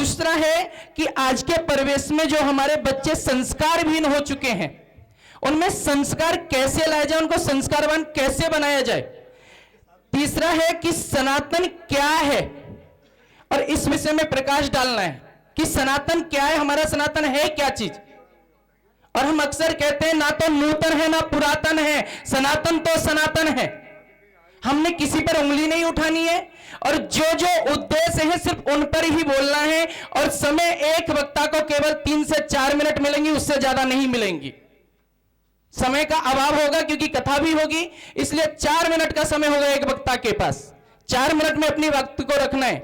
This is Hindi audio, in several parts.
दूसरा है कि आज के परिवेश में जो हमारे बच्चे संस्कारहीन हो चुके हैं, उनमें संस्कार कैसे लाया जाए, उनको संस्कारवान कैसे बनाया जाए। तीसरा है कि सनातन क्या है, और इस विषय में प्रकाश डालना है कि सनातन क्या है, हमारा सनातन है क्या चीज। और हम अक्सर कहते हैं ना तो नूतन है ना पुरातन है, सनातन तो सनातन है। हमने किसी पर उंगली नहीं उठानी है, और जो जो उद्देश्य है सिर्फ उन पर ही बोलना है। और समय एक वक्ता को केवल 3 से 4 मिनट मिलेंगी, उससे ज्यादा नहीं मिलेंगी। समय का अभाव होगा क्योंकि कथा भी होगी, इसलिए 4 मिनट का समय होगा एक वक्ता के पास। 4 मिनट में अपनी वक्त को रखना है।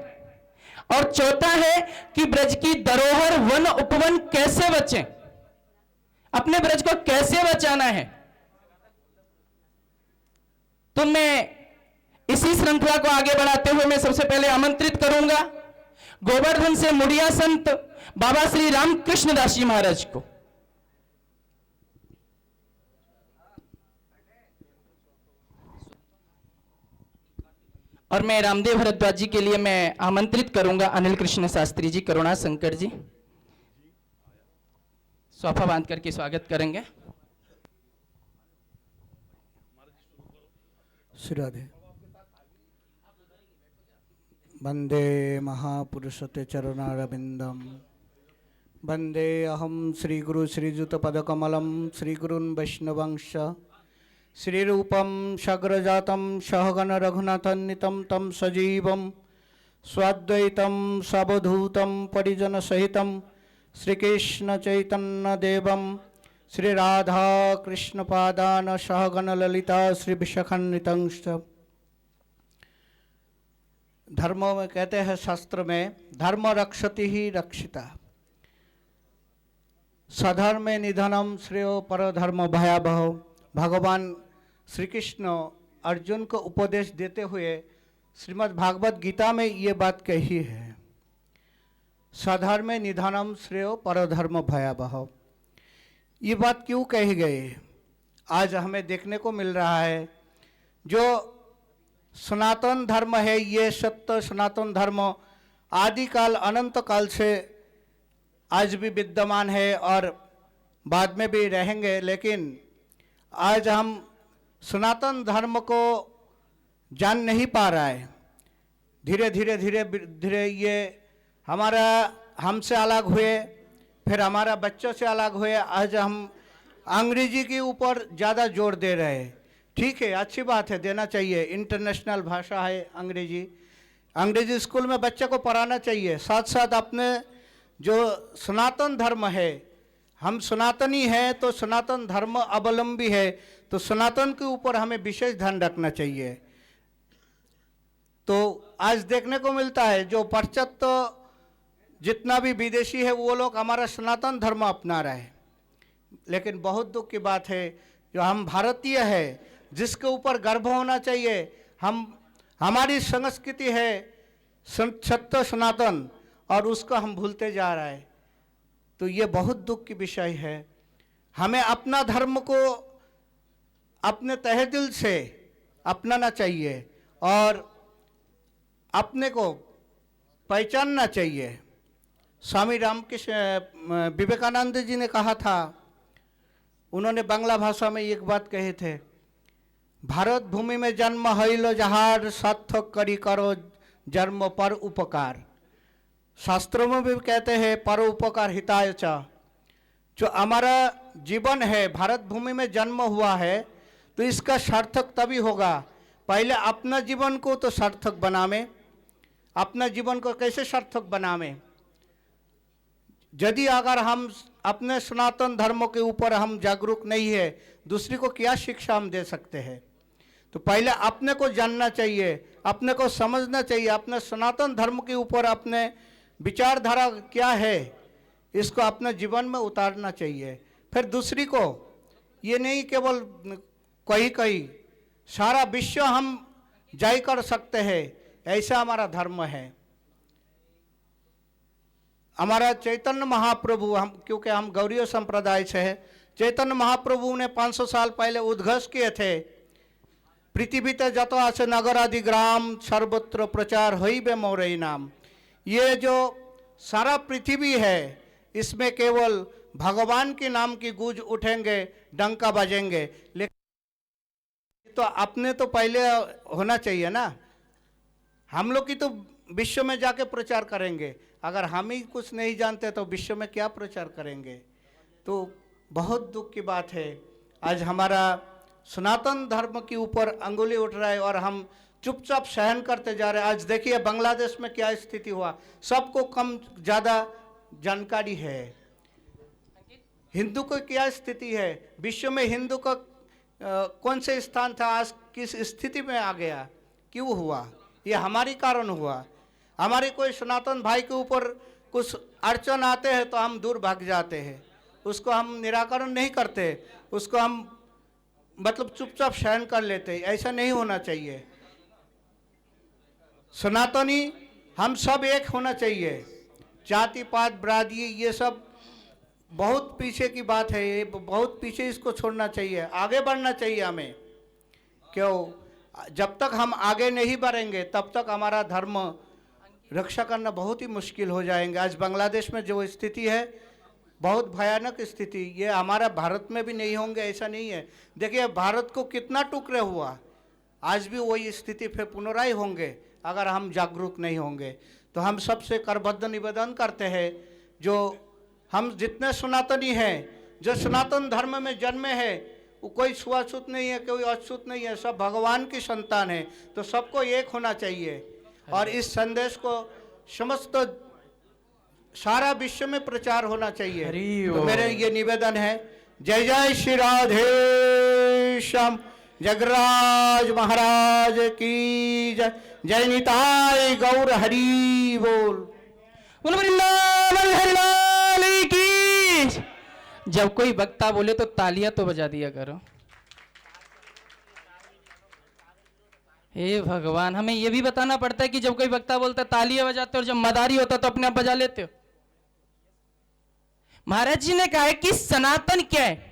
और चौथा है कि ब्रज की धरोहर वन उपवन कैसे बचें, अपने ब्रज को कैसे बचाना है। तो मैं इसी श्रृंखला को आगे बढ़ाते हुए मैं सबसे पहले आमंत्रित करूंगा गोवर्धन से मुड़िया संत बाबा श्री रामकृष्ण दास जी महाराज को। और मैं रामदेव भरद्वाज जी के लिए मैं आमंत्रित करूंगा अनिल कृष्ण शास्त्री जी, करुणा शंकर जी। सोफा बांध करके स्वागत करेंगे। श्रीराधे। वंदे महापुरुषते चरणारविंदम, वंदे अहम श्रीगुरु श्रीजुतपदकमलं श्रीगुरुन् वैष्णवंश श्रीरूपं सग्रजातं सहगण रघुनाथन्वितं तं सजीवं स्वाद्वैतं सावधूतं परिजनसहितं श्रीकृष्ण चैतन्य देवं श्री राधा कृष्ण पादान सहगण ललिता श्री विशाखान्वितंश्च। धर्मों में कहते हैं शास्त्र में, धर्म रक्षति ही रक्षिता, सधर्मे निधनम श्रेयो परधर्म भयावह। भगवान श्री कृष्ण अर्जुन को उपदेश देते हुए श्रीमद् भागवत गीता में ये बात कही है, सधर्मे निधनम श्रेयो परधर्म भयावह। ये बात क्यों कही गई? आज हमें देखने को मिल रहा है जो सनातन धर्म है, ये सत्य सनातन धर्म आदिकाल अनंत काल से आज भी विद्यमान है और बाद में भी रहेंगे। लेकिन आज हम सनातन धर्म को जान नहीं पा रहा है। धीरे धीरे ये हमारा हमसे अलग हुए, फिर हमारा बच्चों से अलग हुए। आज हम अंग्रेजी के ऊपर ज़्यादा जोर दे रहे हैं। ठीक है, अच्छी बात है, देना चाहिए, इंटरनेशनल भाषा है अंग्रेजी। अंग्रेजी स्कूल में बच्चे को पढ़ाना चाहिए। साथ साथ अपने जो सनातन धर्म है, हम सनातनी हैं तो सनातन धर्म अवलंबी है, तो सनातन के ऊपर हमें विशेष ध्यान रखना चाहिए। तो आज देखने को मिलता है जो पाश्चात्य जितना भी विदेशी है वो लोग हमारा सनातन धर्म अपना रहे हैं। लेकिन बहुत दुख की बात है जो हम भारतीय है, जिसके ऊपर गर्व होना चाहिए, हमारी संस्कृति है सत्य सनातन, और उसको हम भूलते जा रहे हैं। तो ये बहुत दुख की विषय है। हमें अपना धर्म को अपने तहे दिल से अपनाना चाहिए और अपने को पहचानना चाहिए। स्वामी रामकृष्ण विवेकानंद जी ने कहा था, उन्होंने बांग्ला भाषा में एक बात कहे थे, भारत भूमि में जन्म हईल जहार सार्थक करी करो जन्म पर उपकार। शास्त्रों में भी कहते हैं पर उपकार हिताय च। जो हमारा जीवन है, भारत भूमि में जन्म हुआ है, तो इसका सार्थक तभी होगा पहले अपना जीवन को तो सार्थक बनावे। अपना जीवन को कैसे सार्थक बनावे? यदि अगर हम अपने सनातन धर्म के ऊपर हम जागरूक नहीं है, दूसरी को क्या शिक्षा हम दे सकते हैं? तो पहले अपने को जानना चाहिए, अपने को समझना चाहिए, अपने सनातन धर्म के ऊपर अपने विचारधारा क्या है इसको अपने जीवन में उतारना चाहिए। फिर दूसरी को, ये नहीं केवल कहीं सारा विश्व हम जय कर सकते हैं, ऐसा हमारा धर्म है। हमारा चैतन्य महाप्रभु, हम क्योंकि हम गौड़ीय संप्रदाय से है, चैतन्य महाप्रभु ने 500 साल पहले उद्घोष किए थे, पृथ्वीते जत आसे नगर आदि ग्राम सर्वत्र प्रचार हईबे मोरई नाम। ये जो सारा पृथ्वी है, इसमें केवल भगवान के नाम की गूंज उठेंगे, डंका बजेंगे, लेकिन तो अपने तो पहले होना चाहिए ना। हम लोग की तो विश्व में जाके प्रचार करेंगे, अगर हम ही कुछ नहीं जानते तो विश्व में क्या प्रचार करेंगे। तो बहुत दुख की बात है, आज हमारा सनातन धर्म के ऊपर अंगुली उठ रहा है और हम चुपचाप सहन करते जा रहे हैं। आज देखिए बांग्लादेश में क्या स्थिति हुआ, सबको कम ज़्यादा जानकारी है। हिंदू को क्या स्थिति है, विश्व में हिंदू का कौन से स्थान था, आज किस स्थिति में आ गया, क्यों हुआ, ये हमारी कारण हुआ। हमारे कोई सनातन भाई के ऊपर कुछ अड़चन आते हैं तो हम दूर भाग जाते हैं, उसको हम निराकरण नहीं करते, उसको हम मतलब चुपचाप सहन कर लेते हैं। ऐसा नहीं होना चाहिए। सनातनी हम सब एक होना चाहिए, जाति पात बरादरी ये सब बहुत पीछे की बात है, ये बहुत पीछे, इसको छोड़ना चाहिए, आगे बढ़ना चाहिए हमें। क्यों, जब तक हम आगे नहीं बढ़ेंगे तब तक हमारा धर्म रक्षा करना बहुत ही मुश्किल हो जाएंगे। आज बांग्लादेश में जो स्थिति है बहुत भयानक स्थिति, ये हमारा भारत में भी नहीं होंगे ऐसा नहीं है। देखिए भारत को कितना टुकड़े हुआ, आज भी वही स्थिति फिर पुनराय होंगे अगर हम जागरूक नहीं होंगे। तो हम सबसे करबद्ध निवेदन करते हैं, जो हम जितने सनातनी हैं, जो सनातन धर्म में जन्मे हैं, वो कोई छुआछूत नहीं है, कोई अछूत नहीं है, सब भगवान की संतान है। तो सबको एक होना चाहिए और इस संदेश को समस्त सारा विश्व में प्रचार होना चाहिए। तो मेरे ये निवेदन है। जय जय श्री राधे श्याम, जगराज महाराज की जय, जय निताई गौर हरि बोल। हरिलाल की। जब कोई वक्ता बोले तो तालियां तो बजा दिया करो। हे भगवान, हमें यह भी बताना पड़ता है कि जब कोई वक्ता बोलता है तालियां बजाते हो और जब मदारी होता तो अपने आप बजा लेते हो। महाराज जी ने कहा है कि सनातन क्या है,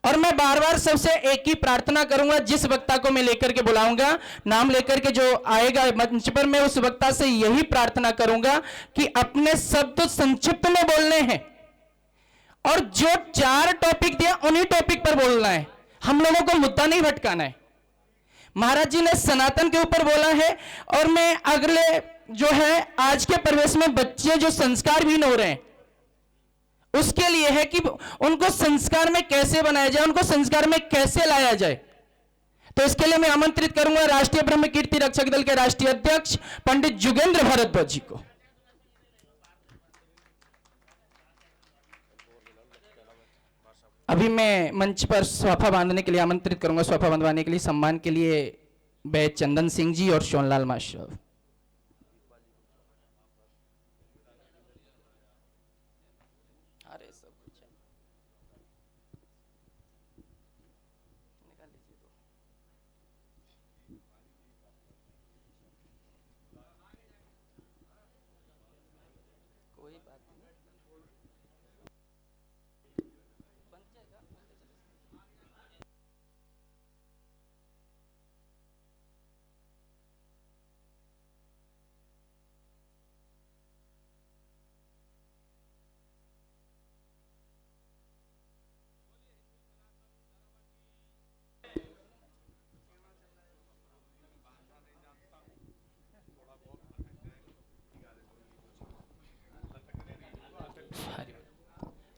और मैं बार बार सबसे एक ही प्रार्थना करूंगा, जिस वक्ता को मैं लेकर के बुलाऊंगा, नाम लेकर के जो आएगा मंच पर, मैं उस वक्ता से यही प्रार्थना करूंगा कि अपने शब्द संक्षिप्त में बोलने हैं और जो 4 टॉपिक दिया उन्हीं टॉपिक पर बोलना है, हम लोगों को मुद्दा नहीं भटकाना है। महाराज जी ने सनातन के ऊपर बोला है और मैं अगले जो है आज के परिवेश में बच्चे जो संस्कारहीन हो रहे हैं उसके लिए है कि उनको संस्कार में कैसे बनाया जाए, उनको संस्कार में कैसे लाया जाए। तो इसके लिए मैं आमंत्रित करूंगा राष्ट्रीय ब्रह्म कीर्ति रक्षक दल के राष्ट्रीय अध्यक्ष पंडित जुगेंद्र भारद्वाज जी को। अभी मैं मंच पर स्वाफा बांधने के लिए आमंत्रित करूंगा, स्वाफा बांधवाने के लिए सम्मान के लिए वैद चंदन सिंह जी और सोनलाल मास्टर।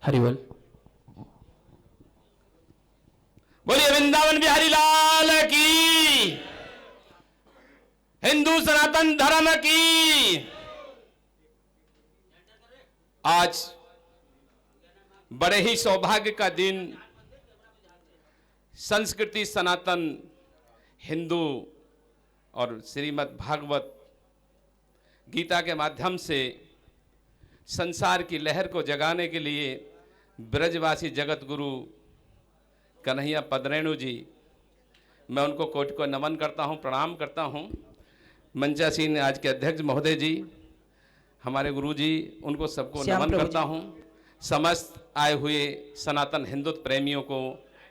हरिवल। बोलिए वृंदावन बिहारी लाल की, हिंदू सनातन धर्म की। आज बड़े ही सौभाग्य का दिन, संस्कृति सनातन हिंदू और श्रीमद् भागवत गीता के माध्यम से संसार की लहर को जगाने के लिए ब्रजवासी जगत गुरु कन्हैया पदरेणु जी, मैं उनको कोटि को नमन करता हूं, प्रणाम करता हूं। मंचासीन आज के अध्यक्ष महोदय जी, हमारे गुरु जी, उनको सबको नमन करता हूं। समस्त आए हुए सनातन हिंदुत्व प्रेमियों को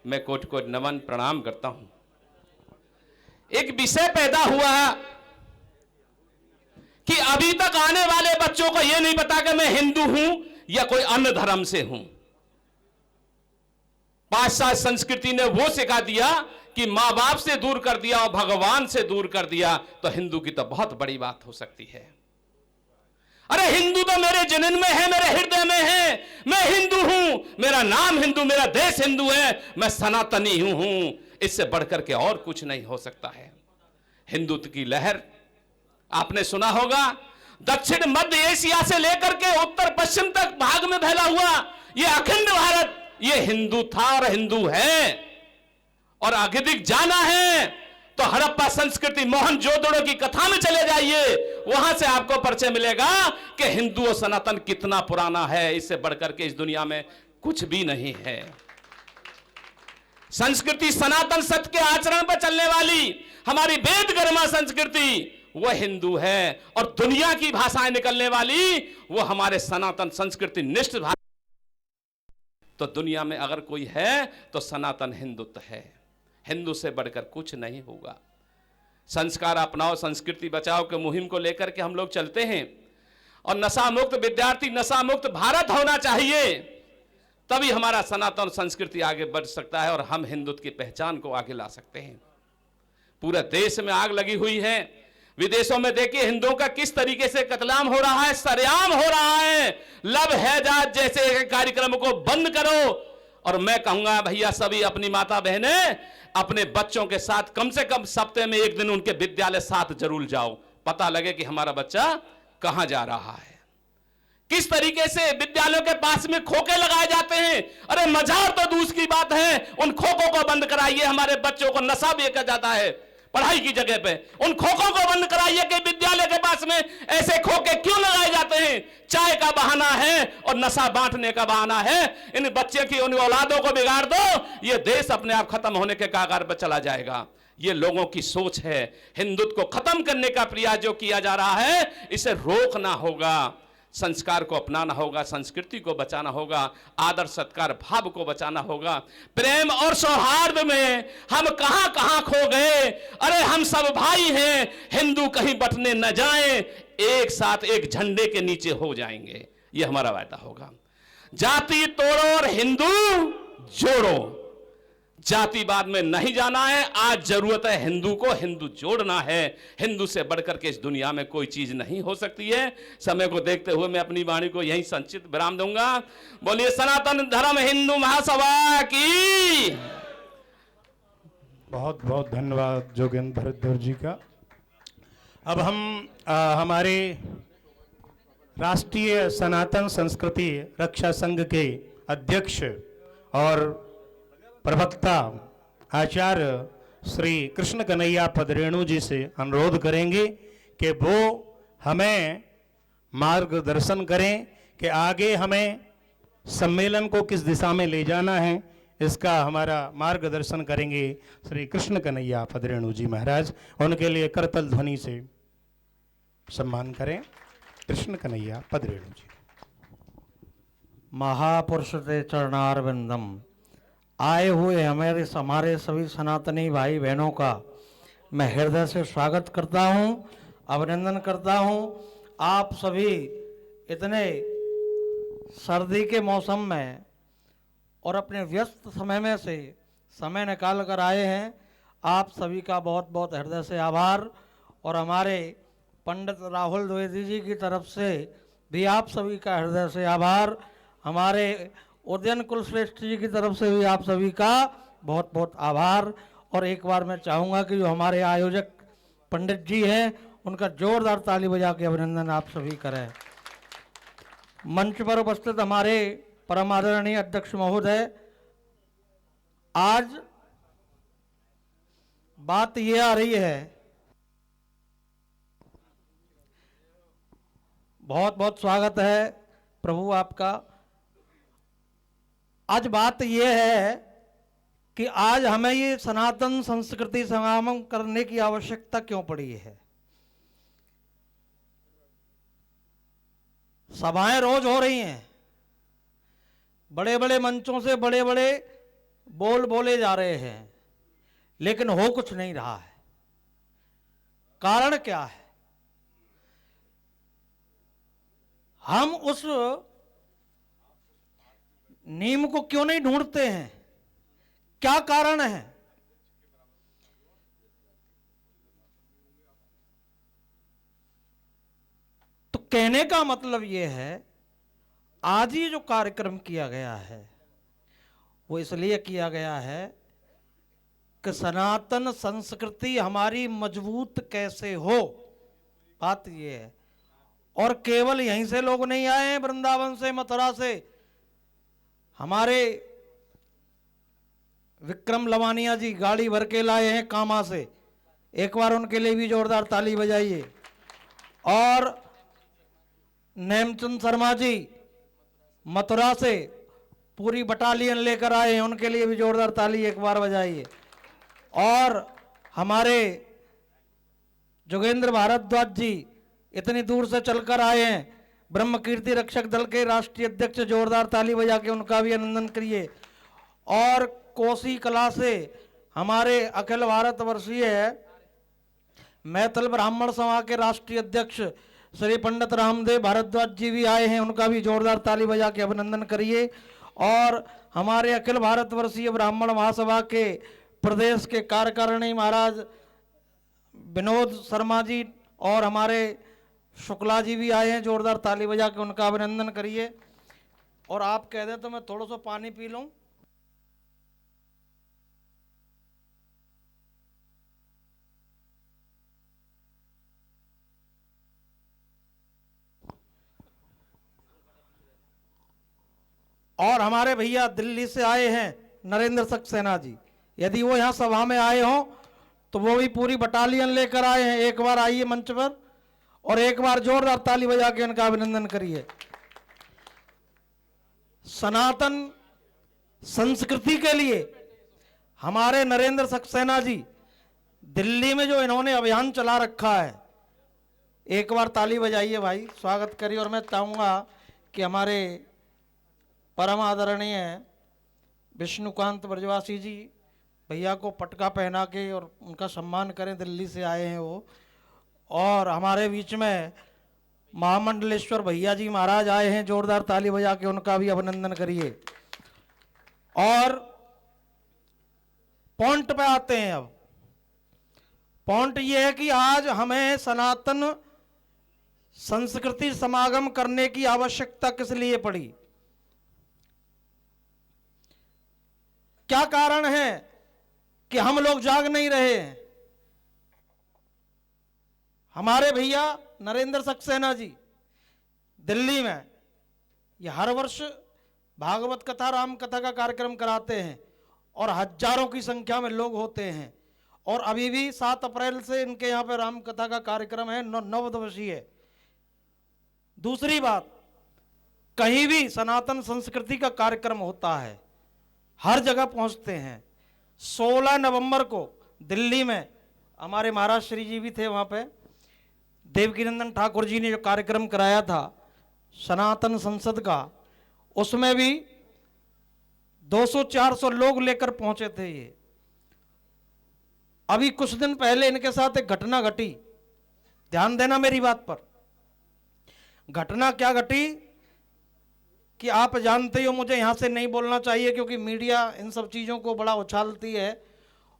मैं कोटि को नमन प्रणाम करता हूं। एक विषय पैदा हुआ कि अभी तक आने वाले बच्चों को यह नहीं पता कि मैं हिंदू हूं या कोई अन्य धर्म से हूं। पाश्चात्य संस्कृति ने वो सिखा दिया कि मां बाप से दूर कर दिया और भगवान से दूर कर दिया, तो हिंदू की तो बहुत बड़ी बात हो सकती है। अरे हिंदू तो मेरे जनन में है, मेरे हृदय में है, मैं हिंदू हूं, मेरा नाम हिंदू, मेरा देश हिंदू है, मैं सनातनी हूं। इससे बढ़कर के और कुछ नहीं हो सकता है। हिंदुत्व की लहर आपने सुना होगा, दक्षिण मध्य एशिया से लेकर के उत्तर पश्चिम तक भाग में फैला हुआ ये अखंड भारत, ये हिंदू था और हिंदू है। और अधिक जाना है तो हड़प्पा संस्कृति, मोहनजोदड़ो की कथा में चले जाइए, वहां से आपको परिचय मिलेगा कि हिंदू और सनातन कितना पुराना है। इससे बढ़कर के इस दुनिया में कुछ भी नहीं है। संस्कृति सनातन सत्य के आचरण पर चलने वाली हमारी वेद गर्मा संस्कृति वह हिंदू है, और दुनिया की भाषाएं निकलने वाली वो हमारे सनातन संस्कृति निष्ठ भाषा। तो दुनिया में अगर कोई है तो सनातन हिंदुत्व है। हिंदू से बढ़कर कुछ नहीं होगा। संस्कार अपनाओ, संस्कृति बचाओ के मुहिम को लेकर के हम लोग चलते हैं, और नशा मुक्त विद्यार्थी, नशा मुक्त भारत होना चाहिए, तभी हमारा सनातन संस्कृति आगे बढ़ सकता है और हम हिंदुत्व की पहचान को आगे ला सकते हैं। पूरे देश में आग लगी हुई है। विदेशों में देखिए हिंदुओं का किस तरीके से कत्लेआम हो रहा है, सरेआम हो रहा है। लव है जात जैसे कार्यक्रम को बंद करो। और मैं कहूंगा भैया, सभी अपनी माता बहनें अपने बच्चों के साथ कम से कम सप्ताह में एक दिन उनके विद्यालय साथ जरूर जाओ, पता लगे कि हमारा बच्चा कहां जा रहा है। किस तरीके से विद्यालयों के पास में खोखे लगाए जाते हैं। अरे मजार तो दूसरी बात है, उन खोखों को बंद कराइए। हमारे बच्चों को नशा बेचा जाता है पढ़ाई की जगह पे, उन खोखों को बंद कराइए कि विद्यालय के पास में ऐसे खोखे क्यों लगाए जाते हैं। चाय का बहाना है और नशा बांटने का बहाना है। इन बच्चे की उन औलादों को बिगाड़ दो, ये देश अपने आप खत्म होने के कगार पर चला जाएगा। ये लोगों की सोच है। हिंदुत्व को खत्म करने का प्रयास जो किया जा रहा है, इसे रोकना होगा। संस्कार को अपनाना होगा, संस्कृति को बचाना होगा, आदर सत्कार भाव को बचाना होगा। प्रेम और सौहार्द में हम कहां कहां खो गए। अरे हम सब भाई हैं, हिंदू कहीं बटने न जाएं, एक साथ एक झंडे के नीचे हो जाएंगे। ये हमारा वायदा होगा। जाति तोड़ो और हिंदू जोड़ो। जातिवाद में नहीं जाना है। आज जरूरत है हिंदू को हिंदू जोड़ना है। हिंदू से बढ़कर के इस दुनिया में कोई चीज नहीं हो सकती है। समय को देखते हुए मैं अपनी वाणी को यहीं संक्षिप्त विराम दूंगा। बोलिए सनातन धर्म हिंदू महासभा की। बहुत बहुत धन्यवाद जोगेंद्र भरद्वाज जी का। अब हम हमारे राष्ट्रीय सनातन संस्कृति रक्षा संघ के अध्यक्ष और प्रवक्ता आचार्य श्री कृष्ण कन्हैया पदरेणु जी से अनुरोध करेंगे कि वो हमें मार्गदर्शन करें कि आगे हमें सम्मेलन को किस दिशा में ले जाना है। इसका हमारा मार्गदर्शन करेंगे श्री कृष्ण कन्हैया पदरेणु जी महाराज। उनके लिए करतल ध्वनि से सम्मान करें। कृष्ण कन्हैया पदरेणु जी। महापुरुष ते चरणारविंदम। आए हुए हमारे सभी सनातनी भाई बहनों का मैं हृदय से स्वागत करता हूं, अभिनंदन करता हूं। आप सभी इतने सर्दी के मौसम में और अपने व्यस्त समय में से समय निकाल कर आए हैं। आप सभी का बहुत बहुत हृदय से आभार। और हमारे पंडित राहुल द्विवेदी जी की तरफ से भी आप सभी का हृदय से आभार। हमारे उदयन कुलश्रेष्ठ जी की तरफ से भी आप सभी का बहुत बहुत आभार। और एक बार मैं चाहूँगा कि जो हमारे आयोजक पंडित जी हैं उनका जोरदार ताली बजा के अभिनंदन आप सभी करें। मंच पर उपस्थित हमारे परम आदरणीय अध्यक्ष महोदय, आज बात ये आ रही है, बहुत बहुत स्वागत है प्रभु आपका। आज बात यह है कि आज हमें ये सनातन संस्कृति समागम करने की आवश्यकता क्यों पड़ी है। सभाएं रोज हो रही हैं, बड़े बड़े मंचों से बड़े बड़े बोल बोले जा रहे हैं, लेकिन हो कुछ नहीं रहा है। कारण क्या है? हम उस नीम को क्यों नहीं ढूंढते हैं? क्या कारण है? तो कहने का मतलब यह है, आज ये जो कार्यक्रम किया गया है वो इसलिए किया गया है कि सनातन संस्कृति हमारी मजबूत कैसे हो, बात ये है। और केवल यहीं से लोग नहीं आए हैं, वृंदावन से, मथुरा से। हमारे विक्रम लवानिया जी गाड़ी भर के लाए हैं कामा से, एक बार उनके लिए भी जोरदार ताली बजाइए। और नेमचंद शर्मा जी मथुरा से पूरी बटालियन लेकर आए हैं, उनके लिए भी जोरदार ताली एक बार बजाइए। और हमारे जोगेंद्र भारद्वाज जी इतनी दूर से चलकर आए हैं, ब्रह्म कीर्ति रक्षक दल के राष्ट्रीय अध्यक्ष, जोरदार ताली बजा के उनका भी अभिनंदन करिए। और कोसी कला से हमारे अखिल भारत वर्षीय मैथिल ब्राह्मण सभा के राष्ट्रीय अध्यक्ष श्री पंडित रामदेव भारद्वाज जी भी आए हैं, उनका भी जोरदार ताली बजा के अभिनंदन करिए। और हमारे अखिल भारत वर्षीय ब्राह्मण महासभा के प्रदेश के कार्यकारिणी महाराज विनोद शर्मा जी और हमारे शुक्ला जी भी आए हैं, जोरदार ताली बजा के उनका अभिनंदन करिए। और आप कह दें तो मैं थोड़ा सा पानी पी लूं। और हमारे भैया दिल्ली से आए हैं नरेंद्र सक्सेना जी, यदि वो यहाँ सभा में आए हों तो वो भी पूरी बटालियन लेकर आए हैं। एक बार आइए मंच पर और एक बार जोरदार ताली बजा के उनका अभिनंदन करिए। सनातन संस्कृति के लिए हमारे नरेंद्र सक्सेना जी दिल्ली में जो इन्होंने अभियान चला रखा है, एक बार ताली बजाइए भाई, स्वागत करिए। और मैं चाहूँगा कि हमारे परम आदरणीय विष्णुकांत ब्रजवासी जी भैया को पटका पहना के और उनका सम्मान करें, दिल्ली से आए हैं वो। और हमारे बीच में महामंडलेश्वर भैया जी महाराज आए हैं, जोरदार ताली बजा के उनका भी अभिनंदन करिए। और पॉइंट पे आते हैं। अब पॉइंट ये है कि आज हमें सनातन संस्कृति समागम करने की आवश्यकता किस लिए पड़ी, क्या कारण है कि हम लोग जाग नहीं रहे हैं। हमारे भैया नरेंद्र सक्सेना जी दिल्ली में ये हर वर्ष भागवत कथा राम कथा का कार्यक्रम कराते हैं और हजारों की संख्या में लोग होते हैं। और अभी भी 7 अप्रैल से इनके यहाँ पे राम कथा का कार्यक्रम है, 9 दिवसीय। दूसरी बात, कहीं भी सनातन संस्कृति का कार्यक्रम होता है हर जगह पहुंचते हैं। 16 नवंबर को दिल्ली में हमारे महाराज श्री जी भी थे, वहाँ पे देवकीनंदन ठाकुर जी ने जो कार्यक्रम कराया था सनातन संसद का, उसमें भी 200-400 लोग लेकर पहुंचे थे ये। अभी कुछ दिन पहले इनके साथ एक घटना घटी, ध्यान देना मेरी बात पर। घटना क्या घटी कि आप जानते हो, मुझे यहाँ से नहीं बोलना चाहिए क्योंकि मीडिया इन सब चीज़ों को बड़ा उछालती है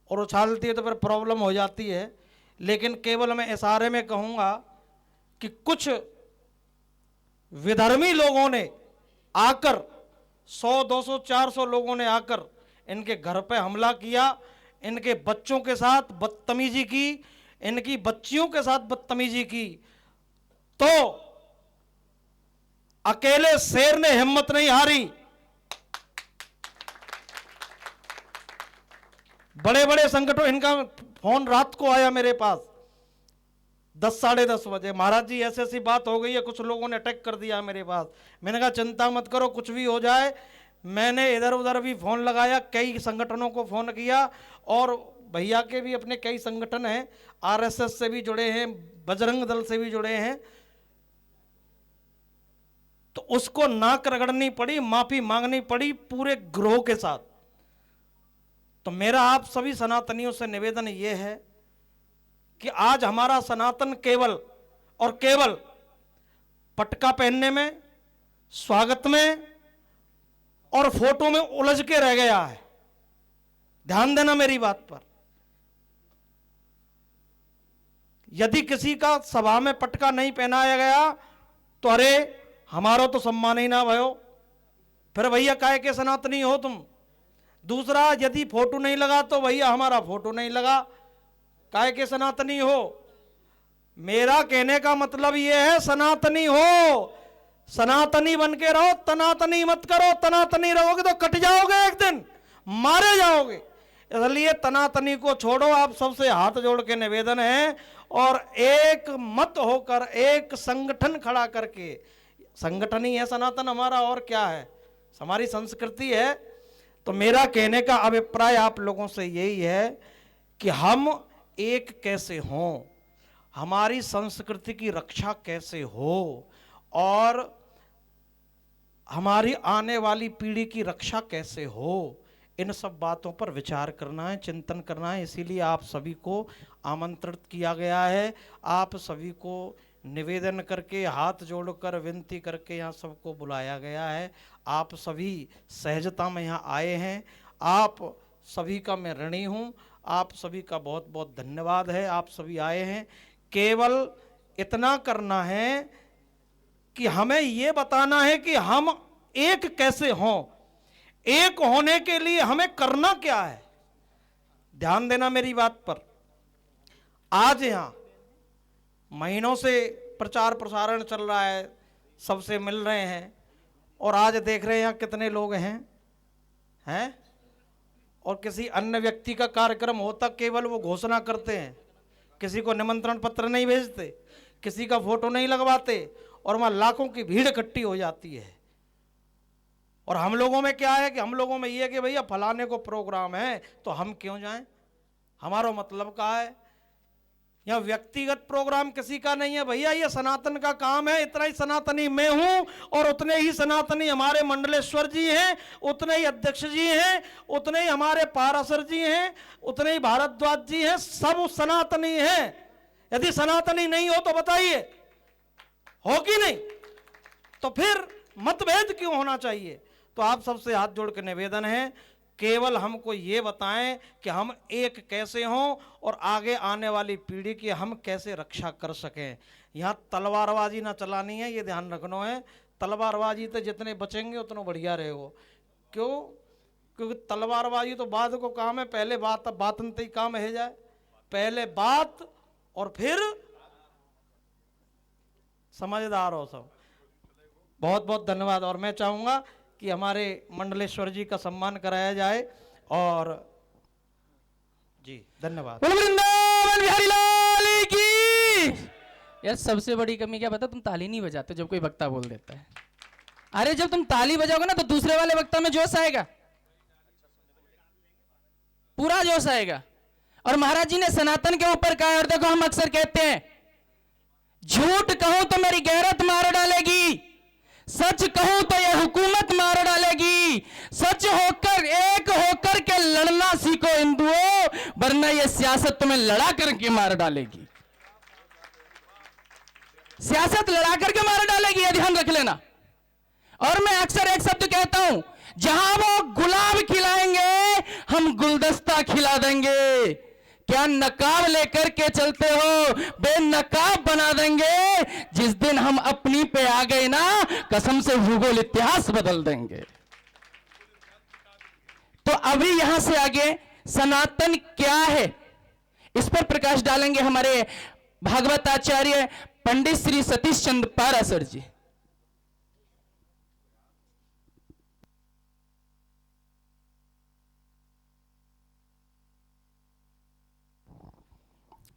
और उछालती है तो फिर प्रॉब्लम हो जाती है। लेकिन केवल मैं इशारे में कहूँगा कि कुछ विधर्मी लोगों ने आकर 100, 200, 400 लोगों ने आकर इनके घर पे हमला किया, इनके बच्चों के साथ बदतमीजी की, इनकी बच्चियों के साथ बदतमीजी की। तो अकेले शेर ने हिम्मत नहीं हारी, बड़े बड़े संगठन। इनका फोन रात को आया मेरे पास 10, साढ़े 10 बजे, महाराज जी ऐसी ऐसी बात हो गई है, कुछ लोगों ने अटैक कर दिया मेरे पास। मैंने कहा चिंता मत करो, कुछ भी हो जाए। मैंने इधर उधर भी फोन लगाया, कई संगठनों को फोन किया और भैया के भी अपने कई संगठन हैं, आरएसएस से भी जुड़े हैं, बजरंग दल से भी जुड़े हैं। तो उसको नाक रगड़नी पड़ी, माफी मांगनी पड़ी पूरे ग्रोह के साथ। तो मेरा आप सभी सनातनियों से निवेदन यह है कि आज हमारा सनातन केवल और केवल पटका पहनने में, स्वागत में और फोटो में उलझ के रह गया है। ध्यान देना मेरी बात पर। यदि किसी का सभा में पटका नहीं पहनाया गया तो अरे हमारा तो सम्मान ही ना भयो, फिर भैया काहे के सनातनी हो तुम। दूसरा, यदि फोटो नहीं लगा तो भैया हमारा फोटो नहीं लगा, काहे के सनातनी हो। मेरा कहने का मतलब यह है, सनातनी हो, सनातनी बन के रहो, तनातनी मत करो। तनातनी रहोगे तो कट जाओगे, एक दिन मारे जाओगे। इसलिए तनातनी को छोड़ो। आप सबसे हाथ जोड़ के निवेदन है, और एक मत होकर एक संगठन खड़ा करके, संगठन ही है सनातन हमारा, और क्या है, हमारी संस्कृति है। तो मेरा कहने का अभिप्राय आप लोगों से यही है कि हम एक कैसे हों, हमारी संस्कृति की रक्षा कैसे हो, और हमारी आने वाली पीढ़ी की रक्षा कैसे हो, इन सब बातों पर विचार करना है, चिंतन करना है। इसीलिए आप सभी को आमंत्रित किया गया है। आप सभी को निवेदन करके, हाथ जोड़कर विनती करके यहाँ सबको बुलाया गया है। आप सभी सहजता में यहाँ आए हैं, आप सभी का मैं ऋणी हूँ। आप सभी का बहुत बहुत धन्यवाद है, आप सभी आए हैं। केवल इतना करना है कि हमें ये बताना है कि हम एक कैसे हों, एक होने के लिए हमें करना क्या है। ध्यान देना मेरी बात पर। आज यहां महीनों से प्रचार प्रसारण चल रहा है, सबसे मिल रहे हैं, और आज देख रहे हैं यहां कितने लोग हैं। और किसी अन्य व्यक्ति का कार्यक्रम होता केवल वो घोषणा करते हैं, किसी को निमंत्रण पत्र नहीं भेजते, किसी का फोटो नहीं लगवाते, और वहां लाखों की भीड़ इकट्ठी हो जाती है। और हम लोगों में क्या है कि हम लोगों में ये है कि भैया फलाने को प्रोग्राम है तो हम क्यों जाएं, हमारा मतलब क्या है। यहाँ व्यक्तिगत प्रोग्राम किसी का नहीं है भैया, ये सनातन का काम है। इतना ही सनातनी मैं हूं, और उतने ही सनातनी हमारे मंडलेश्वर जी हैं, उतने ही अध्यक्ष जी हैं, उतने ही हमारे पारासर जी हैं, उतने ही भारद्वाज जी हैं, सब सनातनी हैं। यदि सनातनी नहीं हो तो बताइए, हो कि नहीं? तो फिर मतभेद क्यों होना चाहिए? तो आप सबसे हाथ जोड़ के निवेदन है, केवल हमको ये बताएं कि हम एक कैसे हों, और आगे आने वाली पीढ़ी की हम कैसे रक्षा कर सकें। यहाँ तलवारबाजी ना चलानी है, ये ध्यान रखना है। तलवारबाजी तो जितने बचेंगे उतना बढ़िया रहेगा। क्यों? क्योंकि तलवारबाजी तो बाद को काम है, पहले बात ही काम है जाए। पहले बात और फिर समझदार हो सब। बहुत बहुत धन्यवाद। और मैं चाहूँगा कि हमारे मंडलेश्वर जी का सम्मान कराया जाए। और जी धन्यवाद। वृंदावन बिहारी लाल की। यार सबसे बड़ी कमी क्या पता, तुम ताली नहीं बजाते जब कोई वक्ता बोल देता है। अरे जब तुम ताली बजाओगे ना तो दूसरे वाले वक्ता में जोश आएगा, पूरा जोश आएगा। और महाराज जी ने सनातन के ऊपर कहा है, और देखो हम अक्सर कहते हैं, झूठ कहूं तो मेरी गैरत मार डालेगी, सच कहूं तो यह हुकूमत मार डालेगी। सच होकर एक होकर के लड़ना सीखो हिंदुओं, वरना यह सियासत तुम्हें लड़ा करके मार डालेगी। सियासत लड़ा करके मार डालेगी, यह ध्यान रख लेना। और मैं अक्सर एक शब्द कहता हूं, जहां वो गुलाब खिलाएंगे हम गुलदस्ता खिला देंगे। क्या नकाब लेकर के चलते हो, बेनकाब बना देंगे। जिस दिन हम अपनी पे आ गए ना, कसम से भूगोल इतिहास बदल देंगे। तो अभी यहां से आगे सनातन क्या है, इस पर प्रकाश डालेंगे हमारे भागवत आचार्य पंडित श्री सतीश चंद्र पारासर जी।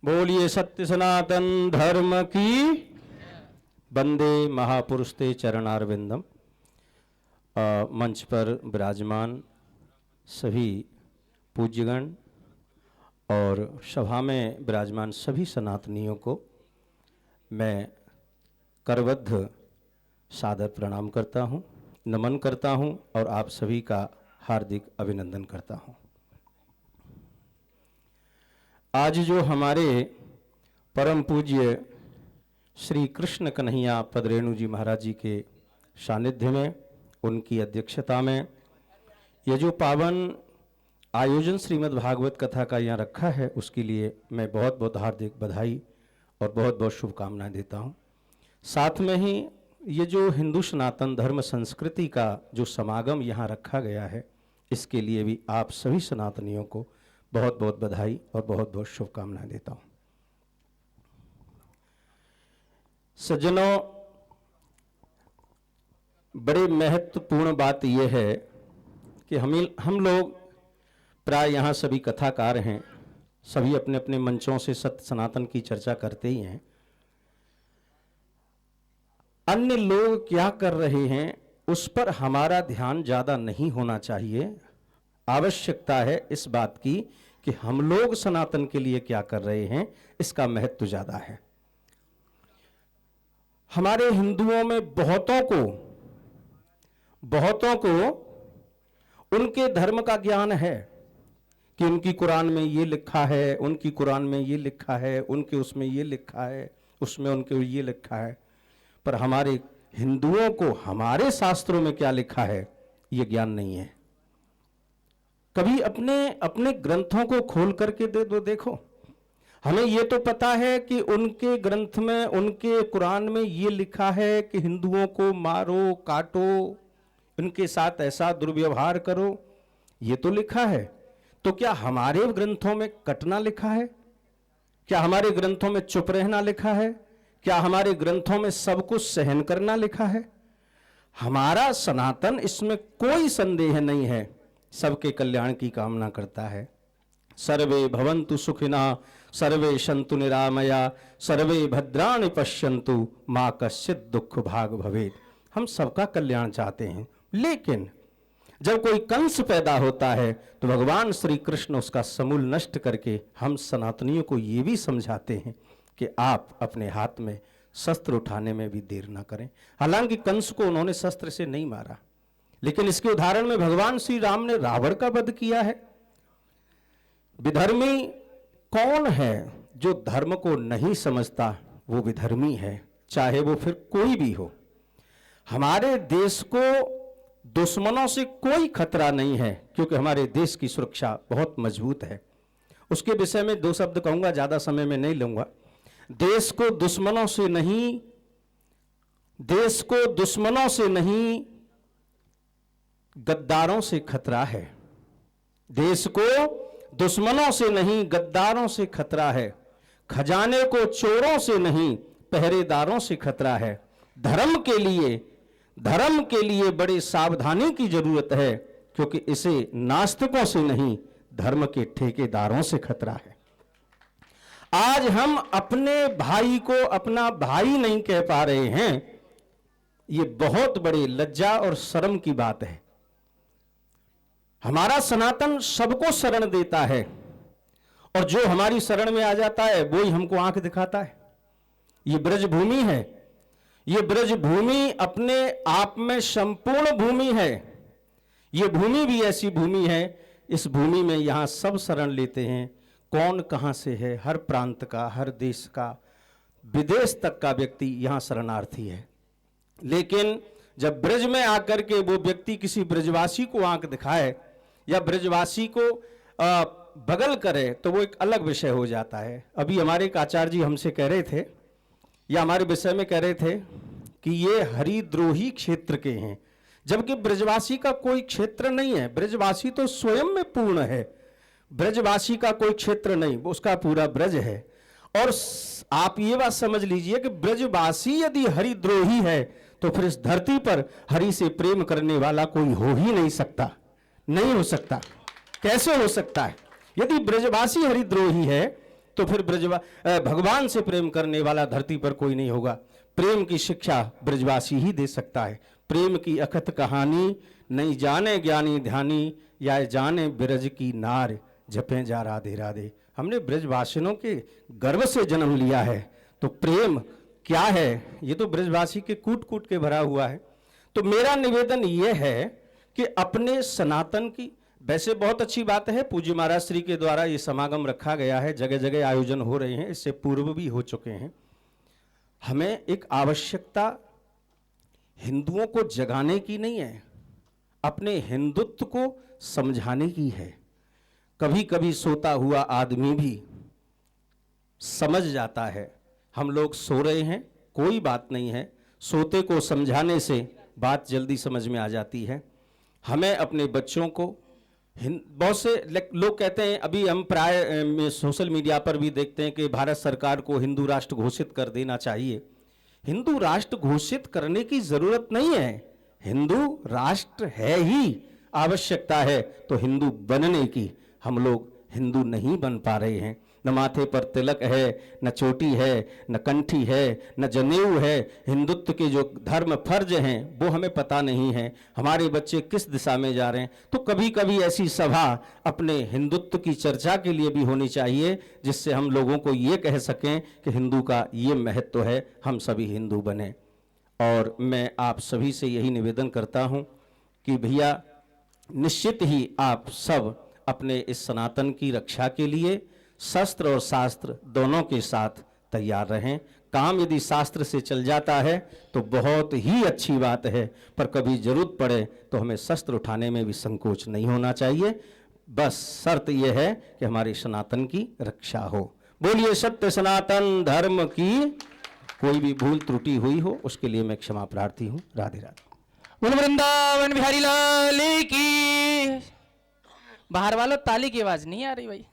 बोलिए सत्य सनातन धर्म की। वंदे महापुरुष ते चरणारविंदम। मंच पर विराजमान सभी पूज्यगण और सभा में विराजमान सभी सनातनियों को मैं करबद्ध सादर प्रणाम करता हूँ, नमन करता हूँ, और आप सभी का हार्दिक अभिनंदन करता हूँ। आज जो हमारे परम पूज्य श्री कृष्ण कन्हैया पदरेणु जी महाराज जी के सानिध्य में, उनकी अध्यक्षता में यह जो पावन आयोजन श्रीमद् भागवत कथा का यहाँ रखा है, उसके लिए मैं बहुत बहुत हार्दिक बधाई और बहुत बहुत शुभकामनाएं देता हूँ। साथ में ही ये जो हिंदू सनातन धर्म संस्कृति का जो समागम यहाँ रखा गया है, इसके लिए भी आप सभी सनातनियों को बहुत बहुत बधाई और बहुत बहुत शुभकामनाएं देता हूँ। सज्जनों, बड़े महत्वपूर्ण बात यह है कि हम लोग प्राय यहाँ सभी कथाकार हैं, सभी अपने अपने मंचों से सत्य सनातन की चर्चा करते ही हैं। अन्य लोग क्या कर रहे हैं उस पर हमारा ध्यान ज्यादा नहीं होना चाहिए। आवश्यकता है इस बात की कि हम लोग सनातन के लिए क्या कर रहे हैं, इसका महत्व ज्यादा है। हमारे हिंदुओं में बहुतों को उनके धर्म का ज्ञान है कि उनकी कुरान में ये लिखा है, उनकी कुरान में ये लिखा है, उनके उसमें ये लिखा है, उसमें उनके ये लिखा है। पर हमारे हिंदुओं को हमारे शास्त्रों में क्या लिखा है ये ज्ञान नहीं है। कभी अपने ग्रंथों को खोल करके दे दो, देखो। हमें ये तो पता है कि उनके ग्रंथ में, उनके कुरान में ये लिखा है कि हिंदुओं को मारो, काटो, उनके साथ ऐसा दुर्व्यवहार करो, ये तो लिखा है। तो क्या हमारे ग्रंथों में कटना लिखा है? क्या हमारे ग्रंथों में चुप रहना लिखा है? क्या हमारे ग्रंथों में सब कुछ सहन करना लिखा है? हमारा सनातन इसमें कोई संदेह नहीं है, सबके कल्याण की कामना करता है। सर्वे भवन्तु सुखिनः, सर्वे सन्तु निरामया, सर्वे भद्राणि पश्यन्तु, मा कश्चित् दुःख भाग भवेत्। हम सबका कल्याण चाहते हैं, लेकिन जब कोई कंस पैदा होता है तो भगवान श्री कृष्ण उसका समूल नष्ट करके हम सनातनियों को ये भी समझाते हैं कि आप अपने हाथ में शस्त्र उठाने में भी देर ना करें। हालांकि कंस को उन्होंने शस्त्र से नहीं मारा, लेकिन इसके उदाहरण में भगवान श्री राम ने रावण का वध किया है। विधर्मी कौन है? जो धर्म को नहीं समझता वो विधर्मी है, चाहे वो फिर कोई भी हो। हमारे देश को दुश्मनों से कोई खतरा नहीं है, क्योंकि हमारे देश की सुरक्षा बहुत मजबूत है। उसके विषय में 2 शब्द कहूंगा, ज्यादा समय में नहीं लूंगा। देश को दुश्मनों से नहीं गद्दारों से खतरा है। देश को दुश्मनों से नहीं गद्दारों से खतरा है। खजाने को चोरों से नहीं पहरेदारों से खतरा है। धर्म के लिए बड़ी सावधानी की जरूरत है, क्योंकि इसे नास्तिकों से नहीं धर्म के ठेकेदारों से खतरा है। आज हम अपने भाई को अपना भाई नहीं कह पा रहे हैं, ये बहुत बड़ी लज्जा और शर्म की बात है। हमारा सनातन सबको शरण देता है, और जो हमारी शरण में आ जाता है वो ही हमको आंख दिखाता है। ये ब्रजभूमि है, ये ब्रजभूमि अपने आप में संपूर्ण भूमि है। ये भूमि भी ऐसी भूमि है, इस भूमि में यहां सब शरण लेते हैं। कौन कहां से है, हर प्रांत का, हर देश का, विदेश तक का व्यक्ति यहां शरणार्थी है। लेकिन जब ब्रज में आकर के वो व्यक्ति किसी ब्रजवासी को आंख दिखाए या ब्रजवासी को बगल करे तो वो एक अलग विषय हो जाता है। अभी हमारे एक आचार्य जी हमसे कह रहे थे, या हमारे विषय में कह रहे थे कि ये हरिद्रोही क्षेत्र के हैं, जबकि ब्रजवासी का कोई क्षेत्र नहीं है। ब्रजवासी तो स्वयं में पूर्ण है, ब्रजवासी का कोई क्षेत्र नहीं, उसका पूरा ब्रज है। और आप ये बात समझ लीजिए कि ब्रजवासी यदि हरिद्रोही है तो फिर इस धरती पर हरि से प्रेम करने वाला कोई हो ही नहीं सकता, नहीं हो सकता। कैसे हो सकता है? यदि ब्रजवासी हरिद्रोही है तो फिर भगवान से प्रेम करने वाला धरती पर कोई नहीं होगा। प्रेम की शिक्षा ब्रजवासी ही दे सकता है। प्रेम की अकथ कहानी नहीं जाने ज्ञानी ध्यानी, या जाने ब्रज की नार जपे जा राधे राधे। हमने ब्रजवासियों के गर्व से जन्म लिया है, तो प्रेम क्या है ये तो ब्रजवासी के कूट कूट के भरा हुआ है। तो मेरा निवेदन ये है कि अपने सनातन की, वैसे बहुत अच्छी बात है, पूज्य महाराज श्री के द्वारा ये समागम रखा गया है, जगह जगह आयोजन हो रहे हैं, इससे पूर्व भी हो चुके हैं। हमें एक आवश्यकता हिंदुओं को जगाने की नहीं है, अपने हिंदुत्व को समझाने की है। कभी कभी सोता हुआ आदमी भी समझ जाता है। हम लोग सो रहे हैं, कोई बात नहीं है, सोते को समझाने से बात जल्दी समझ में आ जाती है। हमें अपने बच्चों को बहुत से लोग कहते हैं, अभी हम प्राय सोशल मीडिया पर भी देखते हैं कि भारत सरकार को हिंदू राष्ट्र घोषित कर देना चाहिए। हिंदू राष्ट्र घोषित करने की जरूरत नहीं है, हिंदू राष्ट्र है ही, आवश्यकता है तो हिंदू बनने की। हम लोग हिंदू नहीं बन पा रहे हैं। न माथे पर तिलक है, न चोटी है, न कंठी है, न जनेऊ है। हिंदुत्व के जो धर्म फर्ज हैं वो हमें पता नहीं है, हमारे बच्चे किस दिशा में जा रहे हैं। तो कभी कभी ऐसी सभा अपने हिंदुत्व की चर्चा के लिए भी होनी चाहिए, जिससे हम लोगों को ये कह सकें कि हिंदू का ये महत्व है, हम सभी हिंदू बने। और मैं आप सभी से यही निवेदन करता हूँ कि भैया निश्चित ही आप सब अपने इस सनातन की रक्षा के लिए शस्त्र और शास्त्र दोनों के साथ तैयार रहें। काम यदि शास्त्र से चल जाता है तो बहुत ही अच्छी बात है, पर कभी जरूरत पड़े तो हमें शस्त्र उठाने में भी संकोच नहीं होना चाहिए। बस शर्त यह है कि हमारी सनातन की रक्षा हो। बोलिए सत्य सनातन धर्म की। कोई भी भूल त्रुटि हुई हो उसके लिए मैं क्षमा प्रार्थी हूँ। राधे राधे। बोल वृंदावन बिहारी लाल की। बाहर वालों ताली की आवाज नहीं आ रही भाई।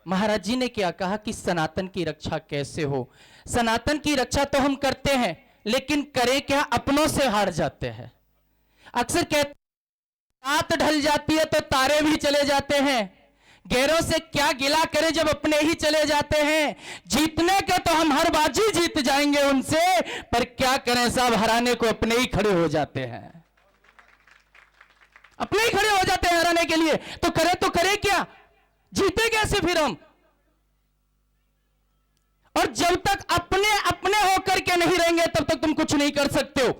महाराज जी ने क्या कहा कि सनातन की रक्षा कैसे हो। सनातन की रक्षा तो हम करते हैं, लेकिन करें क्या, अपनों से हार जाते हैं। अक्सर कहते रात ढल जाती है तो तारे भी चले जाते हैं, गैरों से क्या गिला करें जब अपने ही चले जाते हैं। जीतने के तो हम हर बाजी जीत जाएंगे उनसे, पर क्या करें साहब, हराने को अपने ही खड़े हो जाते हैं, अपने ही खड़े हो जाते हैं हराने के लिए। तो करे क्या, जीते कैसे फिर हम। और जब तक अपने अपने होकर के नहीं रहेंगे तब तक तुम कुछ नहीं कर सकते हो।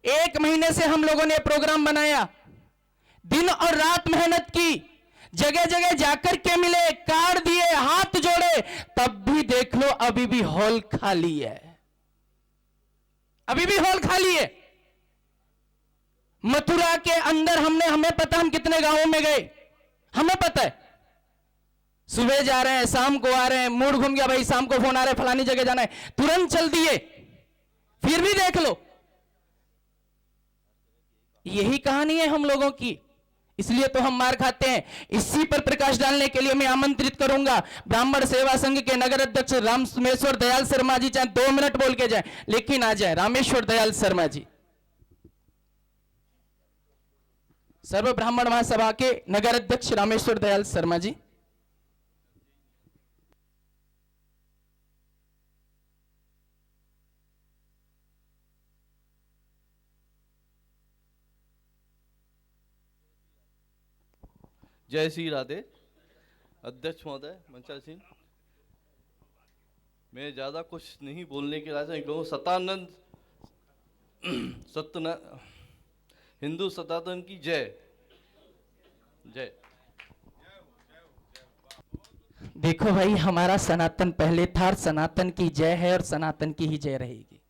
1 महीने से हम लोगों ने प्रोग्राम बनाया, दिन और रात मेहनत की, जगह जगह जाकर के मिले, कार्ड दिए, हाथ जोड़े, तब भी देख लो अभी भी हॉल खाली है, अभी भी हॉल खाली है। मथुरा के अंदर हमें पता हम कितने गांवों में गए, हमें पता है। सुबह जा रहे हैं, शाम को आ रहे हैं, मूड घूम गया भाई, शाम को फोन आ रहा है फलानी जगह जाना है, तुरंत चल दिए। फिर भी देख लो, यही कहानी है हम लोगों की, इसलिए तो हम मार खाते हैं। इसी पर प्रकाश डालने के लिए मैं आमंत्रित करूंगा ब्राह्मण सेवा संघ के नगर अध्यक्ष रामेश्वर दयाल शर्मा जी, चाहे 2 मिनट बोल के जाए लेकिन आ जाए। रामेश्वर दयाल शर्मा जी, सर्व ब्राह्मण महासभा के नगर अध्यक्ष रामेश्वर दयाल शर्मा जी। जय श्री राधे। अध्यक्ष महोदय मंचा सिंह, मैं ज़्यादा कुछ नहीं बोलने के राजा कहूँ। सतानंद हिंदू सनातन की जय जय। देखो भाई, हमारा सनातन पहले था और सनातन की जय है और सनातन की ही जय रहेगी।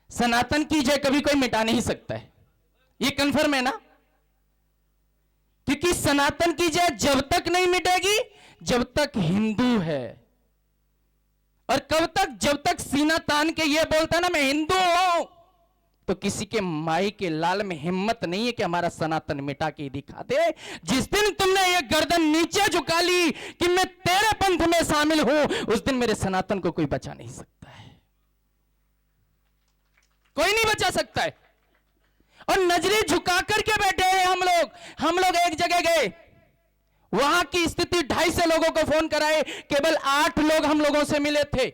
सनातन की जय कभी कोई मिटा नहीं सकता है, ये कन्फर्म है ना। क्योंकि सनातन की जय जब तक नहीं मिटेगी जब तक हिंदू है, और कब तक, जब तक सीना तान के ये बोलता ना मैं हिंदू हूं, तो किसी के माई के लाल में हिम्मत नहीं है कि हमारा सनातन मिटा के दिखा दे। जिस दिन तुमने ये गर्दन नीचे झुका ली कि मैं तेरे पंथ में शामिल हूं, उस दिन मेरे सनातन को कोई बचा नहीं सकता है, कोई नहीं बचा सकता है। और नजरें झुका करके बैठे हैं हम लोग एक जगह गए, वहां की स्थिति 250 लोगों को फोन कराए, केवल 8 लोग हम लोगों से मिले थे।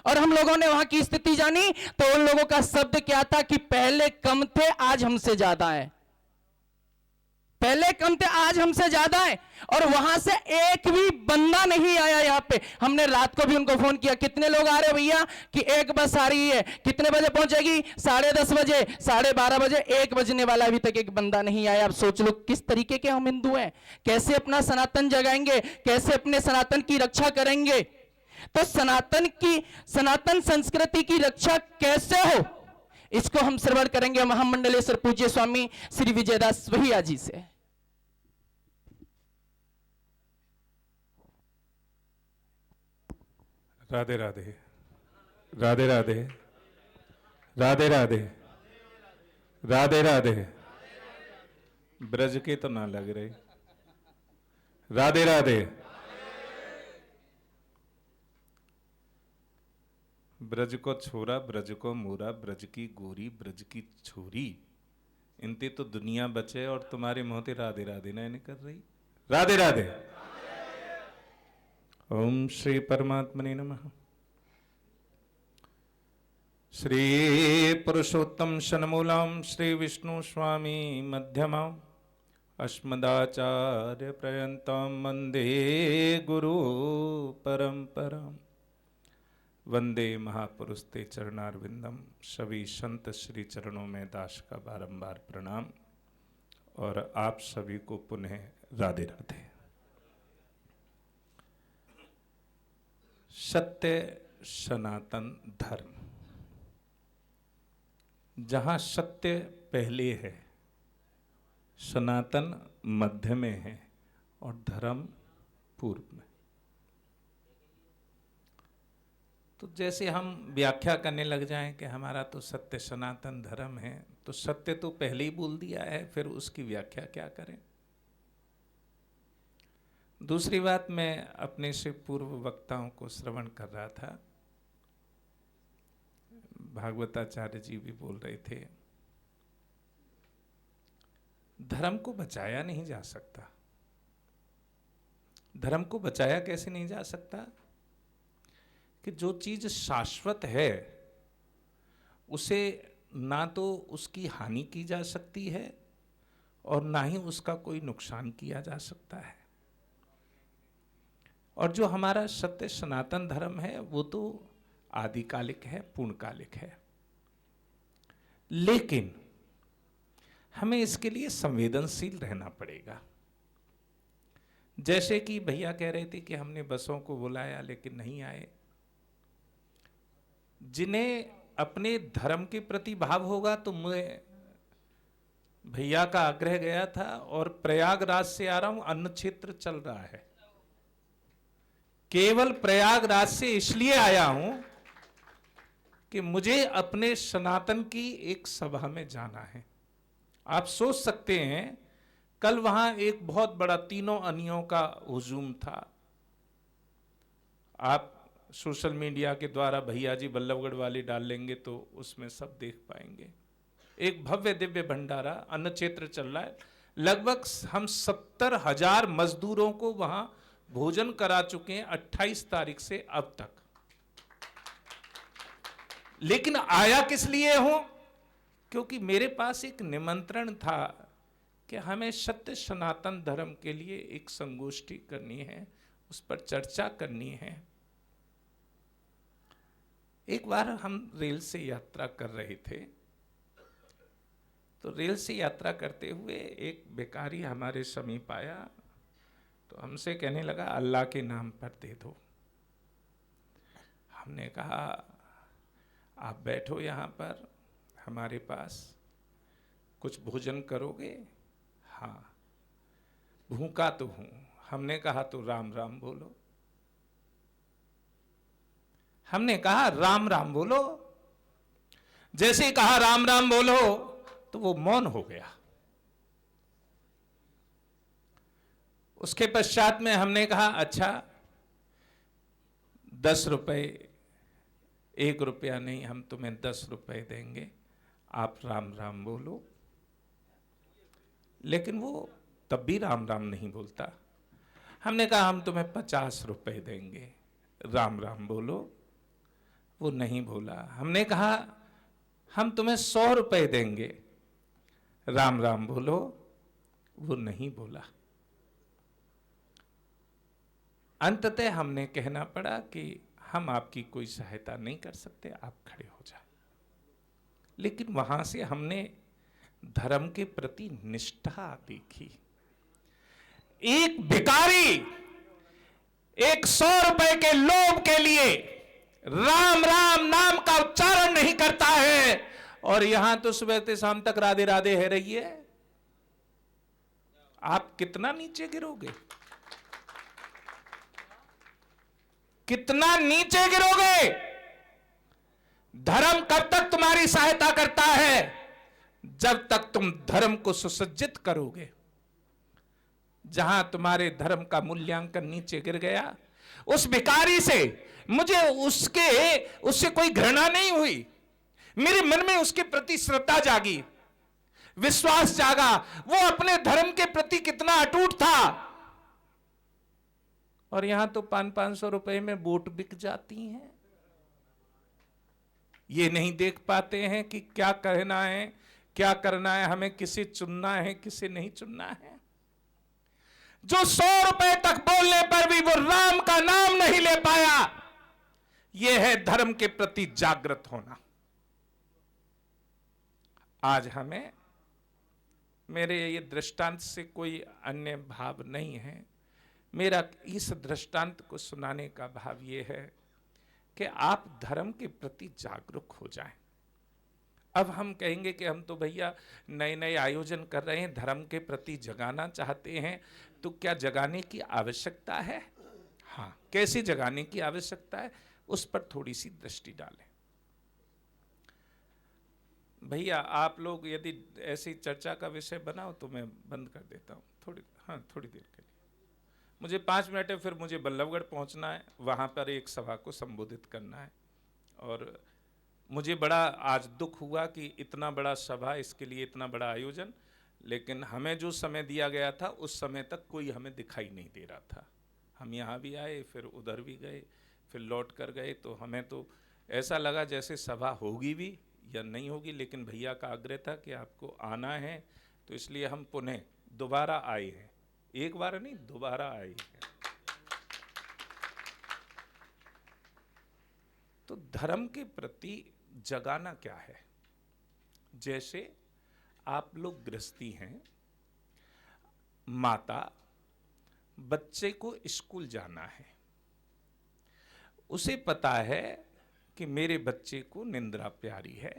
और हम लोगों ने वहां की स्थिति जानी तो उन लोगों का शब्द क्या था कि पहले कम थे आज हमसे ज्यादा है, पहले कम थे आज हमसे ज्यादा है। और वहां से एक भी बंदा नहीं आया यहां पे। हमने रात को भी उनको फोन किया, कितने लोग आ रहे भैया, कि 1 बस आ रही है, कितने बजे पहुंचेगी, 10:30 बजे, 12:30 बजे, 1 बजने वाला, अभी तक एक बंदा नहीं आया। अब सोच लो किस तरीके के हम हिंदू हैं, कैसे अपना सनातन जगाएंगे, कैसे अपने सनातन की रक्षा करेंगे। तो सनातन संस्कृति की रक्षा कैसे हो, इसको हम श्रवण करेंगे महामंडलेश्वर पूज्य स्वामी श्री विजयदास वहिया जी से। राधे राधे, राधे राधे, राधे राधे, राधे राधे। ब्रज के तो ना लग रहे। राधे राधे। ब्रज को छोरा, ब्रज को मोरा, ब्रज की गोरी, ब्रज की छोरी, इनते तो दुनिया बचे और तुम्हारे मुंह ते राधे राधे ना निकल रही। राधे राधे। ओम श्री परमात्मने नमः। श्री पुरुषोत्तम शनमूलम श्री विष्णु स्वामी मध्यमम अस्मदाचार्य पर्यंतम वंदे गुरु परंपराम। वंदे महापुरुष ते चरणारविंदम। सभी संत श्री चरणों में दास का बारंबार प्रणाम और आप सभी को पुनः राधे राधे। सत्य सनातन धर्म। जहां सत्य पहले है, सनातन मध्य में है और धर्म पूर्व में। तो जैसे हम व्याख्या करने लग जाएं कि हमारा तो सत्य सनातन धर्म है, तो सत्य तो पहले ही बोल दिया है, फिर उसकी व्याख्या क्या करें। दूसरी बात, मैं अपने से पूर्व वक्ताओं को श्रवण कर रहा था, भागवताचार्य जी भी बोल रहे थे, धर्म को बचाया नहीं जा सकता। धर्म को बचाया कैसे नहीं जा सकता कि जो चीज शाश्वत है उसे ना तो उसकी हानि की जा सकती है और ना ही उसका कोई नुकसान किया जा सकता है। और जो हमारा सत्य सनातन धर्म है वो तो आदिकालिक है, पूर्णकालिक है, लेकिन हमें इसके लिए संवेदनशील रहना पड़ेगा। जैसे कि भैया कह रहे थे कि हमने बसों को बुलाया लेकिन नहीं आए। जिन्हें अपने धर्म के प्रति भाव होगा, तो मैं भैया का आग्रह गया था और प्रयागराज से आ रहा हूं, अन्न क्षेत्र चल रहा है। केवल प्रयागराज से इसलिए आया हूं कि मुझे अपने सनातन की एक सभा में जाना है। आप सोच सकते हैं, कल वहां एक बहुत बड़ा तीनों अनियों का हुजूम था। आप सोशल मीडिया के द्वारा भैया जी बल्लभगढ़ वाले डाल लेंगे तो उसमें सब देख पाएंगे। एक भव्य दिव्य भंडारा अन्न क्षेत्र चल रहा है। लगभग हम 70,000 मजदूरों को वहां भोजन करा चुके हैं 28 तारीख से अब तक। लेकिन आया किस लिए हूं? क्योंकि मेरे पास एक निमंत्रण था कि हमें सत्य सनातन धर्म के लिए एक संगोष्ठी करनी है, उस पर चर्चा करनी है। एक बार हम रेल से यात्रा कर रहे थे, तो रेल से यात्रा करते हुए एक भिखारी हमारे समीप आया, तो हमसे कहने लगा अल्लाह के नाम पर दे दो। हमने कहा आप बैठो यहाँ पर हमारे पास, कुछ भोजन करोगे? हाँ, भूखा तो हूं। हमने कहा तो राम राम बोलो। हमने कहा राम राम बोलो। जैसे ही कहा राम राम बोलो तो वो मौन हो गया। उसके पश्चात में हमने कहा अच्छा 10 रुपए, 1 रुपया नहीं, हम तुम्हें 10 रुपए देंगे, आप राम राम बोलो। लेकिन वो तब भी राम राम नहीं बोलता। हमने कहा हम तुम्हें 50 रुपए देंगे, राम राम बोलो। वो नहीं बोला। हमने कहा हम तुम्हें 100 रुपए देंगे, राम राम बोलो। वो नहीं बोला। अंततः हमने कहना पड़ा कि हम आपकी कोई सहायता नहीं कर सकते, आप खड़े हो जाए। लेकिन वहां से हमने धर्म के प्रति निष्ठा देखी। एक भिखारी 100 रुपए के लोभ के लिए राम राम नाम का उच्चारण नहीं करता है, और यहां तो सुबह से शाम तक राधे राधे है रही है। आप कितना नीचे गिरोगे, कितना नीचे गिरोगे। धर्म कब तक तुम्हारी सहायता करता है? जब तक तुम धर्म को सुसज्जित करोगे। जहां तुम्हारे धर्म का मूल्यांकन नीचे गिर गया, उस भिखारी से मुझे उससे कोई घृणा नहीं हुई, मेरे मन में उसके प्रति श्रद्धा जागी, विश्वास जागा। वो अपने धर्म के प्रति कितना अटूट था। और यहां तो 500-500 रुपए में वोट बिक जाती हैं। ये नहीं देख पाते हैं कि क्या कहना है, क्या करना है, हमें किसे चुनना है, किसे नहीं चुनना है। जो 100 रुपए तक बोलने पर भी वो राम का नाम नहीं ले पाया, यह है धर्म के प्रति जागृत होना। आज हमें, मेरे ये दृष्टांत से कोई अन्य भाव नहीं है, मेरा इस दृष्टांत को सुनाने का भाव यह है कि आप धर्म के प्रति जागरूक हो जाएं। अब हम कहेंगे कि हम तो भैया नए नए आयोजन कर रहे हैं, धर्म के प्रति जगाना चाहते हैं, तो क्या जगाने की आवश्यकता है? हाँ, कैसे जगाने की आवश्यकता है, उस पर थोड़ी सी दृष्टि डालें। भैया आप लोग यदि ऐसी चर्चा का विषय बनाओ तो मैं बंद कर देता हूँ थोड़ी देर के लिए। मुझे 5 मिनट है, फिर मुझे बल्लभगढ़ पहुँचना है, वहाँ पर एक सभा को संबोधित करना है। और मुझे बड़ा आज दुख हुआ कि इतना बड़ा सभा, इसके लिए इतना बड़ा आयोजन, लेकिन हमें जो समय दिया गया था उस समय तक कोई हमें दिखाई नहीं दे रहा था। हम यहाँ भी आए, फिर उधर भी गए, फिर लौट कर गए, तो हमें तो ऐसा लगा जैसे सभा होगी भी या नहीं होगी। लेकिन भैया का आग्रह था कि आपको आना है, तो इसलिए हम पुनः दोबारा आए हैं। एक बार नहीं, दोबारा आए हैं। तो धर्म के प्रति जगाना क्या है? जैसे आप लोग गृहस्थी हैं, माता बच्चे को स्कूल जाना है, उसे पता है कि मेरे बच्चे को निंद्रा प्यारी है,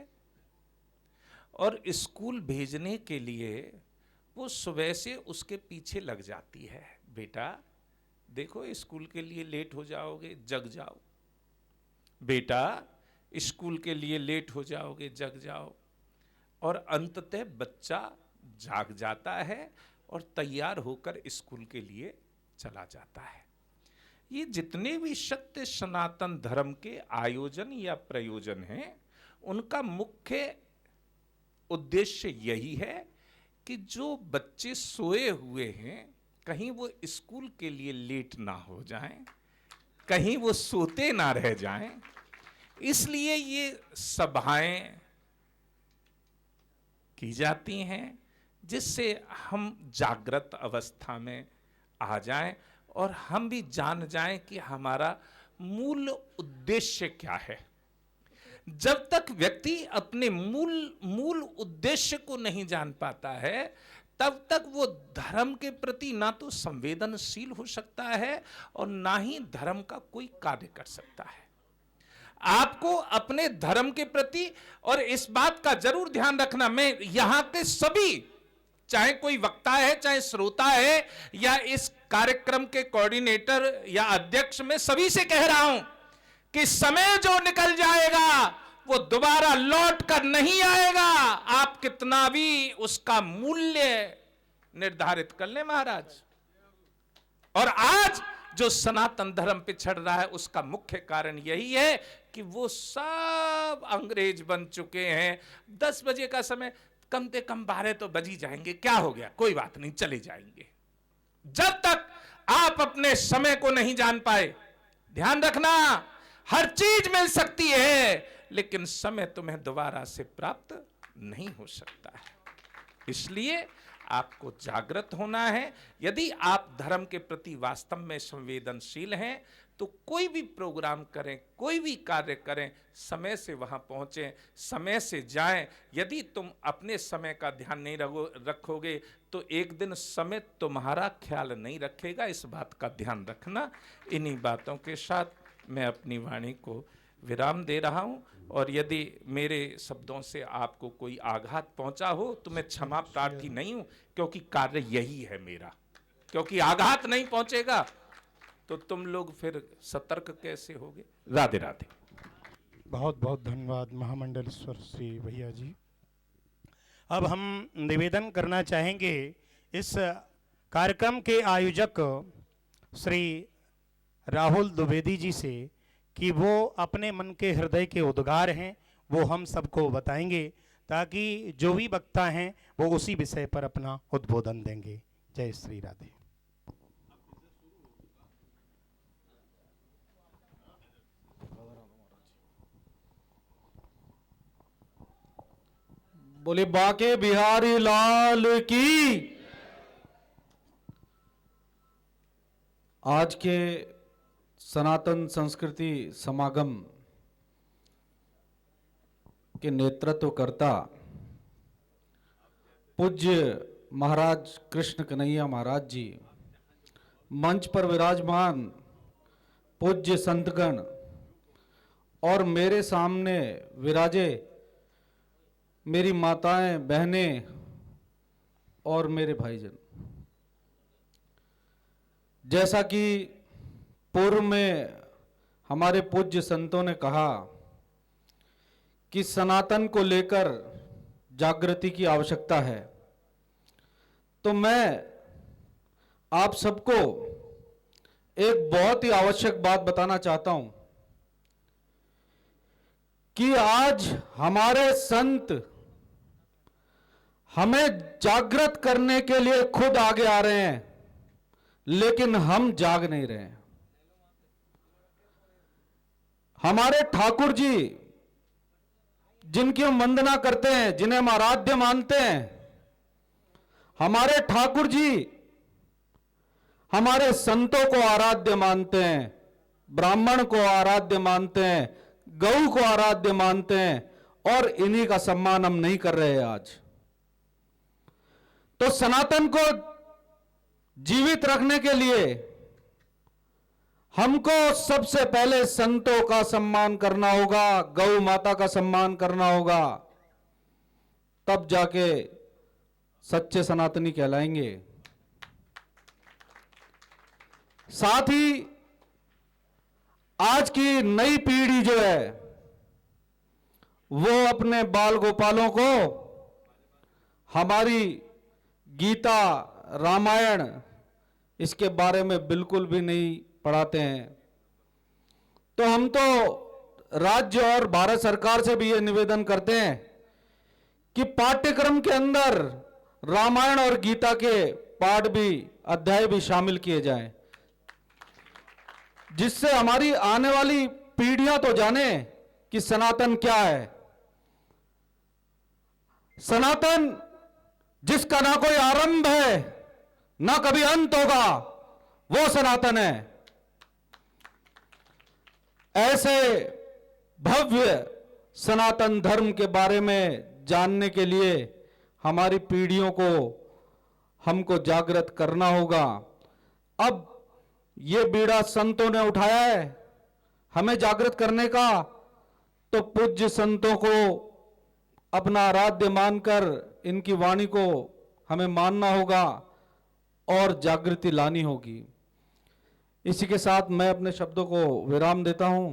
और स्कूल भेजने के लिए वो सुबह से उसके पीछे लग जाती है। बेटा देखो स्कूल के लिए लेट हो जाओगे, जग जाओ। बेटा स्कूल के लिए लेट हो जाओगे, जग जाओ। और अंततः बच्चा जाग जाता है और तैयार होकर स्कूल के लिए चला जाता है। ये जितने भी सत्य सनातन धर्म के आयोजन या प्रयोजन हैं, उनका मुख्य उद्देश्य यही है कि जो बच्चे सोए हुए हैं कहीं वो स्कूल के लिए लेट ना हो जाएं, कहीं वो सोते ना रह जाएं। इसलिए ये सभाएं की जाती हैं, जिससे हम जागृत अवस्था में आ जाएं और हम भी जान जाएं कि हमारा मूल उद्देश्य क्या है। जब तक व्यक्ति अपने मूल उद्देश्य को नहीं जान पाता है, तब तक वो धर्म के प्रति ना तो संवेदनशील हो सकता है और ना ही धर्म का कोई कार्य कर सकता है। आपको अपने धर्म के प्रति, और इस बात का जरूर ध्यान रखना, मैं यहां के सभी, चाहे कोई वक्ता है, चाहे श्रोता है, या इस कार्यक्रम के कोऑर्डिनेटर या अध्यक्ष, में सभी से कह रहा हूं कि समय जो निकल जाएगा वो दोबारा लौट कर नहीं आएगा। आप कितना भी उसका मूल्य निर्धारित कर ले महाराज। और आज जो सनातन धर्म पिछड़ रहा है, उसका मुख्य कारण यही है कि वो सब अंग्रेज बन चुके हैं। 10 बजे का समय, कम से कम 12 तो बज ही जाएंगे, क्या हो गया, कोई बात नहीं, चले जाएंगे। जब तक आप अपने समय को नहीं जान पाए, ध्यान रखना, हर चीज मिल सकती है लेकिन समय तुम्हें दोबारा से प्राप्त नहीं हो सकता है। इसलिए आपको जागृत होना है। यदि आप धर्म के प्रति वास्तव में संवेदनशील हैं तो कोई भी प्रोग्राम करें, कोई भी कार्य करें, समय से वहां पहुंचें, समय से जाएं। यदि तुम अपने समय का ध्यान नहीं रखोगे तो एक दिन समय तुम्हारा ख्याल नहीं रखेगा। इस बात का ध्यान रखना। इन्हीं बातों के साथ मैं अपनी वाणी को विराम दे रहा हूं, और यदि मेरे शब्दों से आपको कोई आघात पहुंचा हो तो मैं क्षमा प्रार्थी नहीं हूं, क्योंकि कार्य यही है मेरा। क्योंकि आघात नहीं पहुंचेगा तो तुम लोग फिर सतर्क कैसे होगे। राधे राधे। बहुत बहुत धन्यवाद महामंडलेश्वर श्री भैया जी। अब हम निवेदन करना चाहेंगे इस कार्यक्रम के आयोजक श्री राहुल द्विवेदी जी से कि वो अपने मन के हृदय के उद्गार हैं वो हम सबको बताएंगे, ताकि जो भी वक्ता हैं वो उसी विषय पर अपना उद्बोधन देंगे। जय श्री राधे। बोले बाके बिहारी लाल की। आज के सनातन संस्कृति समागम के नेतृत्वकर्ता पूज्य महाराज कृष्ण कन्हैया महाराज जी, मंच पर विराजमान पूज्य संतगण और मेरे सामने विराजे मेरी माताएं, बहनें और मेरे भाईजन। जैसा कि पूर्व में हमारे पूज्य संतों ने कहा कि सनातन को लेकर जागृति की आवश्यकता है, तो मैं आप सबको एक बहुत ही आवश्यक बात बताना चाहता हूं कि आज हमारे संत हमें जागृत करने के लिए खुद आगे आ रहे हैं, लेकिन हम जाग नहीं रहे हैं। हमारे ठाकुर जी जिनकी हम वंदना करते हैं, जिन्हें हम आराध्य मानते हैं, हमारे ठाकुर जी हमारे संतों को आराध्य मानते हैं, ब्राह्मण को आराध्य मानते हैं, गौ को आराध्य मानते हैं, और इन्हीं का सम्मान हम नहीं कर रहे हैं आज। तो सनातन को जीवित रखने के लिए हमको सबसे पहले संतों का सम्मान करना होगा, गौ माता का सम्मान करना होगा, तब जाके सच्चे सनातनी कहलाएंगे। साथ ही आज की नई पीढ़ी जो है वो अपने बाल गोपालों को हमारी गीता, रामायण इसके बारे में बिल्कुल भी नहीं पढ़ाते हैं। तो हम तो राज्य और भारत सरकार से भी ये निवेदन करते हैं कि पाठ्यक्रम के अंदर रामायण और गीता के पाठ भी, अध्याय भी शामिल किए जाएं, जिससे हमारी आने वाली पीढ़ियां तो जाने कि सनातन क्या है। सनातन जिसका ना कोई आरंभ है ना कभी अंत होगा, वो सनातन है। ऐसे भव्य सनातन धर्म के बारे में जानने के लिए हमारी पीढ़ियों को हमको जागृत करना होगा। अब ये बीड़ा संतों ने उठाया है हमें जागृत करने का, तो पूज्य संतों को अपना आराध्य मानकर इनकी वाणी को हमें मानना होगा और जागृति लानी होगी। इसी के साथ मैं अपने शब्दों को विराम देता हूं।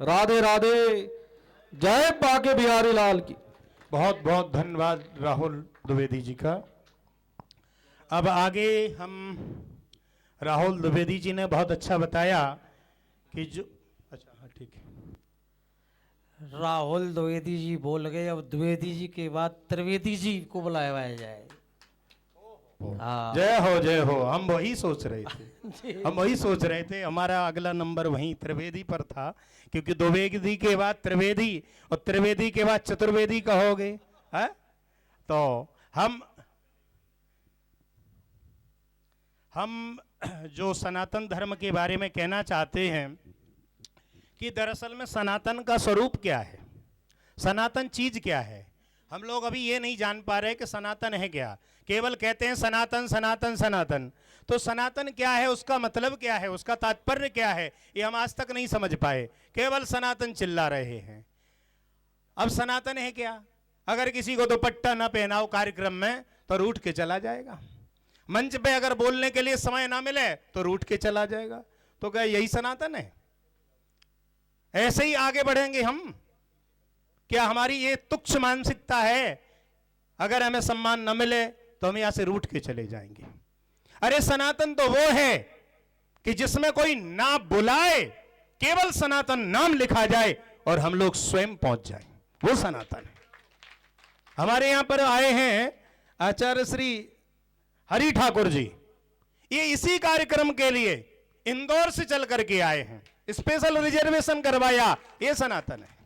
राधे राधे, जय बाके बिहारी लाल की। बहुत बहुत धन्यवाद राहुल द्विवेदी जी का। अब आगे हम राहुल द्विवेदी जी ने बहुत अच्छा बताया कि जो अच्छा हाँ ठीक है। राहुल द्विवेदी जी बोल गए, अब द्विवेदी जी के बाद त्रिवेदी जी को बुलाया जाए। हाँ। जय हो, हम वही सोच रहे थे हमारा अगला नंबर वहीं त्रिवेदी पर था, क्योंकि द्विवेदी के बाद त्रिवेदी और त्रिवेदी के बाद चतुर्वेदी कहोगे, है? तो हम जो सनातन धर्म के बारे में कहना चाहते हैं कि दरअसल में सनातन का स्वरूप क्या है, सनातन चीज क्या है। हम लोग अभी ये नहीं जान पा रहे कि सनातन है क्या, केवल कहते हैं सनातन सनातन सनातन। तो सनातन क्या है, उसका मतलब क्या है, उसका तात्पर्य क्या है, ये हम आज तक नहीं समझ पाए, केवल सनातन चिल्ला रहे हैं। अब सनातन है क्या, अगर किसी को दुपट्टा ना पहनाओ कार्यक्रम में तो रूठ के चला जाएगा, मंच पे अगर बोलने के लिए समय ना मिले तो रूठ के चला जाएगा। तो क्या यही सनातन है? ऐसे ही आगे बढ़ेंगे हम? क्या हमारी ये तुच्छ मानसिकता है, अगर हमें सम्मान न मिले तो हम यहां से रूठ के चले जाएंगे? अरे सनातन तो वो है कि जिसमें कोई ना बुलाए, केवल सनातन नाम लिखा जाए और हम लोग स्वयं पहुंच जाएं, वो सनातन है। हमारे यहां पर आए हैं आचार्य श्री हरि ठाकुर जी, ये इसी कार्यक्रम के लिए इंदौर से चल करके आए हैं, स्पेशल रिजर्वेशन करवाया, ये सनातन है।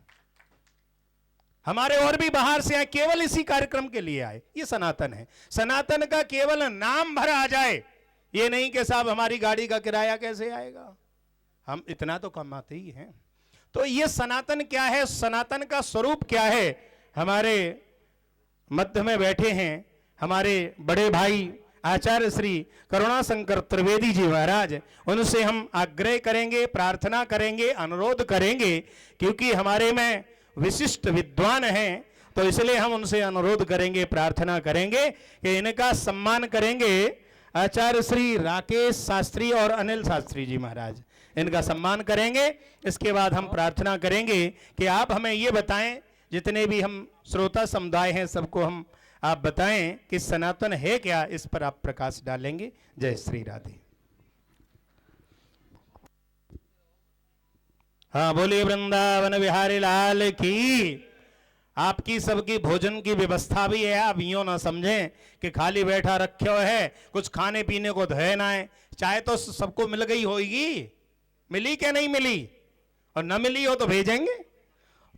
हमारे और भी बाहर से आए, केवल इसी कार्यक्रम के लिए आए, ये सनातन है। सनातन का केवल नाम भर आ जाए, ये नहीं कि साहब हमारी गाड़ी का किराया कैसे आएगा, हम इतना तो कमाते ही हैं। तो ये सनातन क्या है, सनातन का स्वरूप क्या है? हमारे मध्य में बैठे हैं हमारे बड़े भाई आचार्य श्री करुणाशंकर त्रिवेदी जी महाराज, उनसे हम आग्रह करेंगे, प्रार्थना करेंगे, अनुरोध करेंगे, क्योंकि हमारे में विशिष्ट विद्वान हैं, तो इसलिए हम उनसे अनुरोध करेंगे, प्रार्थना करेंगे कि इनका सम्मान करेंगे। आचार्य श्री राकेश शास्त्री और अनिल शास्त्री जी महाराज, इनका सम्मान करेंगे। इसके बाद हम प्रार्थना करेंगे कि आप हमें ये बताएं, जितने भी हम श्रोता समुदाय हैं सबको हम आप बताएं कि सनातन है क्या, इस पर आप प्रकाश डालेंगे। जय श्री राधे। हाँ, बोलिए वृंदावन बिहारी लाल की। आपकी सबकी भोजन की व्यवस्था भी है, आप यूं ना समझें कि खाली बैठा रखे हो है, कुछ खाने पीने को तो है ना है। चाय तो सबको मिल गई होगी, मिली क्या नहीं मिली, और न मिली हो तो भेजेंगे।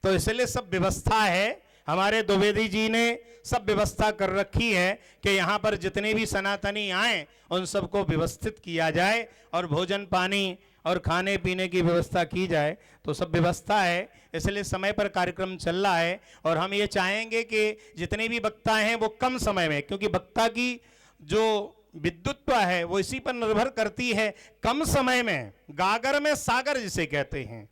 तो इसलिए सब व्यवस्था है, हमारे द्विवेदी जी ने सब व्यवस्था कर रखी है कि यहाँ पर जितने भी सनातनी आए उन सबको व्यवस्थित किया जाए और भोजन पानी और खाने पीने की व्यवस्था की जाए। तो सब व्यवस्था है, इसलिए समय पर कार्यक्रम चल रहा है। और हम ये चाहेंगे कि जितने भी वक्ता हैं वो कम समय में, क्योंकि वक्ता की जो विद्वत्व है वो इसी पर निर्भर करती है, कम समय में गागर में सागर जिसे कहते हैं,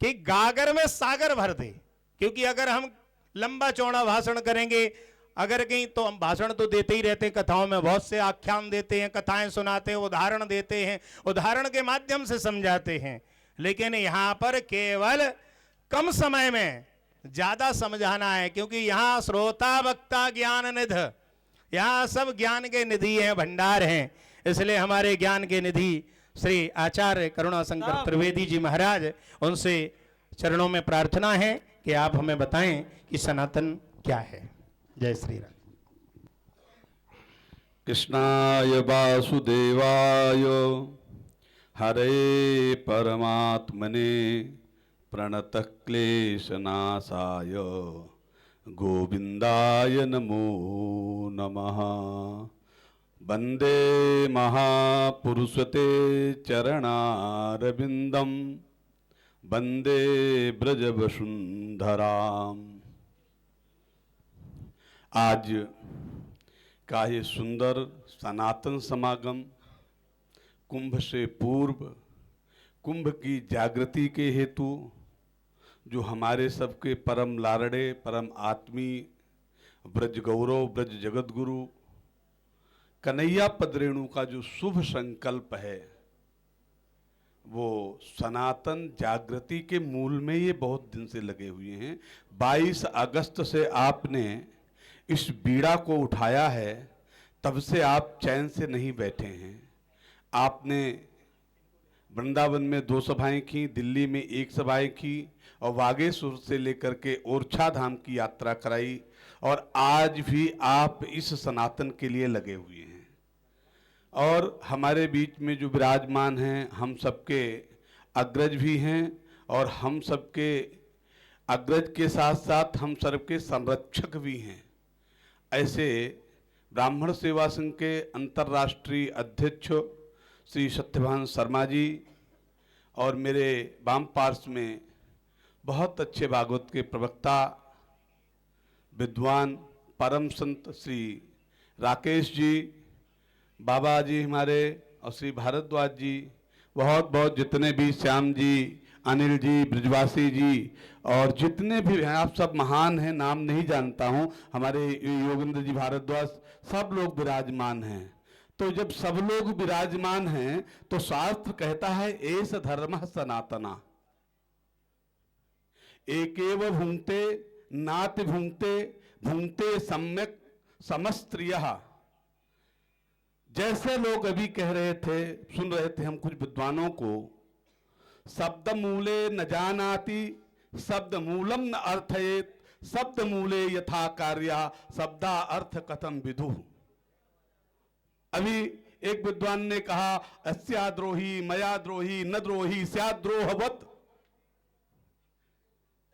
कि गागर में सागर भर दे। क्योंकि अगर हम लंबा चौड़ा भाषण करेंगे, अगर कहीं, तो हम भाषण तो देते ही रहते हैं, कथाओं में बहुत से आख्यान देते हैं, कथाएं सुनाते हैं, उदाहरण देते हैं, उदाहरण के माध्यम से समझाते हैं। लेकिन यहाँ पर केवल कम समय में ज्यादा समझाना है, क्योंकि यहाँ श्रोता वक्ता ज्ञान निध, यहाँ सब ज्ञान के निधि हैं, भंडार हैं। इसलिए हमारे ज्ञान के निधि श्री आचार्य करुणाशंकर त्रिवेदी जी महाराज, उनसे चरणों में प्रार्थना है कि आप हमें बताएं कि सनातन क्या है। जय श्री राम। कृष्णाय वासुदेवाय हरे परमात्मने प्रणतः क्लेशनाशाय गोविंदाय नमो नमः। वंदे महापुरुषते चरणारविंदम वंदे ब्रजवसुंधराम। आज का ये सुंदर सनातन समागम कुंभ से पूर्व, कुंभ की जागृति के हेतु, जो हमारे सबके परम लाड़े, परम आत्मीय, ब्रज गौरव, ब्रज जगत गुरु कन्हैया पद रेणु का जो शुभ संकल्प है, वो सनातन जागृति के मूल में ये बहुत दिन से लगे हुए हैं। 22 अगस्त से आपने इस बीड़ा को उठाया है, तब से आप चैन से नहीं बैठे हैं। आपने वृंदावन में 2 सभाएं की, दिल्ली में 1 सभाएं की, और बागेश्वर से लेकर के ओरछा धाम की यात्रा कराई, और आज भी आप इस सनातन के लिए लगे हुए हैं। और हमारे बीच में जो विराजमान हैं, हम सबके अग्रज भी हैं, और हम सबके अग्रज के साथ साथ हम सबके संरक्षक भी हैं। ऐसे ब्राह्मण सेवा संघ के अंतर्राष्ट्रीय अध्यक्ष श्री सत्यभान शर्मा जी और मेरे वाम पार्श्व में बहुत अच्छे भागवत के प्रवक्ता विद्वान परम संत श्री राकेश जी, बाबा जी हमारे और श्री भारद्वाज जी, बहुत बहुत जितने भी श्याम जी, अनिल जी, ब्रिजवासी जी और जितने भी हैं, आप सब महान हैं, नाम नहीं जानता हूं, हमारे योगेंद्र जी भारद्वाज, सब लोग विराजमान हैं। तो जब सब लोग विराजमान हैं तो शास्त्र कहता है एस धर्मः सनातना, एकेव भुंक्ते नाति भुंक्ते भुंक्ते सम्यक समस्त्रियः। जैसे लोग अभी कह रहे थे, सुन रहे थे हम कुछ विद्वानों को, शब्द मूले न जानाति शब्द मूलम न अर्थयेत शब्द मूले यथा कार्या शब्दा अर्थ कथम विदुः। अभी एक विद्वान ने कहा अस्याद्रोही मया द्रोही न द्रोही स्याद्रोहवत्,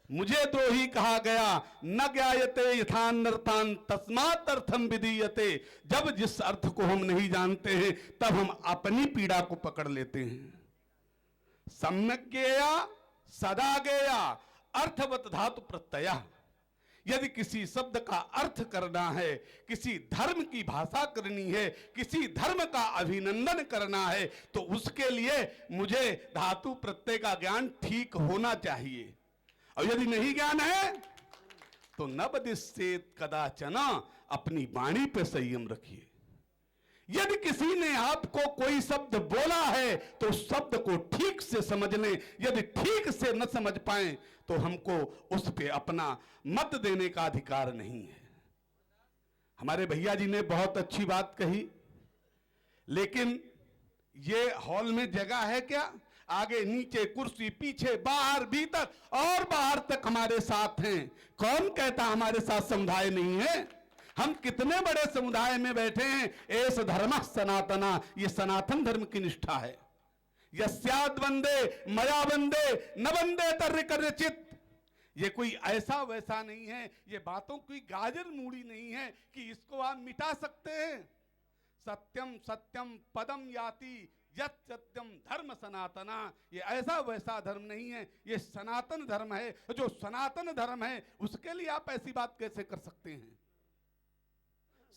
मुझे द्रोही कहा गया, न ज्ञायते यथानर्थान तस्मात् अर्थम विधीयते। जब जिस अर्थ को हम नहीं जानते हैं तब हम अपनी पीड़ा को पकड़ लेते हैं। सम्यक ज्ञेया सदा ज्ञेया अर्थवत धातु प्रत्यय। यदि किसी शब्द का अर्थ करना है, किसी धर्म की भाषा करनी है, किसी धर्म का अभिनंदन करना है, तो उसके लिए मुझे धातु प्रत्यय का ज्ञान ठीक होना चाहिए। और यदि नहीं ज्ञान है तो न बदिश्चेत कदाचन, अपनी वाणी पे संयम रखिए। यदि किसी ने आपको कोई शब्द बोला है तो उस शब्द को ठीक से समझ लें। यदि ठीक से न समझ पाए तो हमको उस पे अपना मत देने का अधिकार नहीं है। हमारे भैया जी ने बहुत अच्छी बात कही, लेकिन ये हॉल में जगह है क्या? आगे नीचे कुर्सी, पीछे, बाहर, भीतर और बाहर तक हमारे साथ हैं। कौन कहता हमारे साथ समुदाय नहीं है? हम कितने बड़े समुदाय में बैठे हैं। एस धर्मः सनातना, ये सनातन धर्म की निष्ठा है। यस्याद वंदे मया वंदे न वंदे तर्र कर्यचित। ये कोई ऐसा वैसा नहीं है, ये बातों की गाजर मूड़ी नहीं है कि इसको आप मिटा सकते हैं। सत्यम सत्यम पदम याति यत् सत्यम धर्म सनातना। ये ऐसा वैसा धर्म नहीं है, ये सनातन धर्म है। जो सनातन धर्म है उसके लिए आप ऐसी बात कैसे कर सकते हैं?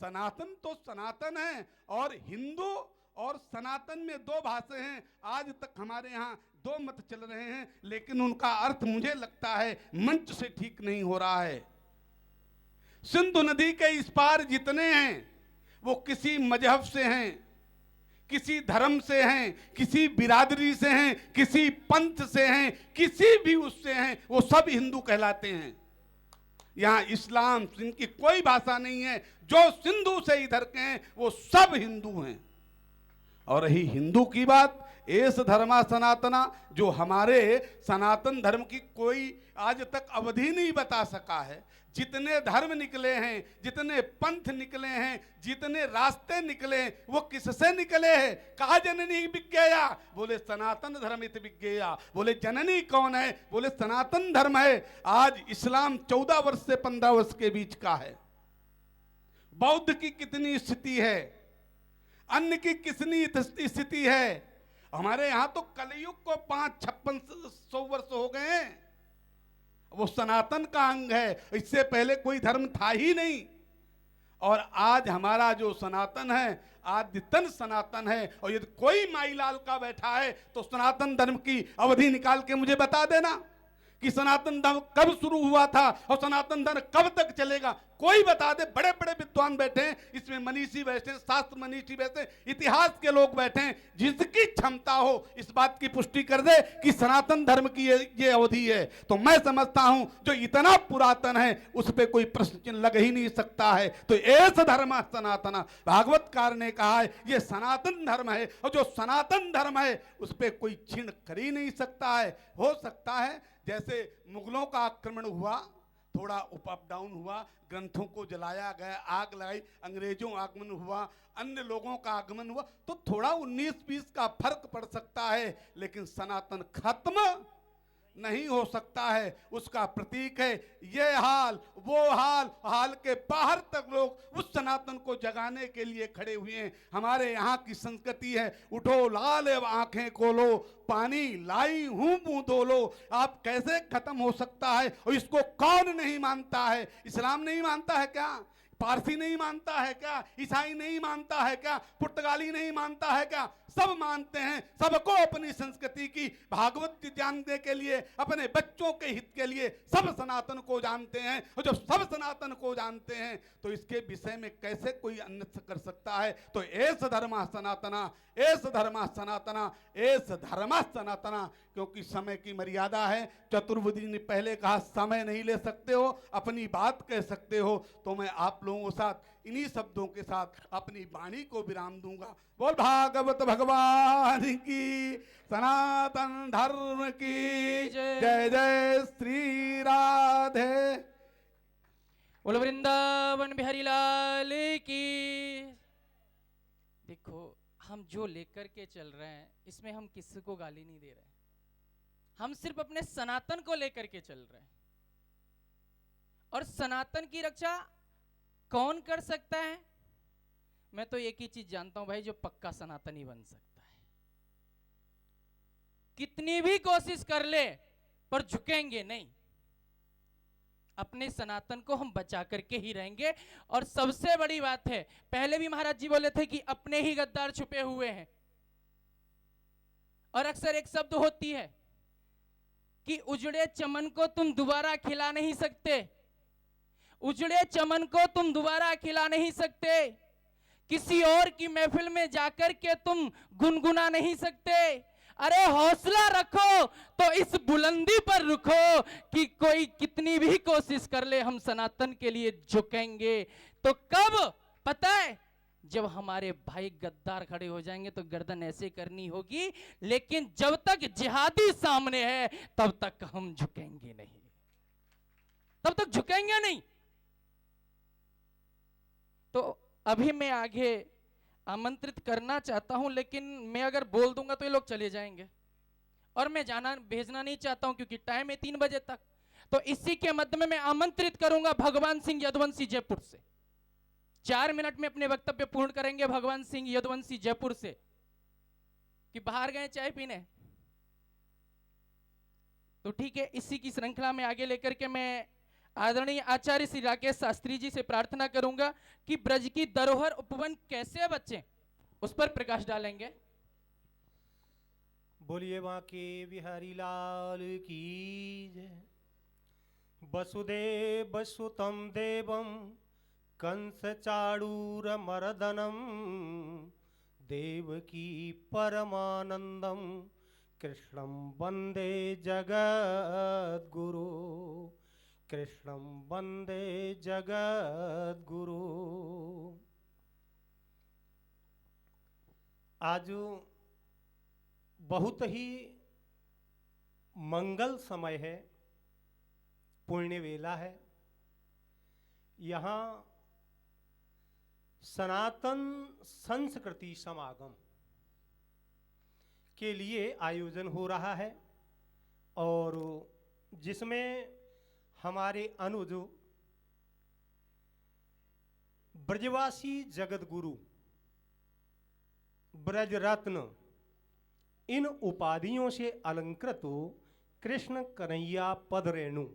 सनातन तो सनातन है, और हिंदू और सनातन में दो भाषाएं हैं। आज तक हमारे यहाँ दो मत चल रहे हैं, लेकिन उनका अर्थ मुझे लगता है मंच से ठीक नहीं हो रहा है। सिंधु नदी के इस पार जितने हैं वो किसी मजहब से हैं, किसी धर्म से हैं, किसी बिरादरी से हैं, किसी पंथ से हैं, किसी भी उससे हैं, वो सब हिंदू कहलाते हैं। यहाँ इस्लाम इनकी कोई भाषा नहीं है। जो सिंधु से इधर के हैं वो सब हिंदू हैं। और रही हिंदू की बात, एस धर्मा सनातना, जो हमारे सनातन धर्म की कोई आज तक अवधि नहीं बता सका है। जितने धर्म निकले हैं, जितने पंथ निकले हैं, जितने रास्ते निकले हैं, वो किससे निकले हैं? कहा जननी विज्ञेया, बोले सनातन धर्म इत विज्ञेया। बोले जननी कौन है? बोले सनातन धर्म है। आज इस्लाम 14 वर्ष से 15 वर्ष के बीच का है। बौद्ध की कितनी स्थिति है, अन्य की कितनी स्थिति है। हमारे यहाँ तो कलयुग को 556 वर्ष हो गए हैं। वो सनातन का अंग है, इससे पहले कोई धर्म था ही नहीं। और आज हमारा जो सनातन है, आद्यतन सनातन है। और यदि कोई माईलाल का बैठा है तो सनातन धर्म की अवधि निकाल के मुझे बता देना कि सनातन धर्म कब शुरू हुआ था और सनातन धर्म कब तक चलेगा। कोई बता दे। बड़े बड़े विद्वान बैठे हैं, इसमें मनीषी बैठे हैं, शास्त्र मनीषी बैठे हैं, इतिहास के लोग बैठे हैं। जिसकी क्षमता हो इस बात की पुष्टि कर दे कि सनातन धर्म की ये अवधि है। तो मैं समझता हूं जो इतना पुरातन है उस पर कोई प्रश्न चिन्ह लग ही नहीं सकता है। तो एस धर्म सनातना, भागवतकार ने कहा है ये सनातन धर्म है। और जो सनातन धर्म है उस पर कोई छीन कर ही नहीं सकता है। हो सकता है जैसे मुगलों का आक्रमण हुआ, थोड़ा अप डाउन हुआ, ग्रंथों को जलाया गया, आग लगाई, अंग्रेजों आगमन हुआ, अन्य लोगों का आगमन हुआ, तो थोड़ा 19-20 का फर्क पड़ सकता है। लेकिन सनातन खत्म नहीं हो सकता है, उसका प्रतीक है ये हाल वो हाल। हाल के बाहर तक लोग उस सनातन को जगाने के लिए खड़े हुए हैं। हमारे यहाँ की संस्कृति है, उठो लाल आंखें खोलो, पानी लाई हूं मुंह धो लो। आप कैसे खत्म हो सकता है? और इसको कौन नहीं मानता है? इस्लाम नहीं मानता है क्या? पारसी नहीं मानता है क्या? ईसाई नहीं मानता है क्या? पुर्तगाली नहीं मानता है क्या? सब मानते हैं। सबको अपनी संस्कृति की भागवत जानने के लिए, अपने बच्चों के हित के लिए सब सनातन को जानते हैं। और जब सब सनातन को जानते हैं तो इसके विषय में कैसे कोई अन्यथा कर सकता है? तो एस धर्म सनातना, एस धर्म सनातना, एस धर्म सनातना। क्योंकि समय की मर्यादा है। चतुर्वेदी ने पहले कहा समय नहीं ले सकते हो, अपनी बात कह सकते हो। तो मैं आप लोगों के साथ इन्हीं शब्दों के साथ अपनी वाणी को विराम दूंगा। बोल भागवत भगवान की, सनातन धर्म की जय जय श्री राधे। बोल वृंदावन बिहारी लाल की। देखो, हम जो लेकर के चल रहे हैं इसमें हम किसी को गाली नहीं दे रहे, हम सिर्फ अपने सनातन को लेकर के चल रहे हैं। और सनातन की रक्षा कौन कर सकता है? मैं तो एक ही चीज जानता हूं भाई, जो पक्का सनातनी बन सकता है। कितनी भी कोशिश कर ले पर झुकेंगे नहीं। अपने सनातन को हम बचा करके ही रहेंगे। और सबसे बड़ी बात है, पहले भी महाराज जी बोले थे कि अपने ही गद्दार छुपे हुए हैं। और अक्सर एक शब्द होती है कि उजड़े चमन को तुम दोबारा खिला नहीं सकते, उजड़े चमन को तुम दोबारा खिला नहीं सकते, किसी और की महफिल में जाकर के तुम गुनगुना नहीं सकते। अरे हौसला रखो तो इस बुलंदी पर रुको कि कोई कितनी भी कोशिश कर ले, हम सनातन के लिए झुकेंगे। तो कब? पता है, जब हमारे भाई गद्दार खड़े हो जाएंगे तो गर्दन ऐसे करनी होगी। लेकिन जब तक जिहादी सामने है तब तक हम झुकेंगे नहीं, तब तक झुकेंगे नहीं। तो अभी मैं आगे आमंत्रित करना चाहता हूं, लेकिन मैं अगर बोल दूंगा तो ये लोग चले जाएंगे और मैं जाना भेजना नहीं चाहता हूं क्योंकि टाइम है 3 बजे तक। तो इसी के मध्य में मैं आमंत्रित करूंगा भगवान सिंह यदुवंशी जयपुर से। 4 मिनट में अपने वक्तव्य पूर्ण करेंगे भगवान सिंह यदुवंशी जयपुर से। कि बाहर गए चाय पीने? तो ठीक है, इसी की श्रृंखला में आगे लेकर के मैं आदरणीय आचार्य श्री राकेश शास्त्री जी से प्रार्थना करूंगा कि ब्रज की धरोहर उपवन कैसे बचे उस पर प्रकाश डालेंगे। बोलिए बांके बिहारी लाल की जय। वसुदेव सुतम देवम कंस चाणूर मर्दनम देवकी परमानंदम कृष्णं वंदे जगद्गुरु, कृष्णं वंदे जगद्गुरु। आज बहुत ही मंगल समय है, पुण्य वेला है। यहाँ सनातन संस्कृति समागम के लिए आयोजन हो रहा है और जिसमें हमारे अनुज ब्रजवासी जगत गुरु, ब्रज रत्न, इन उपाधियों से अलंकृत कृष्ण कन्हैया पद रेणु,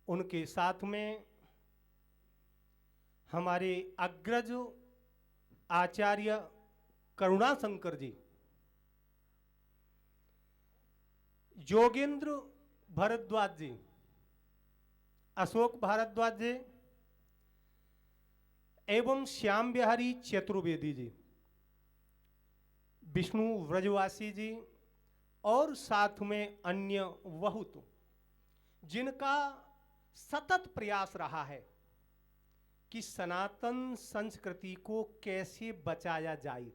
उनके साथ में हमारे अग्रज आचार्य करुणाशंकर जी, योगेंद्र भारद्वाज जी, अशोक भारद्वाज जी एवं श्याम बिहारी चतुर्वेदी जी, विष्णु व्रजवासी जी और साथ में अन्य बहुत जिनका सतत प्रयास रहा है कि सनातन संस्कृति को कैसे बचाया जाए।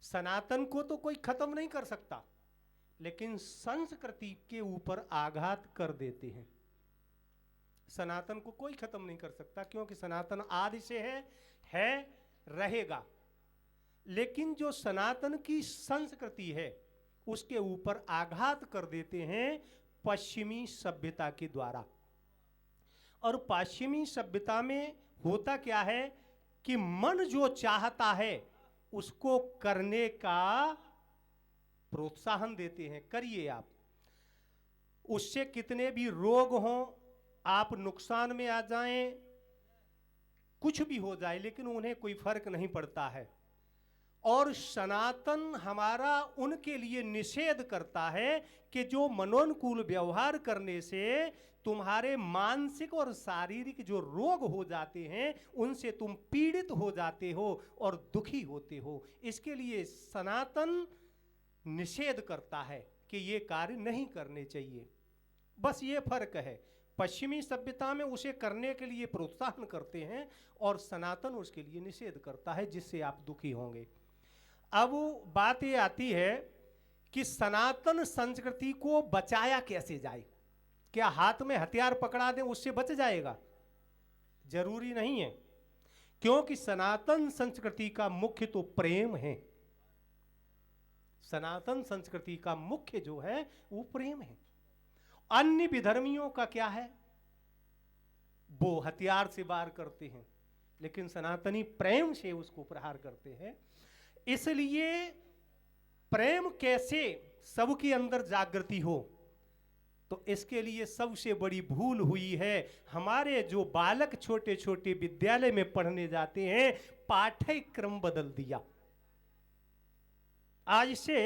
सनातन को तो कोई खत्म नहीं कर सकता, लेकिन संस्कृति के ऊपर आघात कर देते हैं। सनातन को कोई खत्म नहीं कर सकता क्योंकि सनातन आदि से है रहेगा। लेकिन जो सनातन की संस्कृति है उसके ऊपर आघात कर देते हैं पश्चिमी सभ्यता के द्वारा। और पश्चिमी सभ्यता में होता क्या है कि मन जो चाहता है उसको करने का प्रोत्साहन देते हैं, करिए आप, उससे कितने भी रोग हों, आप नुकसान में आ जाएं, कुछ भी हो जाए, लेकिन उन्हें कोई फर्क नहीं पड़ता है। और सनातन हमारा उनके लिए निषेध करता है कि जो मनोनुकूल व्यवहार करने से तुम्हारे मानसिक और शारीरिक जो रोग हो जाते हैं उनसे तुम पीड़ित हो जाते हो और दुखी होते हो। इसके लिए सनातन निषेध करता है कि ये कार्य नहीं करने चाहिए। बस ये फर्क है, पश्चिमी सभ्यता में उसे करने के लिए प्रोत्साहन करते हैं और सनातन उसके लिए निषेध करता है, जिससे आप दुखी होंगे। अब बात ये आती है कि सनातन संस्कृति को बचाया कैसे जाए। क्या हाथ में हथियार पकड़ा दें उससे बच जाएगा? जरूरी नहीं है, क्योंकि सनातन संस्कृति का मुख्य तो प्रेम है। सनातन संस्कृति का मुख्य जो है वो प्रेम है। अन्य विधर्मियों का क्या है? वो हथियार से वार करते हैं, लेकिन सनातनी प्रेम से उसको प्रहार करते हैं। इसलिए प्रेम कैसे सबके अंदर जागृति हो, तो इसके लिए सबसे बड़ी भूल हुई है हमारे जो बालक छोटे छोटे विद्यालय में पढ़ने जाते हैं, पाठ्यक्रम बदल दिया। आज से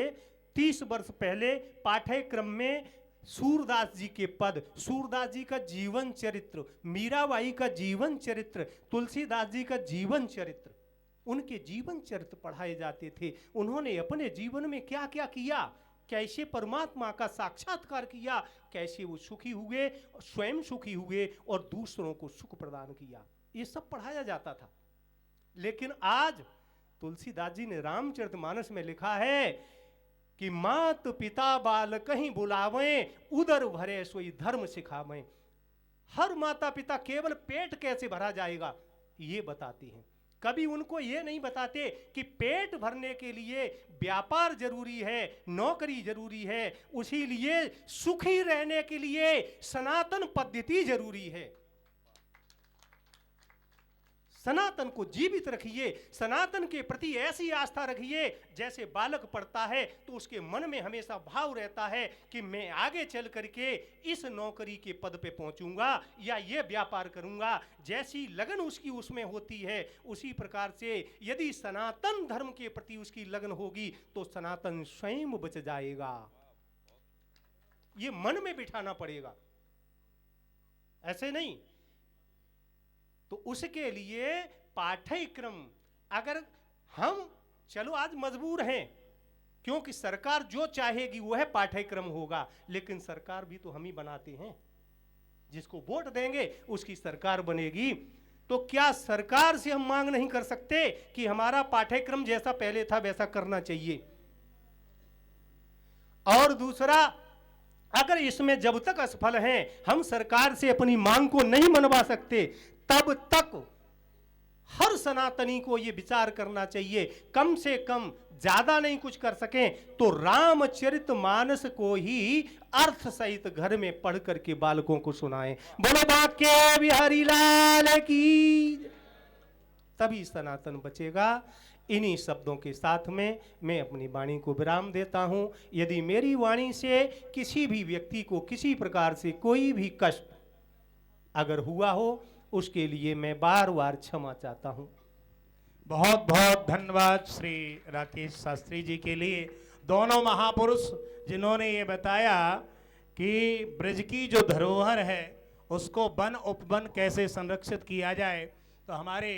30 वर्ष पहले पाठ्यक्रम में सूरदास जी के पद, सूरदास जी का जीवन चरित्र, मीराबाई का जीवन चरित्र, तुलसीदास जी का जीवन चरित्र, उनके जीवन चरित्र पढ़ाए जाते थे। उन्होंने अपने जीवन में क्या क्या किया, कैसे परमात्मा का साक्षात्कार किया, कैसे वो सुखी हुए, स्वयं सुखी हुए और दूसरों को सुख प्रदान किया, ये सब पढ़ाया जाता था। लेकिन आज तुलसीदास जी ने रामचरितमानस में लिखा है कि मात पिता बाल कहीं बुलावें, उदर भरे सोई धर्म सिखावें। हर माता पिता केवल पेट कैसे भरा जाएगा ये बताती हैं, कभी उनको ये नहीं बताते कि पेट भरने के लिए व्यापार जरूरी है, नौकरी जरूरी है, उसी लिए सुखी रहने के लिए सनातन पद्धति जरूरी है। सनातन को जीवित रखिए, सनातन के प्रति ऐसी आस्था रखिए जैसे बालक पढ़ता है तो उसके मन में हमेशा भाव रहता है कि मैं आगे चल करके इस नौकरी के पद पे पहुंचूंगा या ये व्यापार करूंगा। जैसी लगन उसकी उसमें होती है, उसी प्रकार से यदि सनातन धर्म के प्रति उसकी लगन होगी तो सनातन स्वयं बच जाएगा। ये मन में बिठाना पड़ेगा, ऐसे नहीं। तो उसके लिए पाठ्यक्रम, अगर हम चलो आज मजबूर हैं क्योंकि सरकार जो चाहेगी वो है पाठ्यक्रम होगा, लेकिन सरकार भी तो हम ही बनाते हैं, जिसको वोट देंगे उसकी सरकार बनेगी। तो क्या सरकार से हम मांग नहीं कर सकते कि हमारा पाठ्यक्रम जैसा पहले था वैसा करना चाहिए? और दूसरा, अगर इसमें जब तक असफल हैं हम सरकार से अपनी मांग को नहीं मनवा सकते, तब तक हर सनातनी को यह विचार करना चाहिए, कम से कम ज्यादा नहीं कुछ कर सकें तो रामचरितमानस को ही अर्थ सहित घर में पढ़ करके बालकों को सुनाएं। बोलो बाके बिहारी लाल की, तभी सनातन बचेगा। इन्हीं शब्दों के साथ में मैं अपनी वाणी को विराम देता हूं। यदि मेरी वाणी से किसी भी व्यक्ति को किसी प्रकार से कोई भी कष्ट अगर हुआ हो, उसके लिए मैं बार बार क्षमा चाहता हूं। बहुत बहुत धन्यवाद श्री राकेश शास्त्री जी के लिए, दोनों महापुरुष जिन्होंने ये बताया कि ब्रज की जो धरोहर है उसको वन उपवन कैसे संरक्षित किया जाए। तो हमारे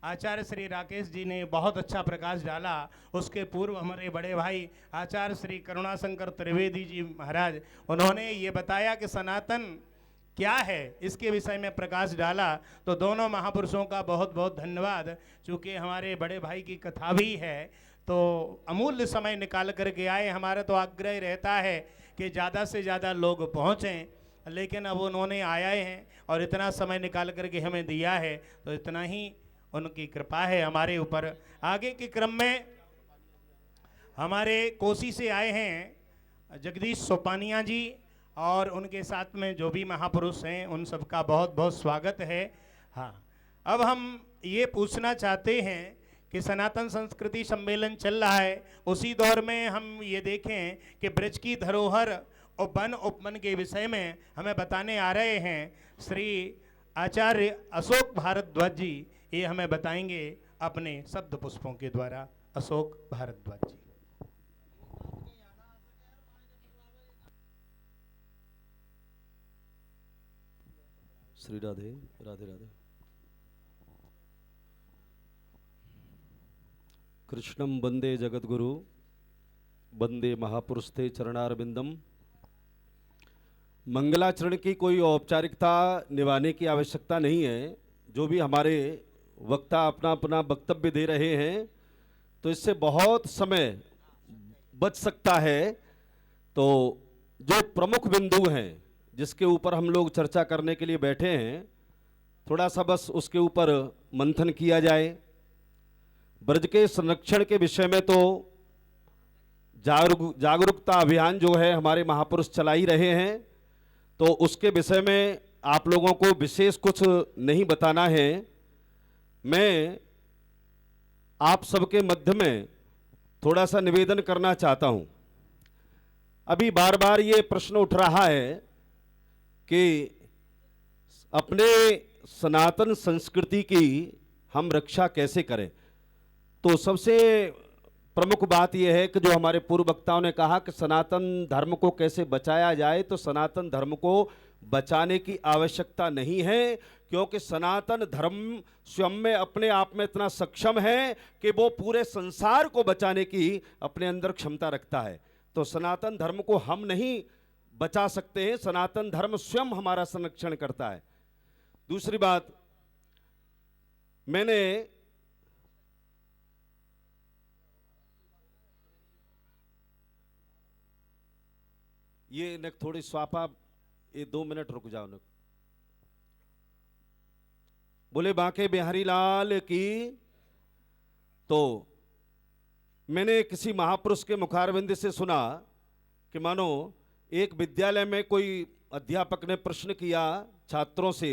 आचार्य श्री राकेश जी ने बहुत अच्छा प्रकाश डाला। उसके पूर्व हमारे बड़े भाई आचार्य श्री करुणाशंकर त्रिवेदी जी महाराज, उन्होंने ये बताया कि सनातन क्या है, इसके विषय में प्रकाश डाला। तो दोनों महापुरुषों का बहुत बहुत धन्यवाद। चूँकि हमारे बड़े भाई की कथा भी है तो अमूल्य समय निकाल करके आए। हमारा तो आग्रह रहता है कि ज़्यादा से ज़्यादा लोग पहुँचें, लेकिन अब उन्होंने आए हैं और इतना समय निकाल करके हमें दिया है, तो इतना ही उनकी कृपा है हमारे ऊपर। आगे के क्रम में हमारे कोसी से आए हैं जगदीश सोपानिया जी और उनके साथ में जो भी महापुरुष हैं उन सबका बहुत बहुत स्वागत है। हाँ, अब हम ये पूछना चाहते हैं कि सनातन संस्कृति सम्मेलन चल रहा है, उसी दौर में हम ये देखें कि ब्रज की धरोहर और वन उपवन के विषय में हमें बताने आ रहे हैं श्री आचार्य अशोक भारद्वाज जी। ये हमें बताएंगे अपने शब्द पुष्पों के द्वारा। अशोक भारद्वाज जी। श्री राधे राधे राधे। कृष्णं वंदे जगद्गुरु वंदे महापुरुष थे चरणारविंदम। मंगलाचरण की कोई औपचारिकता निभाने की आवश्यकता नहीं है। जो भी हमारे वक्ता अपना अपना वक्तव्य दे रहे हैं तो इससे बहुत समय बच सकता है। तो जो प्रमुख बिंदु हैं जिसके ऊपर हम लोग चर्चा करने के लिए बैठे हैं, थोड़ा सा बस उसके ऊपर मंथन किया जाए। ब्रज के संरक्षण के विषय में तो जागरूकता अभियान जो है हमारे महापुरुष चला ही रहे हैं, तो उसके विषय में आप लोगों को विशेष कुछ नहीं बताना है। मैं आप सबके मध्य में थोड़ा सा निवेदन करना चाहता हूं। अभी बार बार ये प्रश्न उठ रहा है कि अपने सनातन संस्कृति की हम रक्षा कैसे करें। तो सबसे प्रमुख बात यह है कि जो हमारे पूर्व वक्ताओं ने कहा कि सनातन धर्म को कैसे बचाया जाए, तो सनातन धर्म को बचाने की आवश्यकता नहीं है, क्योंकि सनातन धर्म स्वयं में अपने आप में इतना सक्षम है कि वो पूरे संसार को बचाने की अपने अंदर क्षमता रखता है। तो सनातन धर्म को हम नहीं बचा सकते हैं, सनातन धर्म स्वयं हमारा संरक्षण करता है। दूसरी बात, मैंने ये न थोड़ी स्वापा, ये 2 मिनट रुक जाओ न। बोले बांके बिहारी लाल की। तो मैंने किसी महापुरुष के मुखारविंद से सुना कि मानो एक विद्यालय में कोई अध्यापक ने प्रश्न किया छात्रों से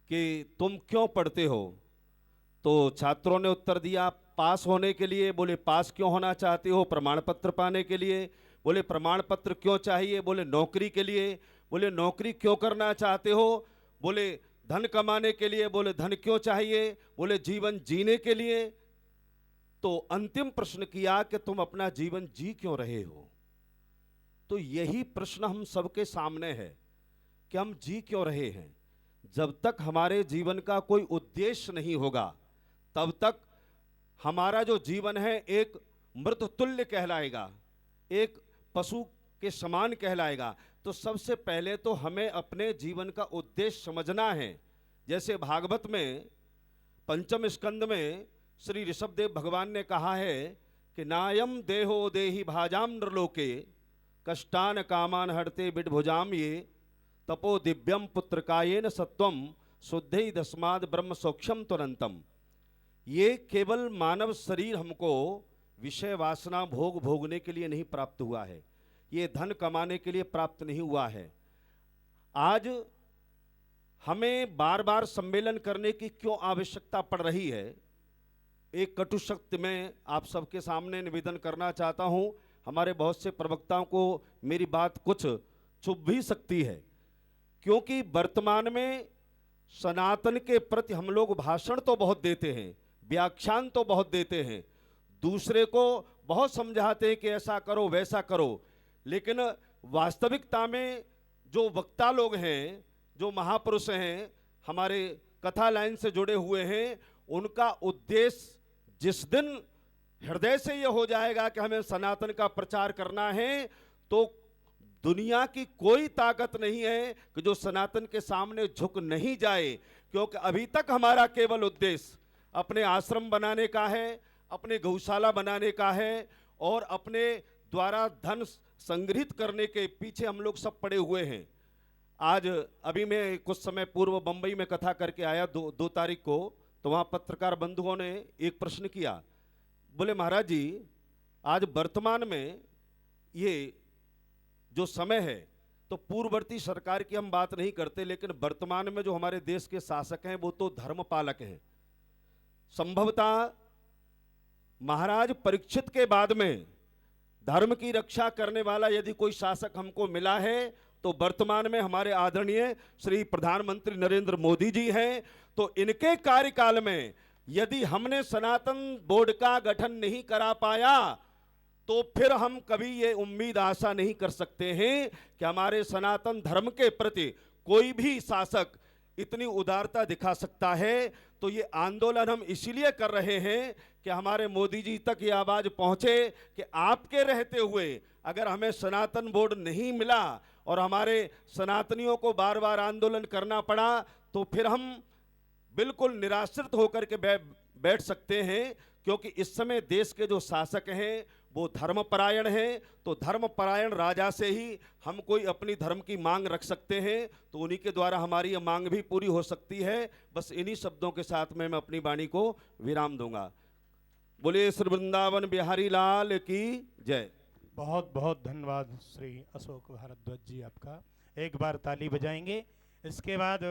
कि तुम क्यों पढ़ते हो। तो छात्रों ने उत्तर दिया पास होने के लिए। बोले पास क्यों होना चाहते हो? प्रमाण पत्र पाने के लिए। बोले प्रमाण पत्र क्यों चाहिए? बोले नौकरी के लिए। बोले नौकरी क्यों करना चाहते हो? बोले धन कमाने के लिए। बोले धन क्यों चाहिए? बोले जीवन जीने के लिए। तो अंतिम प्रश्न किया कि तुम अपना जीवन जी क्यों रहे हो। तो यही प्रश्न हम सबके सामने है कि हम जी क्यों रहे हैं। जब तक हमारे जीवन का कोई उद्देश्य नहीं होगा, तब तक हमारा जो जीवन है एक मृत तुल्य कहलाएगा, एक पशु के समान कहलाएगा। तो सबसे पहले तो हमें अपने जीवन का उद्देश्य समझना है। जैसे भागवत में पंचम स्कंद में श्री ऋषभदेव भगवान ने कहा है कि नायम देहो देहि भाजाम नृलोके कष्टान कामान हरते बिडभुजाम ये तपो दिव्यम पुत्रकायेन सत्वम शुद्धि दस्माद ब्रह्म सौक्षम तुरंतम। ये केवल मानव शरीर हमको विषय वासना भोग भोगने के लिए नहीं प्राप्त हुआ है, ये धन कमाने के लिए प्राप्त नहीं हुआ है। आज हमें बार बार सम्मेलन करने की क्यों आवश्यकता पड़ रही है, एक कटु शब्द में आप सबके सामने निवेदन करना चाहता हूं। हमारे बहुत से प्रवक्ताओं को मेरी बात कुछ चुभ भी सकती है, क्योंकि वर्तमान में सनातन के प्रति हम लोग भाषण तो बहुत देते हैं, व्याख्यान तो बहुत देते हैं, दूसरे को बहुत समझाते हैं कि ऐसा करो वैसा करो, लेकिन वास्तविकता में जो वक्ता लोग हैं, जो महापुरुष हैं, हमारे कथा लाइन से जुड़े हुए हैं, उनका उद्देश्य जिस दिन हृदय से यह हो जाएगा कि हमें सनातन का प्रचार करना है, तो दुनिया की कोई ताकत नहीं है कि जो सनातन के सामने झुक नहीं जाए। क्योंकि अभी तक हमारा केवल उद्देश्य अपने आश्रम बनाने का है, अपने गौशाला बनाने का है और अपने द्वारा धन संग्रहित करने के पीछे हम लोग सब पड़े हुए हैं। आज अभी मैं कुछ समय पूर्व बंबई में कथा करके आया 2 तारीख को, तो वहाँ पत्रकार बंधुओं ने एक प्रश्न किया। बोले महाराज जी, आज वर्तमान में ये जो समय है, तो पूर्ववर्ती सरकार की हम बात नहीं करते, लेकिन वर्तमान में जो हमारे देश के शासक हैं वो तो धर्म पालक हैं। संभवतः महाराज परीक्षित के बाद में धर्म की रक्षा करने वाला यदि कोई शासक हमको मिला है तो वर्तमान में हमारे आदरणीय श्री प्रधानमंत्री नरेंद्र मोदी जी हैं। तो इनके कार्यकाल में यदि हमने सनातन बोर्ड का गठन नहीं करा पाया तो फिर हम कभी ये उम्मीद आशा नहीं कर सकते हैं कि हमारे सनातन धर्म के प्रति कोई भी शासक इतनी उदारता दिखा सकता है। तो ये आंदोलन हम इसीलिए कर रहे हैं कि हमारे मोदी जी तक ये आवाज पहुंचे कि आपके रहते हुए अगर हमें सनातन बोर्ड नहीं मिला और हमारे सनातनियों को बार बार आंदोलन करना पड़ा तो फिर हम बिल्कुल निराश्रित होकर के बैठ सकते हैं, क्योंकि इस समय देश के जो शासक हैं वो धर्मपरायण हैं। तो धर्मपरायण राजा से ही हम कोई अपनी धर्म की मांग रख सकते हैं, तो उन्हीं के द्वारा हमारी ये मांग भी पूरी हो सकती है। बस इन्हीं शब्दों के साथ में मैं अपनी वाणी को विराम दूंगा। बोलिए श्री वृंदावन बिहारी लाल की जय। बहुत बहुत धन्यवाद श्री अशोक भारद्वाज जी, आपका एक बार ताली बजाएंगे। इसके बाद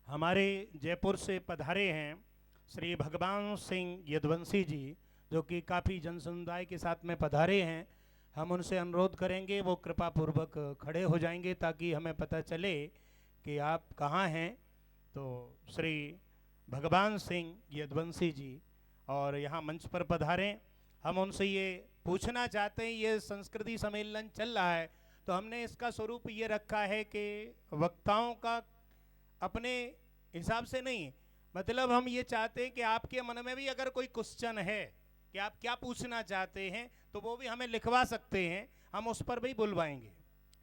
हमारे जयपुर से पधारे हैं श्री भगवान सिंह यदुवंशी जी, जो कि काफ़ी जन समुदाय के साथ में पधारे हैं। हम उनसे अनुरोध करेंगे वो कृपा पूर्वक खड़े हो जाएंगे ताकि हमें पता चले कि आप कहाँ हैं। तो श्री भगवान सिंह यदुवंशी जी और यहाँ मंच पर पधारें। हम उनसे ये पूछना चाहते हैं, ये संस्कृति सम्मेलन चल रहा है तो हमने इसका स्वरूप ये रखा है कि वक्ताओं का अपने हिसाब से नहीं, मतलब हम ये चाहते हैं कि आपके मन में भी अगर कोई क्वेश्चन है कि आप क्या पूछना चाहते हैं तो वो भी हमें लिखवा सकते हैं, हम उस पर भी बुलवाएंगे।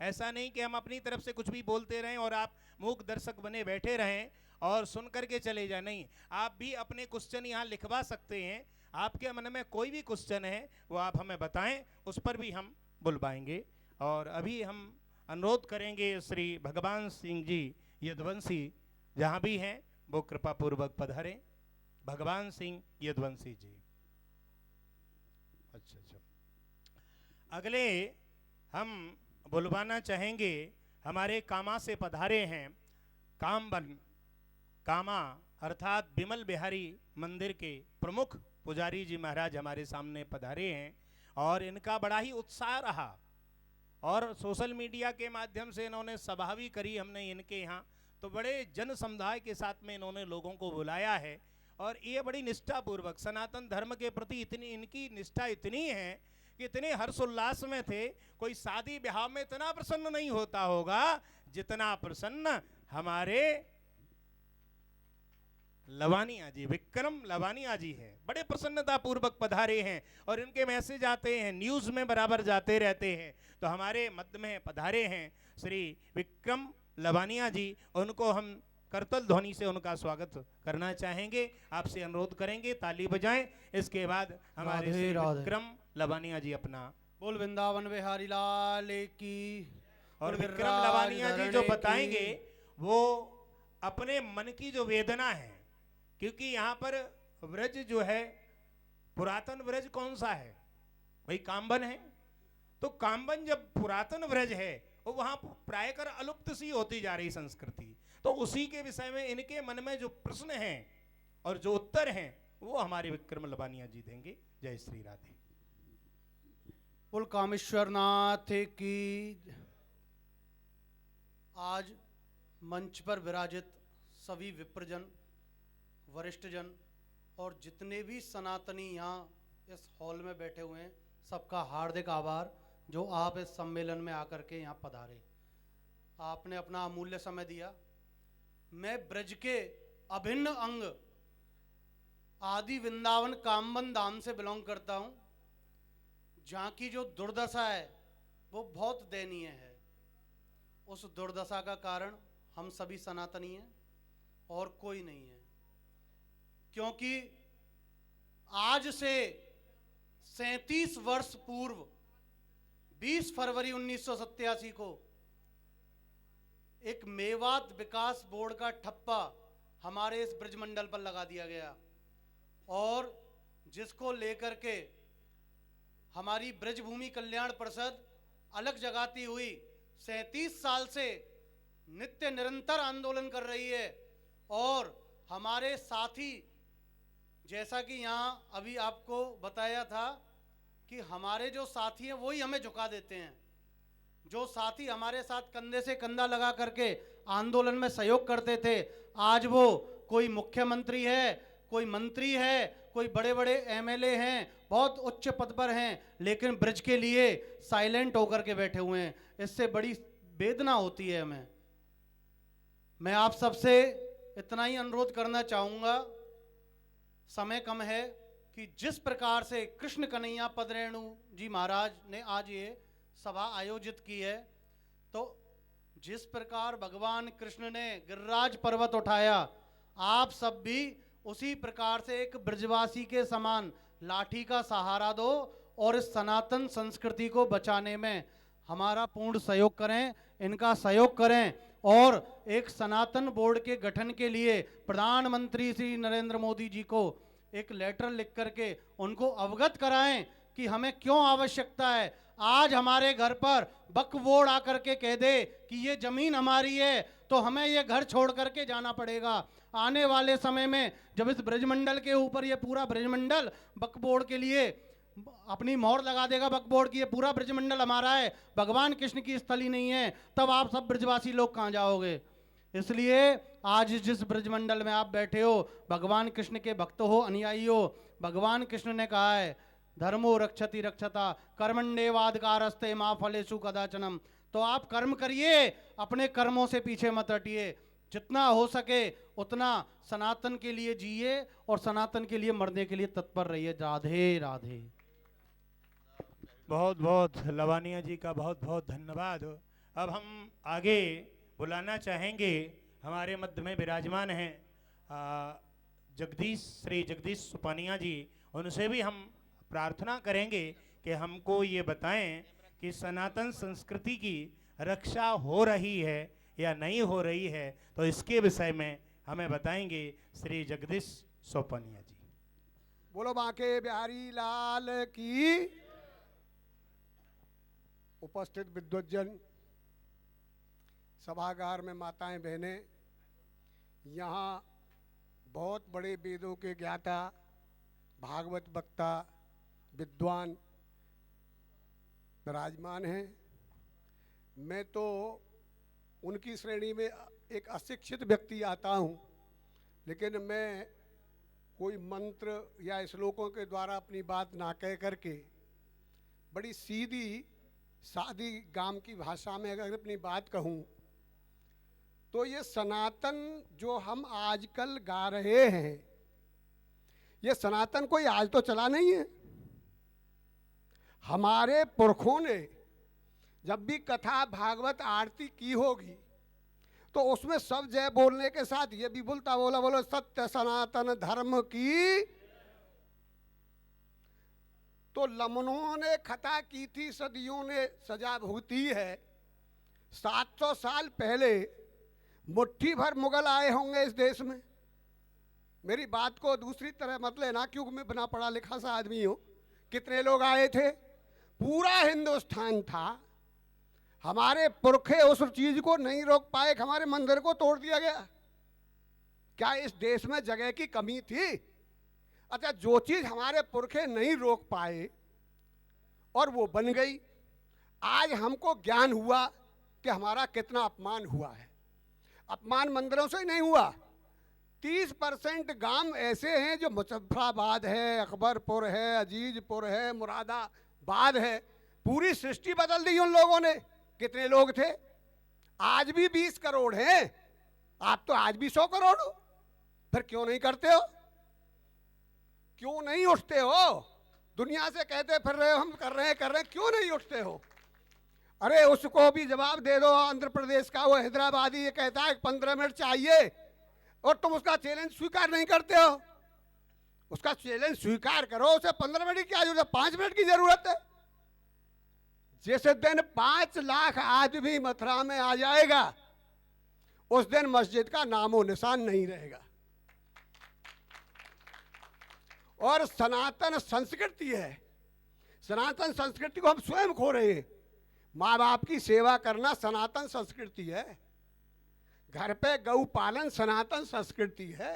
ऐसा नहीं कि हम अपनी तरफ से कुछ भी बोलते रहें और आप मूक दर्शक बने बैठे रहें और सुन करके चले जाए। नहीं, आप भी अपने क्वेश्चन यहाँ लिखवा सकते हैं। आपके मन में कोई भी क्वेश्चन है वो आप हमें बताएं, उस पर भी हम बुलवाएंगे। और अभी हम अनुरोध करेंगे श्री भगवान सिंह जी यदुवंशी जहाँ भी हैं वो कृपा पूर्वक पधारें। भगवान सिंह यदुवंशी जी। अच्छा, अगले हम बुलवाना चाहेंगे, हमारे कामा से पधारे हैं कामबन कामा अर्थात बिमल बिहारी मंदिर के प्रमुख पुजारी जी महाराज हमारे सामने पधारे हैं और इनका बड़ा ही उत्साह रहा और सोशल मीडिया के माध्यम से इन्होंने सभा भी करी हमने इनके यहाँ, तो बड़े जन समुदाय के साथ में इन्होंने लोगों को बुलाया है और ये बड़ी निष्ठापूर्वक सनातन धर्म के प्रति इतनी इनकी निष्ठा इतनी है कि इतने हर्षोल्लास में थे। कोई शादी ब्याह में इतना प्रसन्न नहीं होता होगा जितना प्रसन्न हमारे लवानिया जी, विक्रम लवानिया जी है। बड़े प्रसन्नता पूर्वक पधारे हैं और इनके मैसेज आते हैं, न्यूज़ में बराबर जाते रहते हैं। तो हमारे मध्य में पधारे हैं श्री विक्रम लवानिया जी, उनको हम करतल ध्वनि से उनका स्वागत करना चाहेंगे। आपसे अनुरोध करेंगे ताली बजाएं। इसके बाद हमारे श्री विक्रम लवानिया जी अपना बोल वृंदावन बिहारी लाल की। और विक्रम लवानिया जी जो बताएंगे वो अपने मन की जो वेदना है, क्योंकि यहाँ पर व्रज जो है पुरातन व्रज कौन सा है भाई, काम्बन है। तो काम्बन जब पुरातन व्रज है वो वहाँ प्रायकर अलुप्त सी होती जा रही संस्कृति, तो उसी के विषय में इनके मन में जो प्रश्न हैं और जो उत्तर हैं वो हमारे विक्रम लवानिया जी देंगे। जय श्री राधे। बोल कामेश्वर नाथ की। आज मंच पर विराजित सभी विप्रजन, वरिष्ठजन और जितने भी सनातनी यहाँ इस हॉल में बैठे हुए हैं, सबका हार्दिक आभार जो आप इस सम्मेलन में आकर के यहाँ पधारे। आपने अपना अमूल्य समय दिया। मैं ब्रज के अभिन्न अंग आदि वृंदावन कामबन धाम से बिलोंग करता हूँ, जहाँ की जो दुर्दशा है वो बहुत दयनीय है। उस दुर्दशा का कारण हम सभी सनातनी हैं और कोई नहीं है, क्योंकि आज से 37 वर्ष पूर्व 20 फरवरी 1987 को एक मेवात विकास बोर्ड का ठप्पा हमारे इस ब्रजमंडल पर लगा दिया गया और जिसको लेकर के हमारी ब्रजभूमि कल्याण परिषद अलग जगाती हुई 37 साल से नित्य निरंतर आंदोलन कर रही है। और हमारे साथी, जैसा कि यहाँ अभी आपको बताया था कि हमारे जो साथी हैं वही हमें झुका देते हैं। जो साथी हमारे साथ कंधे से कंधा लगा करके आंदोलन में सहयोग करते थे, आज वो कोई मुख्यमंत्री है, कोई मंत्री है, कोई बड़े बड़े एमएलए हैं, बहुत उच्च पद पर हैं, लेकिन ब्रिज के लिए साइलेंट होकर के बैठे हुए हैं। इससे बड़ी वेदना होती है हमें। मैं आप सबसे इतना ही अनुरोध करना चाहूँगा, समय कम है, कि जिस प्रकार से कृष्ण कन्हैया पदरेणु जी महाराज ने आज ये सभा आयोजित की है, तो जिस प्रकार भगवान कृष्ण ने गिरिराज पर्वत उठाया, आप सब भी उसी प्रकार से एक ब्रजवासी के समान लाठी का सहारा दो और इस सनातन संस्कृति को बचाने में हमारा पूर्ण सहयोग करें, इनका सहयोग करें। और एक सनातन बोर्ड के गठन के लिए प्रधानमंत्री श्री नरेंद्र मोदी जी को एक लेटर लिख करके उनको अवगत कराएं कि हमें क्यों आवश्यकता है। आज हमारे घर पर वक्फ बोर्ड आकर के कह दे कि ये जमीन हमारी है, तो हमें ये घर छोड़ करके जाना पड़ेगा। आने वाले समय में जब इस ब्रजमंडल के ऊपर ये पूरा ब्रजमंडल वक्फ बोर्ड के लिए अपनी मोहर लगा देगा, वक्फ बोर्ड की ये पूरा ब्रजमंडल हमारा है, भगवान कृष्ण की स्थली नहीं है, तब आप सब ब्रजवासी लोग कहाँ जाओगे। इसलिए आज जिस ब्रजमंडल में आप बैठे हो, भगवान कृष्ण के भक्त हो, अनुयायी हो। भगवान कृष्ण ने कहा है, धर्मो रक्षति रक्षता कर्मण्येवाधिकारस्ते मा फलेषु कदाचनम। तो आप कर्म करिए, अपने कर्मों से पीछे मत हटिए, जितना हो सके उतना सनातन के लिए जिए और सनातन के लिए मरने के लिए तत्पर रहिए। राधे राधे। बहुत बहुत लवानिया जी का बहुत बहुत धन्यवाद। अब हम आगे बुलाना चाहेंगे, हमारे मध्य में विराजमान हैं श्री जगदीश सुपानिया जी। उनसे भी हम प्रार्थना करेंगे कि हमको ये बताएं कि सनातन संस्कृति की रक्षा हो रही है या नहीं हो रही है, तो इसके विषय में हमें बताएंगे श्री जगदीश सुपानिया जी। बोलो बांके बिहारी लाल की। उपस्थित विद्वज्जन, सभागार में माताएं बहनें, यहाँ बहुत बड़े वेदों के ज्ञाता, भागवत वक्ता, विद्वान विराजमान हैं। मैं तो उनकी श्रेणी में एक अशिक्षित व्यक्ति आता हूँ, लेकिन मैं कोई मंत्र या श्लोकों के द्वारा अपनी बात ना कह करके बड़ी सीधी सादी गांव की भाषा में अगर अपनी बात कहूँ तो ये सनातन जो हम आजकल गा रहे हैं, ये सनातन कोई आज तो चला नहीं है। हमारे पुरखों ने जब भी कथा भागवत आरती की होगी तो उसमें सब जय बोलने के साथ ये भी बोलता, बोला बोलो सत्य सनातन धर्म की। तो लमनों ने खता की थी, सदियों ने सजा भुगती है। 700 साल पहले मुट्ठी भर मुगल आए होंगे इस देश में। मेरी बात को दूसरी तरह मत लेना, क्योंकि मैं बिना पढ़ा लिखा सा आदमी हूँ। कितने लोग आए थे? पूरा हिंदुस्तान था। हमारे पुरखे उस चीज को नहीं रोक पाए, हमारे मंदिर को तोड़ दिया गया। क्या इस देश में जगह की कमी थी? अच्छा, जो चीज हमारे पुरखे नहीं रोक पाए और वो बन गई, आज हमको ज्ञान हुआ कि हमारा कितना अपमान हुआ है। अपमान मंदिरों से ही नहीं हुआ। 30% गांव ऐसे हैं जो मुजफ्फराबाद है, अकबरपुर है, अजीजपुर है, मुरादाबाद है, पूरी सृष्टि बदल दी उन लोगों ने। कितने लोग थे? आज भी 20 करोड़ हैं। आप तो आज भी 100 करोड़ हो, फिर क्यों नहीं करते हो? क्यों नहीं उठते हो? दुनिया से कहते फिर रहे हो हम कर रहे हैं, क्यों नहीं उठते हो? अरे उसको भी जवाब दे दो। आंध्र प्रदेश का वो हैदराबादी ये कहता है 15 मिनट चाहिए और तुम उसका चैलेंज स्वीकार नहीं करते हो। उसका चैलेंज स्वीकार करो, उसे 15 मिनट की क्या जरूरत है? 5 मिनट की जरूरत है। जिस दिन 5 लाख आदमी मथुरा में आ जाएगा, उस दिन मस्जिद का नामो निशान नहीं रहेगा। और सनातन संस्कृति है, सनातन संस्कृति को हम स्वयं खो रहे हैं। माँ बाप की सेवा करना सनातन संस्कृति है। घर पे गौ पालन सनातन संस्कृति है।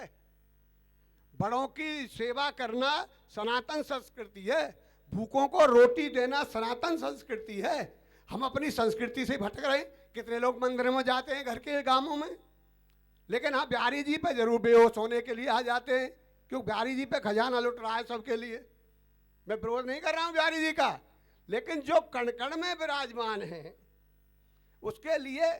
बड़ों की सेवा करना सनातन संस्कृति है। भूखों को रोटी देना सनातन संस्कृति है। हम अपनी संस्कृति से भटक रहे हैं। कितने लोग मंदिर में जाते हैं घर के गांवों में, लेकिन हाँ बिहारी जी पे जरूर बेहोश होने के लिए आ जाते हैं, क्योंकि बिहारी जी पे खजाना लुट रहा है सबके लिए। मैं विरोध नहीं कर रहा हूँ बिहारी जी का, लेकिन जो कण कण में विराजमान है उसके लिए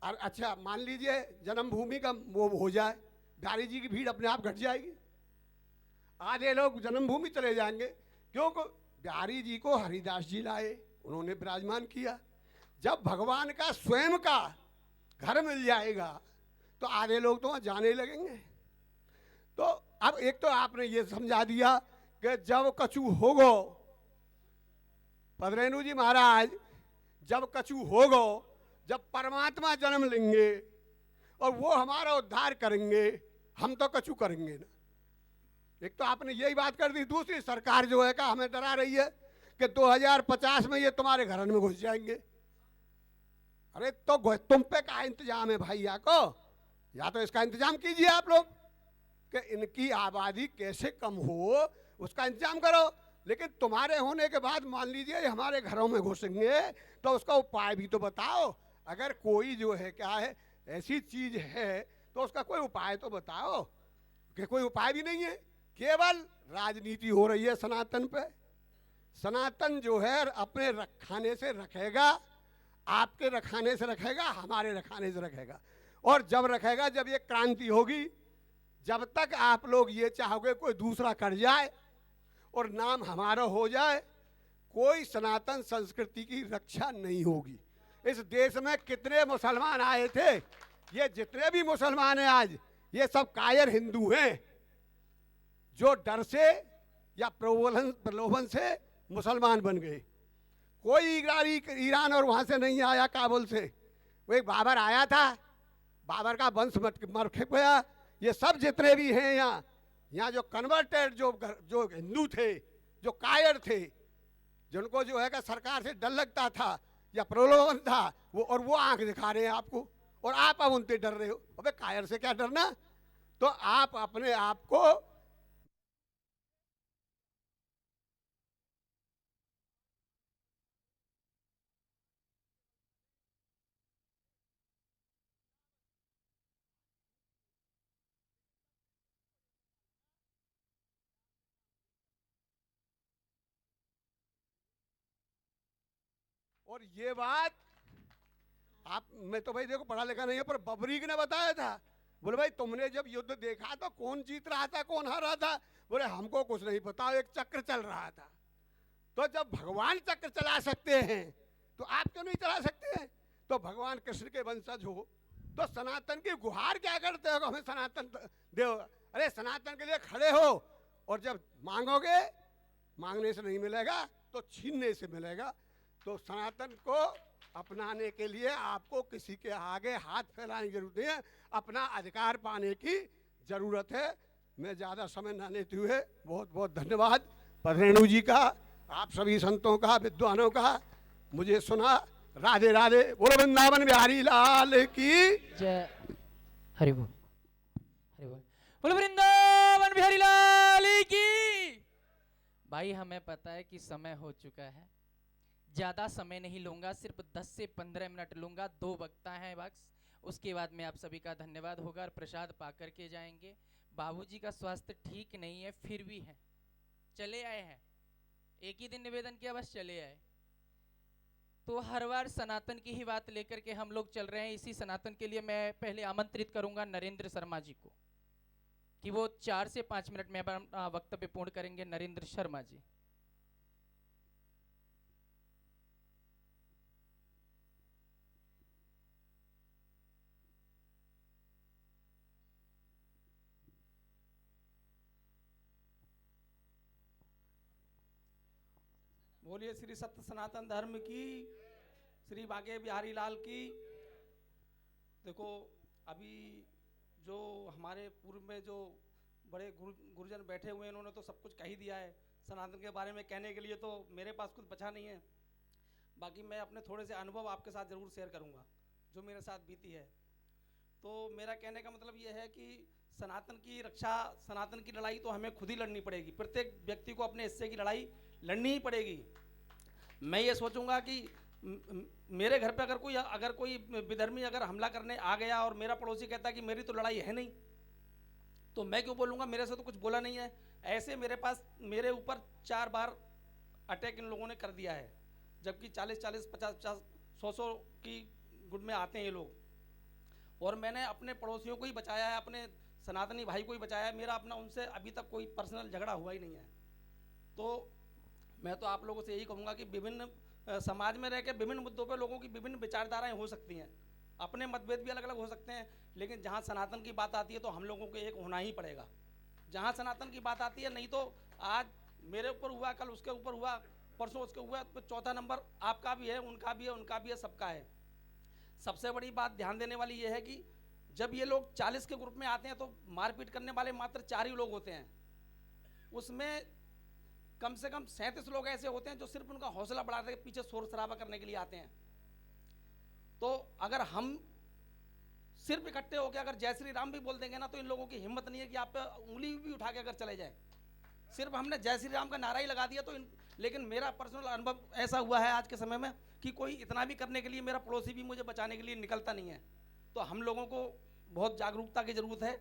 अच्छा मान लीजिए जन्मभूमि का वो हो जाए, बिहारी जी की भीड़ अपने आप घट जाएगी। आधे लोग जन्मभूमि चले जाएंगे, क्योंकि बिहारी जी को हरिदास जी लाए, उन्होंने विराजमान किया। जब भगवान का स्वयं का घर मिल जाएगा तो आधे लोग तो वहाँ जाने लगेंगे। तो अब एक तो आपने ये समझा दिया कि जब कछु होगो, पदरेणु जी महाराज, जब कछु होगो, जब परमात्मा जन्म लेंगे और वो हमारा उद्धार करेंगे, हम तो कछु करेंगे ना। एक तो आपने यही बात कर दी। दूसरी, सरकार जो है का हमें डरा रही है कि 2050 में ये तुम्हारे घर में घुस जाएंगे। अरे तो तुम पे क्या इंतजाम है भैया को? या तो इसका इंतजाम कीजिए आप लोग कि इनकी आबादी कैसे कम हो, उसका इंतजाम करो। लेकिन तुम्हारे होने के बाद मान लीजिए हमारे घरों में घुसेंगे तो उसका उपाय भी तो बताओ। अगर कोई जो है क्या है ऐसी चीज है तो उसका कोई उपाय तो बताओ। कि कोई उपाय भी नहीं है, केवल राजनीति हो रही है सनातन पे। सनातन जो है अपने रखाने से रखेगा, आपके रखाने से रखेगा, हमारे रखाने से रखेगा। और जब रखेगा, जब ये क्रांति होगी, जब तक आप लोग ये चाहोगे कोई दूसरा कर जाए और नाम हमारा हो जाए, कोई सनातन संस्कृति की रक्षा नहीं होगी। इस देश में कितने मुसलमान आए थे, ये जितने भी मुसलमान हैं आज, ये सब कायर हिंदू हैं जो डर से या प्रलोभन से मुसलमान बन गए। कोई ईरान और वहाँ से नहीं आया, काबुल से। वो एक बाबर आया था, बाबर का वंश मर गया। ये सब जितने भी हैं यहाँ जो कन्वर्टेड जो हिंदू थे, जो कायर थे, जिनको जो है कि सरकार से डर लगता था या प्रलोभन था, वो आंख दिखा रहे हैं आपको, और आप अब उनसे डर रहे हो। अबे कायर से क्या डरना? तो आप अपने आप को और ये बात आप मैं तो भाई देखो पढ़ा लिखा नहीं है, पर बबरीक ने बताया था। बोले भाई तुमने जब युद्ध देखा तो कौन जीत रहा था, कौन हार रहा था? बोले हमको कुछ नहीं पता, एक चक्र चल रहा था। तो जब भगवान चक्र चला सकते हैं तो आप क्यों नहीं चला सकते हैं? तो भगवान कृष्ण के वंशज हो तो सनातन की गुहार क्या करते हो? हमें सनातन दो। अरे सनातन के लिए खड़े हो, और जब मांगोगे, मांगने से नहीं मिलेगा तो छीनने से मिलेगा। तो सनातन को अपनाने के लिए आपको किसी के आगे हाथ फैलाने की जरूरत नहीं है, अपना अधिकार पाने की जरूरत है। मैं ज़्यादा समय न लेते हुए बहुत बहुत धन्यवाद पदरेणु जी का, आप सभी संतों का, विद्वानों का। मुझे सुना। राधे राधे। बोलो वृंदावन बिहारी लाल की जय। हरि बोल, हरि बोल। बोलो वृंदावन बिहारी लाल की। भाई हमें पता है कि समय हो चुका है, ज्यादा समय नहीं लूंगा, सिर्फ 10 से 15 मिनट लूंगा। 2 वक्ता हैं बस, उसके बाद में आप सभी का धन्यवाद होगा और प्रसाद पा करके जाएंगे। बाबूजी का स्वास्थ्य ठीक नहीं है, फिर भी है, चले आए हैं। एक ही दिन निवेदन किया, बस चले आए। तो हर बार सनातन की ही बात लेकर के हम लोग चल रहे हैं। इसी सनातन के लिए मैं पहले आमंत्रित करूंगा नरेंद्र शर्मा जी को कि वो 4 से 5 मिनट में वक्तव्य पूर्ण करेंगे। नरेंद्र शर्मा जी। बोलिए श्री सत्य सनातन धर्म की, श्री बागे बिहारी लाल की। देखो अभी जो हमारे पूर्व में जो बड़े गुरुजन बैठे हुए हैं, उन्होंने तो सब कुछ कह ही दिया है। सनातन के बारे में कहने के लिए तो मेरे पास कुछ बचा नहीं है। बाकी मैं अपने थोड़े से अनुभव आपके साथ ज़रूर शेयर करूंगा जो मेरे साथ बीती है। तो मेरा कहने का मतलब ये है कि सनातन की रक्षा, सनातन की लड़ाई तो हमें खुद ही लड़नी पड़ेगी। प्रत्येक व्यक्ति को अपने हिस्से की लड़ाई लड़नी ही पड़ेगी। मैं ये सोचूंगा कि मेरे घर पे अगर कोई विधर्मी अगर हमला करने आ गया और मेरा पड़ोसी कहता कि मेरी तो लड़ाई है नहीं, तो मैं क्यों बोलूँगा, मेरे से तो कुछ बोला नहीं है। ऐसे मेरे ऊपर 4 बार अटैक इन लोगों ने कर दिया है, जबकि 40-40, 50-50, 100-100 की गुट में आते हैं ये लोग। और मैंने अपने पड़ोसियों को ही बचाया है, अपने सनातनी भाई को ही बचाया है। मेरा अपना उनसे अभी तक कोई पर्सनल झगड़ा हुआ ही नहीं है। तो मैं तो आप लोगों से यही कहूँगा कि विभिन्न समाज में रह के विभिन्न मुद्दों पर लोगों की विभिन्न विचारधाराएं हो सकती हैं, अपने मतभेद भी अलग अलग हो सकते हैं, लेकिन जहाँ सनातन की बात आती है तो हम लोगों को एक होना ही पड़ेगा। जहाँ सनातन की बात आती है, नहीं तो आज मेरे ऊपर हुआ, कल उसके ऊपर हुआ, परसों उसके हुआ, तो चौथा नंबर आपका भी है, उनका भी है, उनका भी है, सबका है। सबसे बड़ी बात ध्यान देने वाली ये है कि जब ये लोग 40 के ग्रुप में आते हैं तो मारपीट करने वाले मात्र 4 ही लोग होते हैं। उसमें कम से कम 37 लोग ऐसे होते हैं जो सिर्फ उनका हौसला बढ़ाने के पीछे शोर शराबा करने के लिए आते हैं। तो अगर हम सिर्फ इकट्ठे होकर अगर जय श्री राम भी बोल देंगे ना, तो इन लोगों की हिम्मत नहीं है कि आप पे उंगली भी उठा के अगर चले जाए। सिर्फ हमने जय श्री राम का नारा ही लगा दिया तो लेकिन मेरा पर्सनल अनुभव ऐसा हुआ है आज के समय में कि कोई इतना भी करने के लिए, मेरा पड़ोसी भी मुझे बचाने के लिए निकलता नहीं है। तो हम लोगों को बहुत जागरूकता की ज़रूरत है।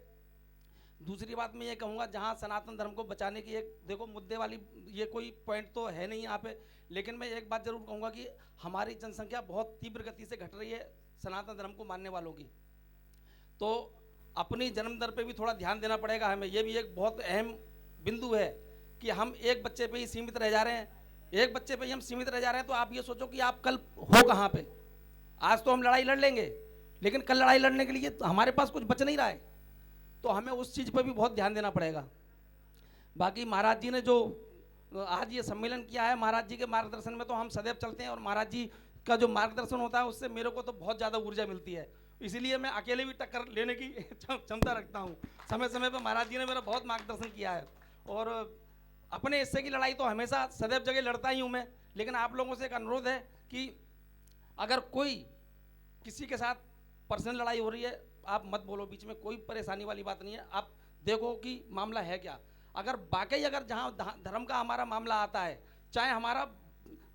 दूसरी बात मैं ये कहूँगा, जहाँ सनातन धर्म को बचाने की एक देखो मुद्दे वाली ये कोई पॉइंट तो है नहीं यहाँ पे, लेकिन मैं एक बात ज़रूर कहूँगा कि हमारी जनसंख्या बहुत तीव्र गति से घट रही है सनातन धर्म को मानने वालों की। तो अपनी जन्म दर पे भी थोड़ा ध्यान देना पड़ेगा हमें। ये भी एक बहुत अहम बिंदु है कि हम एक बच्चे पे ही सीमित रह जा रहे हैं। एक बच्चे पे ही हम सीमित रह जा रहे हैं, तो आप ये सोचो कि आप कल हो कहाँ पे। आज तो हम लड़ाई लड़ लेंगे, लेकिन कल लड़ाई लड़ने के लिए तो हमारे पास कुछ बच नहीं रहा है। तो हमें उस चीज़ पर भी बहुत ध्यान देना पड़ेगा। बाकी महाराज जी ने जो आज ये सम्मेलन किया है, महाराज जी के मार्गदर्शन में तो हम सदैव चलते हैं, और महाराज जी का जो मार्गदर्शन होता है उससे मेरे को तो बहुत ज़्यादा ऊर्जा मिलती है। इसीलिए मैं अकेले भी टक्कर लेने की क्षमता रखता हूँ। समय समय पर महाराज जी ने मेरा बहुत मार्गदर्शन किया है, और अपने हिस्से की लड़ाई तो हमेशा सदैव जगह लड़ता ही हूँ मैं। लेकिन आप लोगों से एक अनुरोध है कि अगर कोई किसी के साथ पर्सनल लड़ाई हो रही है, आप मत बोलो बीच में, कोई परेशानी वाली बात नहीं है। आप देखो कि मामला है क्या। अगर वाकई अगर जहाँ धर्म का हमारा मामला आता है, चाहे हमारा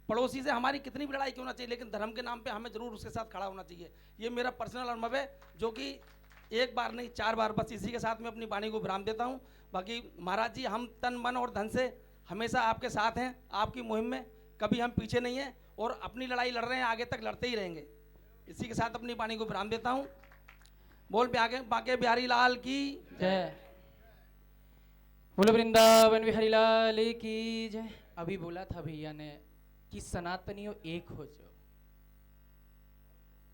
पड़ोसी से हमारी कितनी भी लड़ाई क्यों ना चाहिए, लेकिन धर्म के नाम पे हमें जरूर उसके साथ खड़ा होना चाहिए। ये मेरा पर्सनल अनुभव है, जो कि एक बार नहीं 4 बार, बस इसी के साथ मैं अपनी वाणी को विराम देता हूँ। बाकी महाराज जी, हम तन मन और धन से हमेशा आपके साथ हैं, आपकी मुहिम में कभी हम पीछे नहीं हैं, और अपनी लड़ाई लड़ रहे हैं, आगे तक लड़ते ही रहेंगे। इसी के साथ अपनी वाणी को विराम देता हूँ। बोल बाके बिहारी लाल की जय। बोलो वृंदावन बिहारी लाल की जय। अभी बोला था भैया ने कि सनातनियों एक हो जाओ,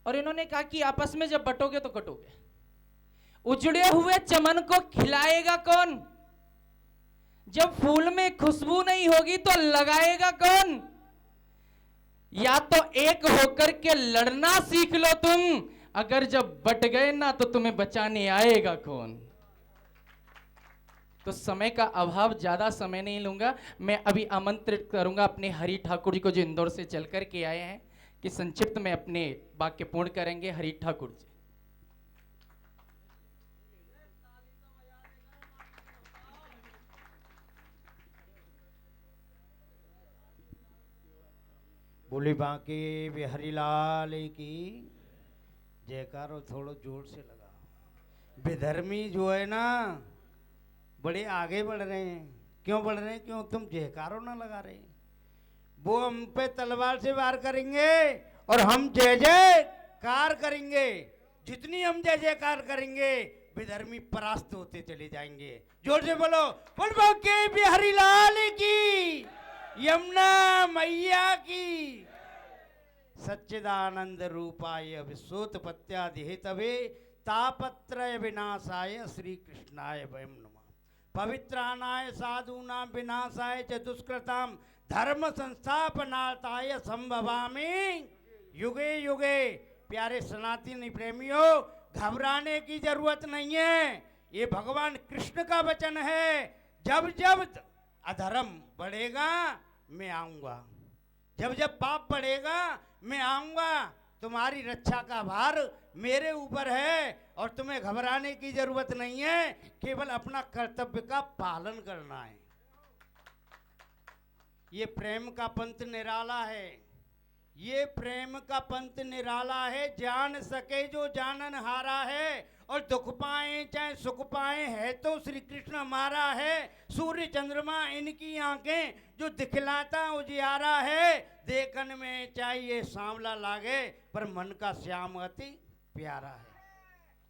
और इन्होंने कहा कि आपस में जब बटोगे तो कटोगे। उजड़े हुए चमन को खिलाएगा कौन? जब फूल में खुशबू नहीं होगी तो लगाएगा कौन? या तो एक होकर के लड़ना सीख लो तुम, अगर जब बट गए ना तो तुम्हें बचाने आएगा कौन? तो समय का अभाव, ज्यादा समय नहीं लूंगा। मैं अभी आमंत्रित करूंगा अपने हरि ठाकुर जी को, जो इंदौर से चल कर के आए हैं, कि संक्षिप्त में अपने वाक्य पूर्ण करेंगे। हरि ठाकुर जी। बोली बांके बिहारी लाल की जयकारो थोड़ा जोर से लगा। विधर्मी जो है ना, बड़े आगे बढ़ रहे हैं। क्यों बढ़ रहे हैं? क्यों तुम जयकारो ना लगा रहे? वो हम पे तलवार से वार करेंगे और हम जय जयकार करेंगे। जितनी हम जय जयकार करेंगे, विधर्मी परास्त होते चले जाएंगे। जोर से बोलो, बोल बांके बिहारी लाल की, यमुना मैया की। सच्चिदानंद रूपाय विश्वोत्पत्त्यादि हेतवे तापत्रय विनाशाय श्री कृष्णाय वयं नमः। पवित्राणाय साधूनां विनाशाय च दुष्कृतां धर्म संस्थापनार्थाय संभवामि युगे युगे। प्यारे सनातनी प्रेमियों, घबराने की जरूरत नहीं है। ये भगवान कृष्ण का वचन है। जब जब अधर्म बढ़ेगा मैं आऊंगा। जब जब पाप बढ़ेगा मैं आऊंगा, तुम्हारी रक्षा का भार मेरे ऊपर है और तुम्हें घबराने की जरूरत नहीं है, केवल अपना कर्तव्य का पालन करना है। ये प्रेम का पंथ निराला है, ये प्रेम का पंथ निराला है। जान सके जो जानन हारा है, और दुख पाए चाहे सुख पाए है तो श्री कृष्ण हमारा है। सूर्य चंद्रमा इनकी आंखें जो दिखलाता उजियारा है, देखन में चाहे ये सांवला लागे पर मन का श्याम अति प्यारा है।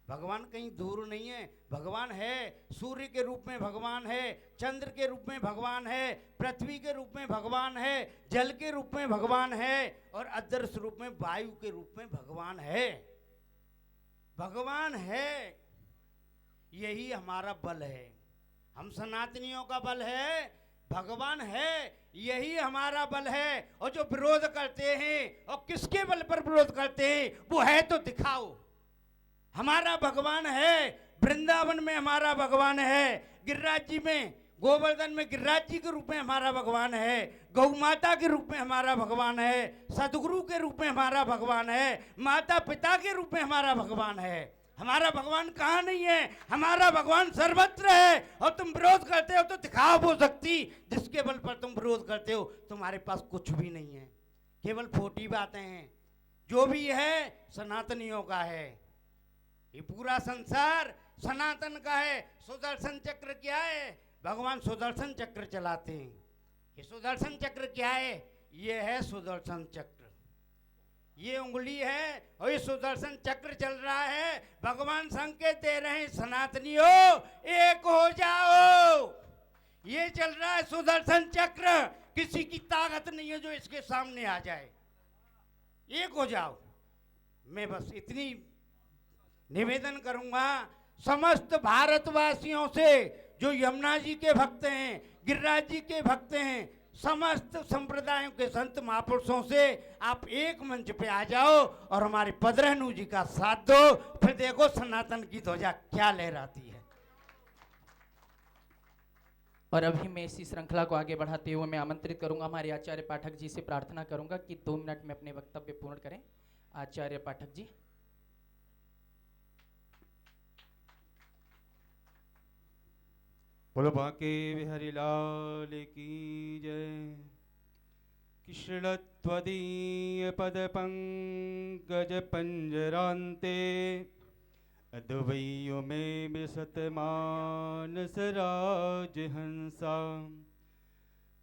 भगवान कहीं दूर नहीं है, भगवान है। सूर्य के रूप में भगवान है, चंद्र के रूप में भगवान है, पृथ्वी के रूप में भगवान है, जल के रूप में भगवान है, और अदृश्य रूप में वायु के रूप में भगवान है। भगवान है, यही हमारा बल है। हम सनातनियों का बल है, भगवान है, यही हमारा बल है। और जो विरोध करते हैं, और किसके बल पर विरोध करते हैं, वो है तो दिखाओ। हमारा भगवान है, वृंदावन में हमारा भगवान है, गिरिराज जी में, गोवर्धन में गिरिराज जी के रूप में हमारा भगवान है, गौ माता के रूप में हमारा भगवान है, सदगुरु के रूप में हमारा भगवान है, माता पिता के रूप में हमारा भगवान है। हमारा भगवान कहाँ नहीं है? हमारा भगवान सर्वत्र है। और तुम विरोध करते हो तो दिखाओ वो शक्ति जिसके बल पर तुम विरोध करते हो। तुम्हारे पास कुछ भी नहीं है, केवल खोटी बातें हैं। जो भी है सनातनियों का है, ये पूरा संसार सनातन का है। सुदर्शन चक्र क्या है? भगवान सुदर्शन चक्र चलाते हैं। ये सुदर्शन चक्र क्या है? ये है सुदर्शन चक्र, ये उंगली है और ये सुदर्शन चक्र चल रहा है। भगवान संकेत दे रहे हैं, सनातनियों एक हो जाओ। ये चल रहा है सुदर्शन चक्र, किसी की ताकत नहीं है जो इसके सामने आ जाए। एक हो जाओ। मैं बस इतनी निवेदन करूंगा समस्त भारतवासियों से, जो यमुना जी के भक्त हैं, गिरिराज जी के भक्त हैं, समस्त संप्रदायों के संत महापुरुषों से आप एक मंच पे आ जाओ और हमारे पदरहनु जी का साथ दो। फिर देखो सनातन की ध्वजा क्या लहराती है। और अभी मैं इसी श्रृंखला को आगे बढ़ाते हुए मैं आमंत्रित करूंगा हमारे आचार्य पाठक जी से, प्रार्थना करूंगा कि 2 मिनट में अपने वक्तव्य पूर्ण करें। आचार्य पाठक जी। बोलो बांके बिहारी लाल की जय। कृष्ण त्वदीय पद पंकज पंजरांते, अद्वैयो में विसत मानस राज हंसा।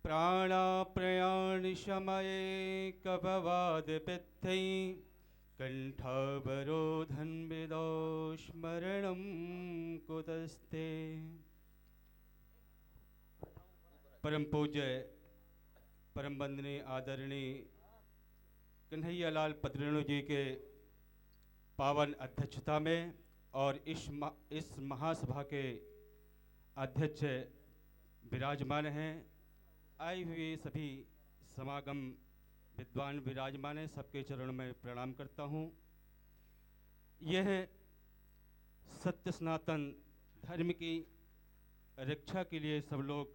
प्राणा प्रयाण शमये कपवाद पित्थै, कंठावरोधन विदो स्मरणं कुतस्ते। परम पूज्य परम वंदनीय आदरणीय कन्हैयालाल पदरेणु जी के पावन अध्यक्षता में और इस महासभा के अध्यक्ष विराजमान हैं। आए हुए सभी समागम विद्वान विराजमान हैं, सबके चरणों में प्रणाम करता हूँ। यह सत्य सनातन धर्म की रक्षा के लिए सब लोग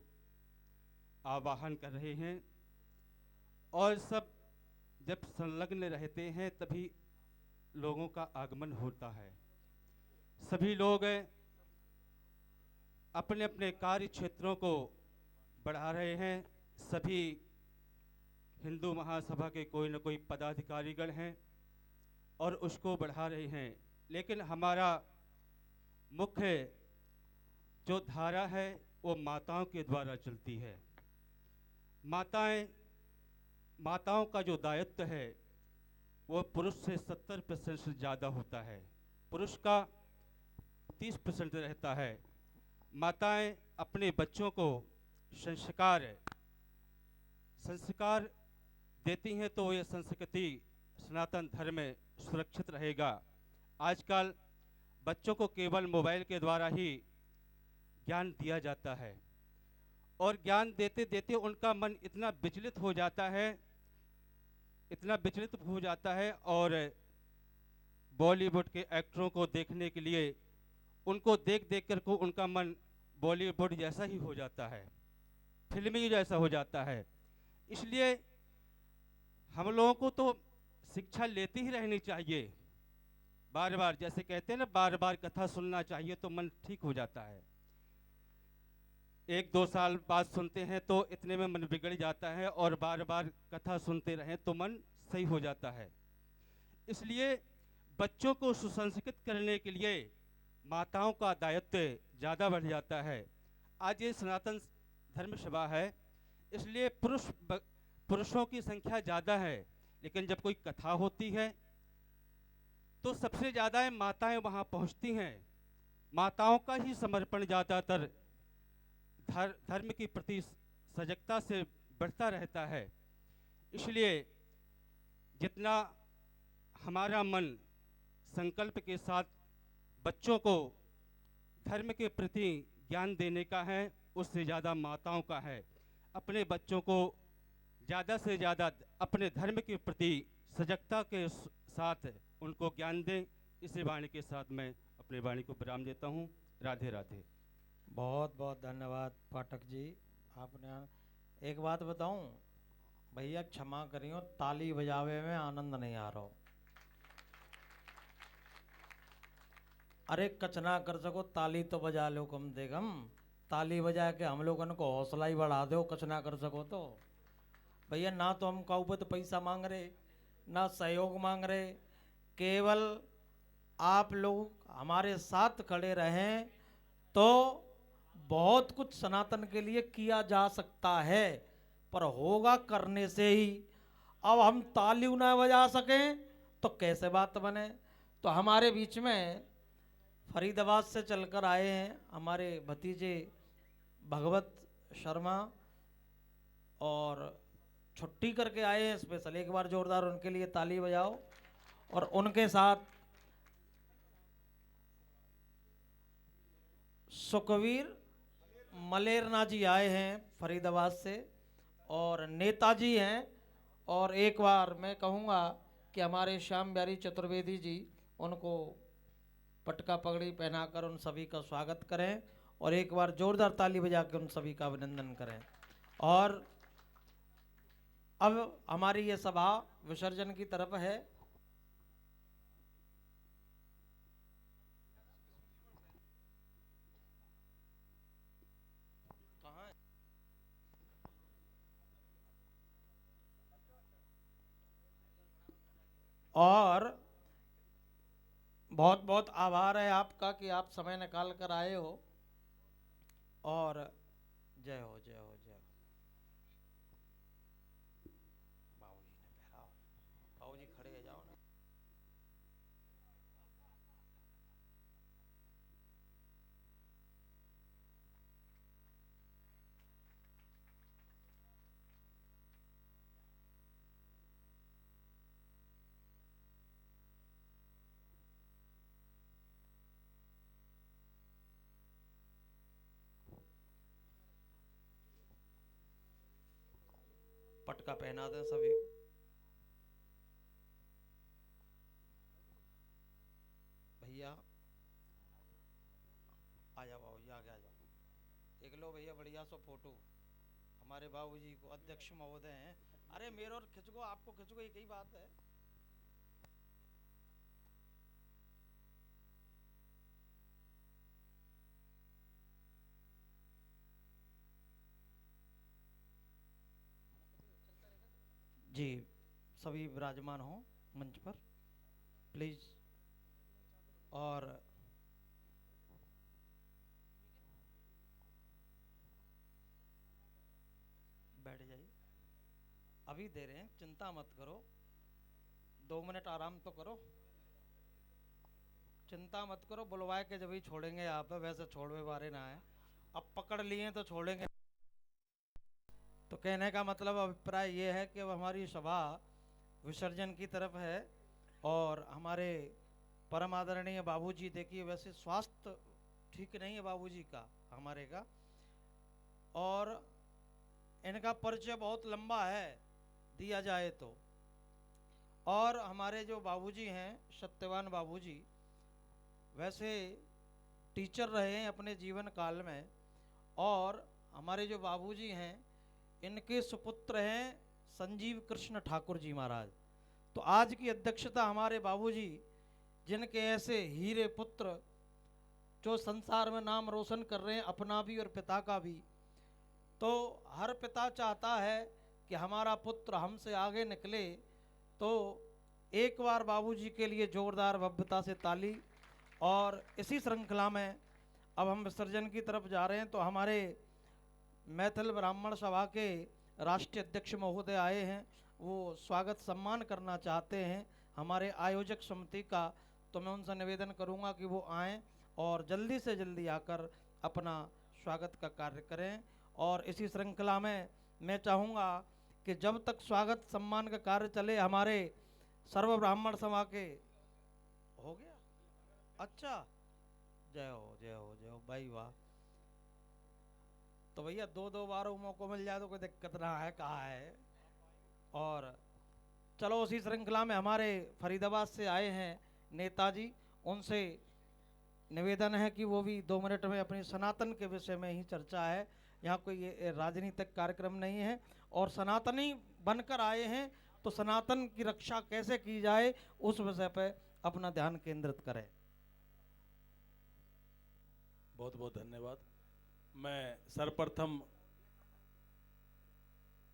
आवाहन कर रहे हैं, और सब जब संलग्न रहते हैं तभी लोगों का आगमन होता है। सभी लोग अपने अपने कार्य क्षेत्रों को बढ़ा रहे हैं। सभी हिंदू महासभा के कोई न कोई पदाधिकारीगण हैं और उसको बढ़ा रहे हैं, लेकिन हमारा मुख्य जो धारा है वो माताओं के द्वारा चलती है। माताओं का जो दायित्व है वो पुरुष से 70% से ज़्यादा होता है, पुरुष का 30% रहता है। माताएं अपने बच्चों को संस्कार देती हैं तो ये संस्कृति सनातन धर्म में सुरक्षित रहेगा। आजकल बच्चों को केवल मोबाइल के द्वारा ही ज्ञान दिया जाता है, और ज्ञान देते देते उनका मन इतना विचलित हो जाता है और बॉलीवुड के एक्टरों को देखने के लिए उनको देख कर को उनका मन बॉलीवुड जैसा ही हो जाता है, फिल्मी जैसा हो जाता है। इसलिए हम लोगों को तो शिक्षा लेती ही रहनी चाहिए, बार बार, जैसे कहते हैं ना, बार बार कथा सुनना चाहिए तो मन ठीक हो जाता है। 1-2 साल बाद सुनते हैं तो इतने में मन बिगड़ जाता है, और बार बार कथा सुनते रहें तो मन सही हो जाता है। इसलिए बच्चों को सुसंस्कृत करने के लिए माताओं का दायित्व ज़्यादा बढ़ जाता है। आज ये सनातन धर्म सभा है, इसलिए पुरुषों की संख्या ज़्यादा है, लेकिन जब कोई कथा होती है तो सबसे ज़्यादा माताएं वहाँ पहुँचती हैं। माताओं का ही समर्पण ज़्यादातर धर्म के प्रति सजगता से बढ़ता रहता है। इसलिए जितना हमारा मन संकल्प के साथ बच्चों को धर्म के प्रति ज्ञान देने का है, उससे ज़्यादा माताओं का है। अपने बच्चों को ज़्यादा से ज़्यादा अपने धर्म के प्रति सजगता के साथ उनको ज्ञान दें। इसी वाणी के साथ मैं अपनी वाणी को विराम देता हूँ। राधे राधे। बहुत बहुत धन्यवाद पाठक जी। आपने एक बात बताऊं भैया, क्षमा करियो, ताली बजावे में आनंद नहीं आ रहा। अरे कचना कर सको ताली तो बजा लो कम से कम। ताली बजा के हम लोगों को हौसला ही बढ़ा दो, कचना कर सको तो। भैया ना तो हम काऊ तो पैसा मांग रहे, ना सहयोग मांग रहे, केवल आप लोग हमारे साथ खड़े रहें तो बहुत कुछ सनातन के लिए किया जा सकता है, पर होगा करने से ही। अब हम ताली ना बजा सकें तो कैसे बात बने। तो हमारे बीच में फरीदाबाद से चलकर आए हैं हमारे भतीजे भगवत शर्मा, और छुट्टी करके आए हैं स्पेशल। एक बार जोरदार उनके लिए ताली बजाओ। और उनके साथ सुखवीर मलेरना जी आए हैं फरीदाबाद से, और नेताजी हैं। और एक बार मैं कहूँगा कि हमारे श्याम बिहारी चतुर्वेदी जी उनको पटका पगड़ी पहनाकर उन सभी का स्वागत करें, और एक बार जोरदार ताली बजा के उन सभी का अभिनंदन करें। और अब हमारी ये सभा विसर्जन की तरफ है। और बहुत बहुत आभार है आपका कि आप समय निकाल कर आए हो। और जय हो जय हो जय हो। बाबूजी ने पहराओ, बाबूजी खड़े हो जाओ ना। पटका पहना दें सभी को। भैया आ जाओ, बाबूजी आगे आ जाओ। एक लो भैया बढ़िया सो फोटो हमारे बाबूजी को, अध्यक्ष महोदय हैं। अरे मेरे और खिंच को, आपको खिंच को, एक ही बात है। जी सभी विराजमान हो मंच पर प्लीज। और बैठ जाइए, अभी दे रहे हैं, चिंता मत करो। 2 मिनट आराम तो करो, चिंता मत करो। बुलवाए के जब ही छोड़ेंगे आप, वैसे छोड़वे बारे ना है। अब पकड़ लिए तो छोड़ेंगे। तो कहने का मतलब अभिप्राय ये है कि अब हमारी सभा विसर्जन की तरफ है। और हमारे परम आदरणीय बाबूजी, देखिए वैसे स्वास्थ्य ठीक नहीं है बाबूजी का, हमारे का, और इनका परिचय बहुत लंबा है दिया जाए तो। और हमारे जो बाबूजी हैं सत्यवान बाबूजी, वैसे टीचर रहे हैं अपने जीवन काल में। और हमारे जो बाबूजी हैं इनके सुपुत्र हैं संजीव कृष्ण ठाकुर जी महाराज। तो आज की अध्यक्षता हमारे बाबूजी, जिनके ऐसे हीरे पुत्र जो संसार में नाम रोशन कर रहे हैं, अपना भी और पिता का भी। तो हर पिता चाहता है कि हमारा पुत्र हमसे आगे निकले। तो एक बार बाबूजी के लिए जोरदार भव्यता से ताली। और इसी श्रृंखला में अब हम विसर्जन की तरफ जा रहे हैं। तो हमारे मैथिल ब्राह्मण सभा के राष्ट्रीय अध्यक्ष महोदय आए हैं, वो स्वागत सम्मान करना चाहते हैं हमारे आयोजक समिति का। तो मैं उनसे निवेदन करूंगा कि वो आएं और जल्दी से जल्दी आकर अपना स्वागत का कार्य करें। और इसी श्रृंखला में मैं चाहूँगा कि जब तक स्वागत सम्मान का कार्य चले, हमारे सर्व ब्राह्मण सभा के हो गया। अच्छा, जय हो जय हो जय हो भाई, वाह। तो भैया दो बार मौका मिल जाए तो कोई दिक्कत ना है, कहा है। और चलो उसी श्रृंखला में हमारे फरीदाबाद से आए हैं नेताजी, उनसे निवेदन है कि वो भी 2 मिनट में अपनी सनातन के विषय में ही चर्चा है। यहाँ कोई ये राजनीतिक कार्यक्रम नहीं है। और सनातनी बनकर आए हैं तो सनातन की रक्षा कैसे की जाए उस विषय पर अपना ध्यान केंद्रित करें। बहुत बहुत धन्यवाद। मैं सर्वप्रथम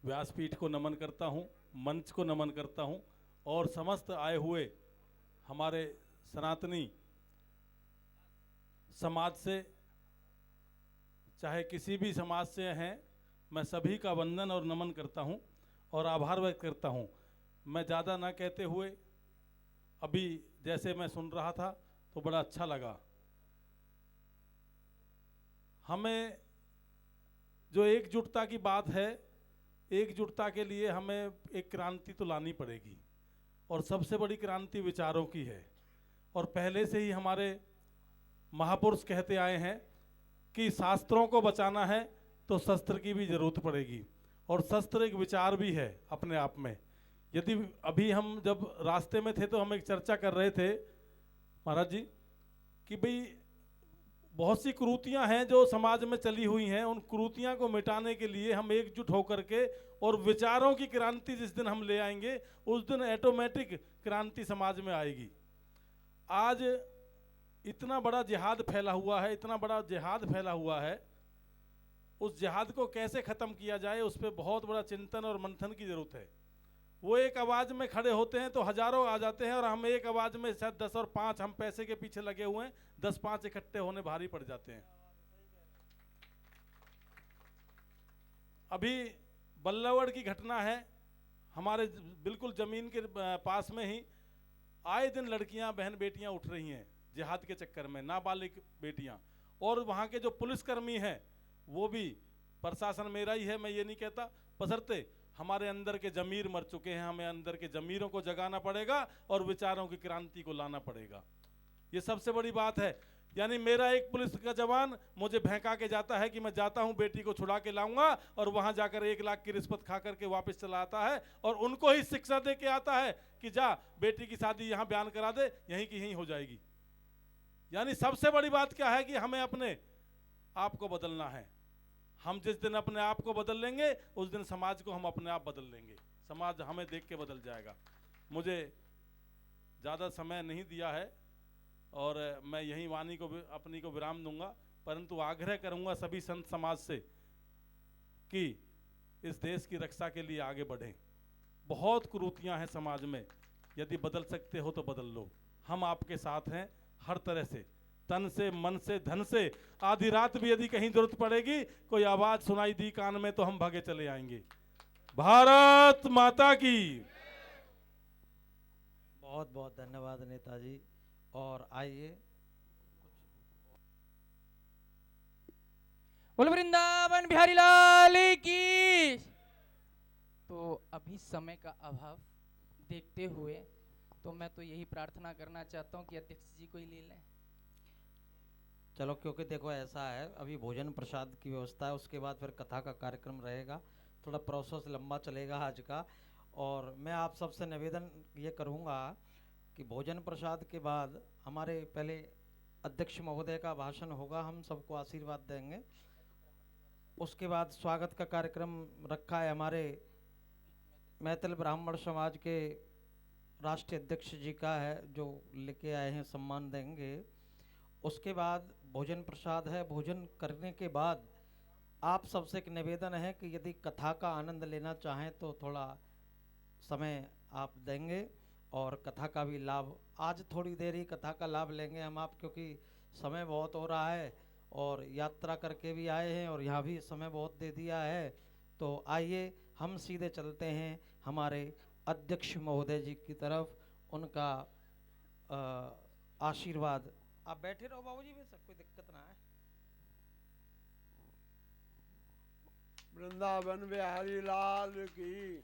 व्यासपीठ को नमन करता हूँ, मंच को नमन करता हूँ और समस्त आए हुए हमारे सनातनी समाज से, चाहे किसी भी समाज से हैं, मैं सभी का वंदन और नमन करता हूँ और आभार व्यक्त करता हूँ। मैं ज़्यादा ना कहते हुए, अभी जैसे मैं सुन रहा था तो बड़ा अच्छा लगा। हमें जो एकजुटता की बात है, एकजुटता के लिए हमें एक क्रांति तो लानी पड़ेगी और सबसे बड़ी क्रांति विचारों की है। और पहले से ही हमारे महापुरुष कहते आए हैं कि शास्त्रों को बचाना है तो शस्त्र की भी जरूरत पड़ेगी, और शस्त्र एक विचार भी है अपने आप में। यदि अभी हम जब रास्ते में थे तो हम एक चर्चा कर रहे थे महाराज जी कि भाई बहुत सी कुरीतियां हैं जो समाज में चली हुई हैं, उन कुरीतियां को मिटाने के लिए हम एकजुट होकर के और विचारों की क्रांति जिस दिन हम ले आएंगे उस दिन ऑटोमेटिक क्रांति समाज में आएगी। आज इतना बड़ा जिहाद फैला हुआ है, इतना बड़ा जिहाद फैला हुआ है, उस जिहाद को कैसे ख़त्म किया जाए उस पर बहुत बड़ा चिंतन और मंथन की ज़रूरत है। वो एक आवाज़ में खड़े होते हैं तो हज़ारों आ जाते हैं, और हम एक आवाज़ में शायद 10 और 5 हम पैसे के पीछे लगे हुए हैं, 10-5 इकट्ठे होने भारी पड़ जाते हैं। अभी बल्लवड़ की घटना है, हमारे बिल्कुल ज़मीन के पास में ही आए दिन लड़कियां, बहन बेटियां उठ रही हैं जिहाद के चक्कर में, नाबालिग बेटियां। और वहाँ के जो पुलिसकर्मी हैं वो भी, प्रशासन मेरा ही है, मैं ये नहीं कहता, बशर्ते हमारे अंदर के जमीर मर चुके हैं, हमें अंदर के जमीरों को जगाना पड़ेगा और विचारों की क्रांति को लाना पड़ेगा। ये सबसे बड़ी बात है। यानी मेरा एक पुलिस का जवान मुझे भहका के जाता है कि मैं जाता हूं बेटी को छुड़ा के लाऊंगा, और वहां जाकर 1 लाख की रिश्वत खा करके वापस चला आता है और उनको ही शिक्षा दे के आता है कि जा बेटी की शादी यहां बयान करा दे, यहीं की यहीं हो जाएगी। यानी सबसे बड़ी बात क्या है कि हमें अपने आप को बदलना है। हम जिस दिन अपने आप को बदल लेंगे उस दिन समाज को हम अपने आप बदल लेंगे, समाज हमें देख के बदल जाएगा। मुझे ज़्यादा समय नहीं दिया है और मैं यहीं वाणी को अपनी को विराम दूंगा, परंतु आग्रह करूंगा सभी संत समाज से कि इस देश की रक्षा के लिए आगे बढ़ें। बहुत कुरीतियां हैं समाज में, यदि बदल सकते हो तो बदल लो। हम आपके साथ हैं हर तरह से, तन से, मन से, धन से। आधी रात भी यदि कहीं जरूरत पड़ेगी, कोई आवाज सुनाई दी कान में तो हम भागे चले आएंगे। भारत माता की। बहुत बहुत धन्यवाद नेताजी। और आइए, बोल वृंदावन बिहारी लाल की। तो अभी समय का अभाव देखते हुए तो मैं तो यही प्रार्थना करना चाहता हूँ कि अध्यक्ष जी को ही ले लें। चलो, क्योंकि देखो ऐसा है, अभी भोजन प्रसाद की व्यवस्था है, उसके बाद फिर कथा का कार्यक्रम रहेगा, थोड़ा प्रोसेस लंबा चलेगा आज का। और मैं आप सबसे निवेदन ये करूँगा कि भोजन प्रसाद के बाद हमारे पहले अध्यक्ष महोदय का भाषण होगा, हम सबको आशीर्वाद देंगे। उसके बाद स्वागत का कार्यक्रम रखा है हमारे मैथिल ब्राह्मण समाज के राष्ट्रीय अध्यक्ष जी का है जो लेके आए हैं, सम्मान देंगे। उसके बाद भोजन प्रसाद है। भोजन करने के बाद आप सबसे एक निवेदन है कि यदि कथा का आनंद लेना चाहें तो थोड़ा समय आप देंगे और कथा का भी लाभ, आज थोड़ी देर ही कथा का लाभ लेंगे हम आप, क्योंकि समय बहुत हो रहा है और यात्रा करके भी आए हैं और यहाँ भी समय बहुत दे दिया है। तो आइए हम सीधे चलते हैं हमारे अध्यक्ष महोदय जी की तरफ, उनका आशीर्वाद। आप बैठे रहो बाबूजी, वैसे कोई दिक्कत ना है। वृंदावन बिहारी लाल की।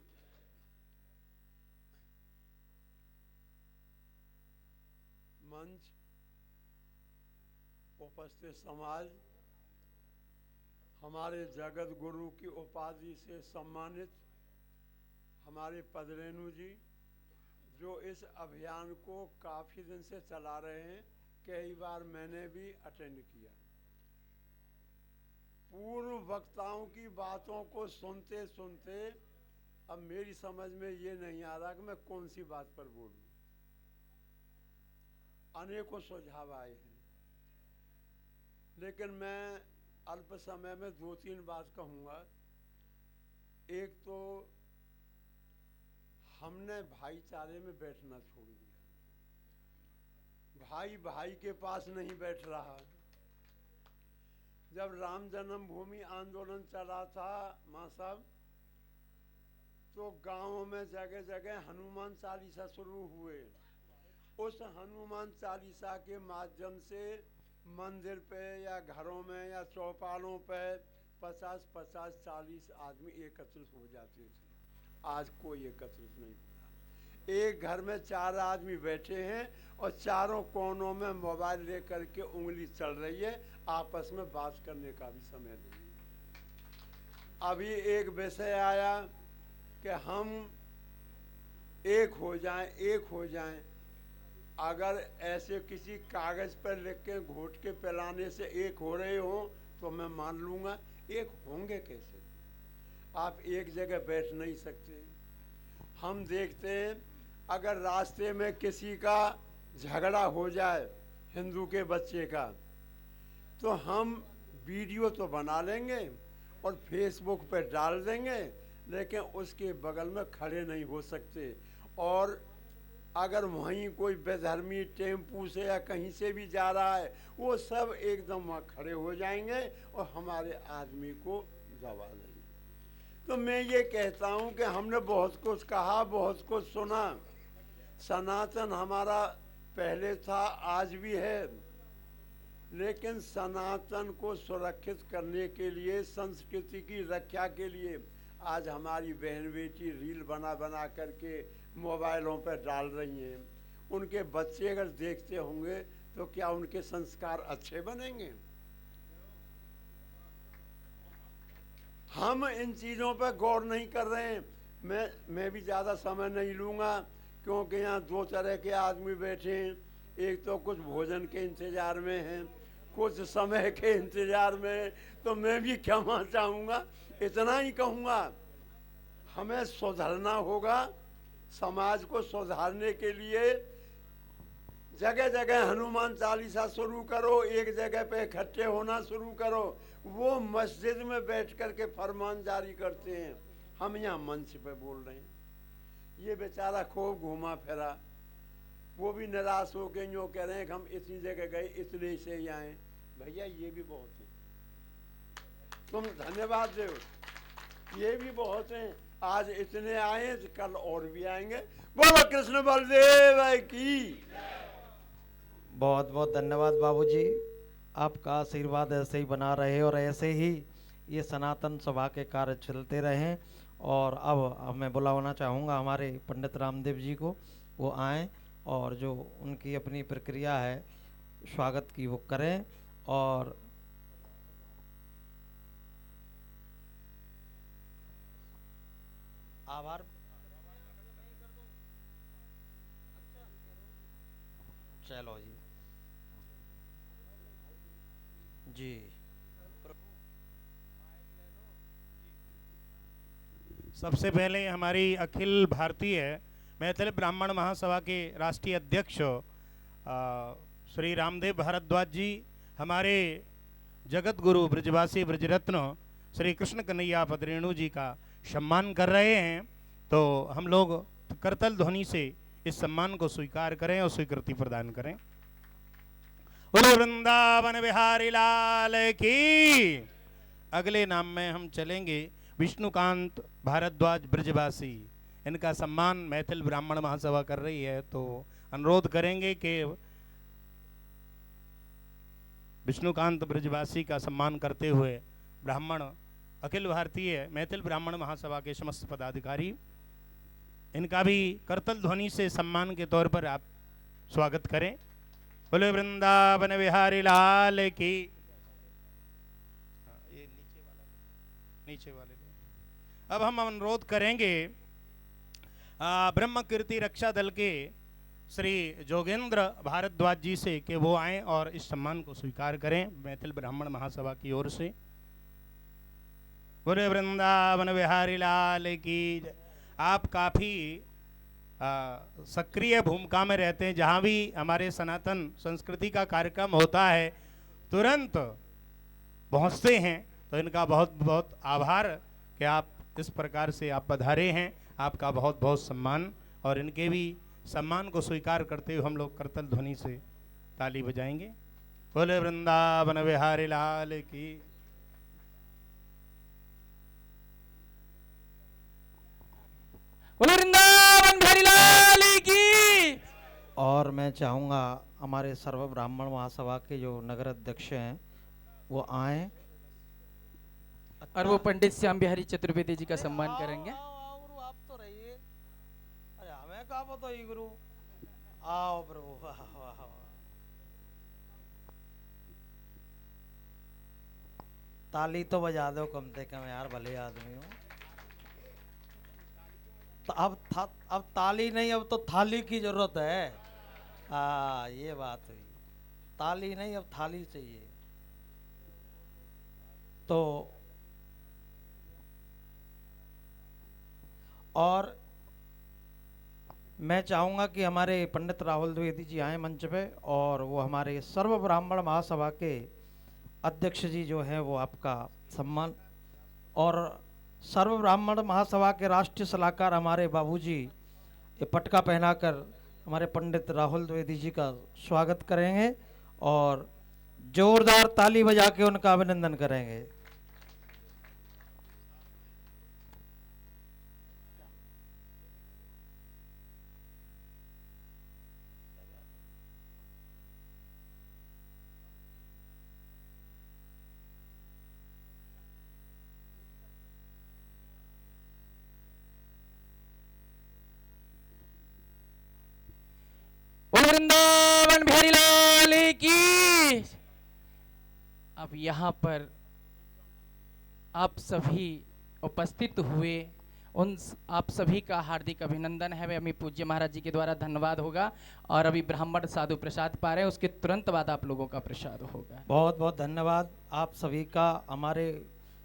मंच उपस्थित समाज, हमारे जगत गुरु की उपाधि से सम्मानित हमारे पदरेणु जी, जो इस अभियान को काफ़ी दिन से चला रहे हैं, कई बार मैंने भी अटेंड किया। पूर्व वक्ताओं की बातों को सुनते सुनते अब मेरी समझ में ये नहीं आ रहा कि मैं कौन सी बात पर बोलूं। अनेकों सुझाव आए हैं, लेकिन मैं अल्प समय में 2-3 बात कहूँगा। एक तो हमने भाईचारे में बैठना छोड़ दिया। भाई भाई के पास नहीं बैठ रहा। जब राम जन्मभूमि आंदोलन चला था माँ साहब, तो गांवों में जगह जगह हनुमान चालीसा शुरू हुए। उस हनुमान चालीसा के माध्यम से मंदिर पे या घरों में या चौपालों पे 50-50, 40 आदमी एकत्रित हो जाते थे। आज कोई एकत्रित नहीं होता। एक घर में 4 आदमी बैठे हैं और चारों कोनों में मोबाइल लेकर के उंगली चल रही है, आपस में बात करने का भी समय नहीं है। अभी एक विषय आया कि हम एक हो जाएं। अगर ऐसे किसी कागज पर लिख के घोट के पिलाने से एक हो रहे हो तो मैं मान लूँगा। एक होंगे कैसे? आप एक जगह बैठ नहीं सकते। हम देखते हैं अगर रास्ते में किसी का झगड़ा हो जाए हिंदू के बच्चे का, तो हम वीडियो तो बना लेंगे और फेसबुक पर डाल देंगे, लेकिन उसके बगल में खड़े नहीं हो सकते। और अगर वहीं कोई बेधर्मी टेम्पू से या कहीं से भी जा रहा है, वो सब एकदम वहाँ खड़े हो जाएंगे और हमारे आदमी को दबा देंगे। तो मैं ये कहता हूँ कि हमने बहुत कुछ कहा, बहुत कुछ सुना। सनातन हमारा पहले था, आज भी है, लेकिन सनातन को सुरक्षित करने के लिए, संस्कृति की रक्षा के लिए आज हमारी बहन बेटी रील बना बना करके मोबाइलों पर डाल रही हैं। उनके बच्चे अगर देखते होंगे तो क्या उनके संस्कार अच्छे बनेंगे? हम इन चीज़ों पर गौर नहीं कर रहे हैं। मैं भी ज़्यादा समय नहीं लूँगा, क्योंकि यहाँ 2 तरह के आदमी बैठे हैं। एक तो कुछ भोजन के इंतज़ार में हैं, कुछ समय के इंतज़ार में। तो मैं भी क्षमा चाहूँगा, इतना ही कहूँगा, हमें सुधरना होगा। समाज को सुधारने के लिए जगह जगह हनुमान चालीसा शुरू करो, एक जगह पे इकट्ठे होना शुरू करो। वो मस्जिद में बैठ कर के फरमान जारी करते हैं, हम यहाँ मंच पे बोल रहे हैं। ये बेचारा खूब घूमा फिरा, वो भी निराश हो के यूँ कह रहे हैं कि हम इतनी जगह गए, इतने से ही आए। भैया ये भी बहुत है, तुम धन्यवाद दो, ये भी बहुत हैं। आज इतने आए तो कल और भी आएंगे। बोलो कृष्ण बलदेव की। बहुत बहुत धन्यवाद बाबूजी, आपका आशीर्वाद ऐसे ही बना रहे और ऐसे ही ये सनातन सभा के कार्य चलते रहें। और अब मैं बुलाना चाहूँगा हमारे पंडित रामदेव जी को, वो आएँ और जो उनकी अपनी प्रक्रिया है स्वागत की वो करें। और आभार। चलो जी जी। सबसे पहले हमारी अखिल भारतीय मैथिल ब्राह्मण महासभा के राष्ट्रीय अध्यक्ष श्री रामदेव भारद्वाज जी हमारे जगत गुरु ब्रजवासी ब्रजरत्न श्री कृष्ण कन्हैया पदरेणु जी का सम्मान कर रहे हैं, तो हम लोग करतल ध्वनि से इस सम्मान को स्वीकार करें और स्वीकृति प्रदान करें। बोलो वृंदावन बिहारी लाल की। अगले नाम में हम चलेंगे विष्णुकांत भारद्वाज ब्रजवासी, इनका सम्मान मैथिल ब्राह्मण महासभा कर रही है, तो अनुरोध करेंगे कि विष्णुकांत ब्रजवासी का सम्मान करते हुए ब्राह्मण अखिल भारतीय मैथिल ब्राह्मण महासभा के समस्त पदाधिकारी इनका भी करतल ध्वनि से सम्मान के तौर पर आप स्वागत करें। बोले वृंदावन बिहारी लाल की। ये नीचे वाले अब हम अनुरोध करेंगे ब्रह्म कीर्ति रक्षा दल के श्री जोगेंद्र भारद्वाज जी से कि वो आएं और इस सम्मान को स्वीकार करें मैथिल ब्राह्मण महासभा की ओर से। बोले वृंदावन बिहारी लाल की। आप काफ़ी सक्रिय भूमिका में रहते हैं, जहाँ भी हमारे सनातन संस्कृति का कार्यक्रम होता है तुरंत पहुँचते हैं, तो इनका बहुत बहुत आभार कि आप इस प्रकार से आप पधारे हैं। आपका बहुत बहुत सम्मान, और इनके भी सम्मान को स्वीकार करते हुए हम लोग करतल ध्वनि से ताली बजाएंगे। बोले वृंदावन बिहारी लाल की। बोले वृंदावन बिहारी लाल की। और मैं चाहूँगा हमारे सर्व ब्राह्मण महासभा के जो नगर अध्यक्ष हैं वो आएं और वो पंडित श्याम बिहारी चतुर्वेदी जी का सम्मान करेंगे। आप तो रहिए, अरे हमें कहा पता ही गुरु। आओ प्रभु, वाह वाह वाह। ताली तो बजा दो कम से कम यार, भले आदमी हो। तो अब ताली नहीं, अब तो थाली की जरूरत है। ये बात हुई, ताली नहीं अब थाली चाहिए। तो और मैं चाहूँगा कि हमारे पंडित राहुल द्विवेदी जी आए मंच पे, और वो हमारे सर्व ब्राह्मण महासभा के अध्यक्ष जी जो हैं वो आपका सम्मान, और सर्व ब्राह्मण महासभा के राष्ट्रीय सलाहकार हमारे बाबूजी ये पटका पहनाकर हमारे पंडित राहुल द्विवेदी जी का स्वागत करेंगे और जोरदार ताली बजा के उनका अभिनंदन करेंगे। वृंदावन बिहारी लाल की। अब यहाँ पर आप सभी उपस्थित हुए उन आप सभी का हार्दिक अभिनंदन है। अभी पूज्य महाराज जी के द्वारा धन्यवाद होगा, और अभी ब्राह्मण साधु प्रसाद पा रहे हैं, उसके तुरंत बाद आप लोगों का प्रसाद होगा। बहुत बहुत धन्यवाद आप सभी का, हमारे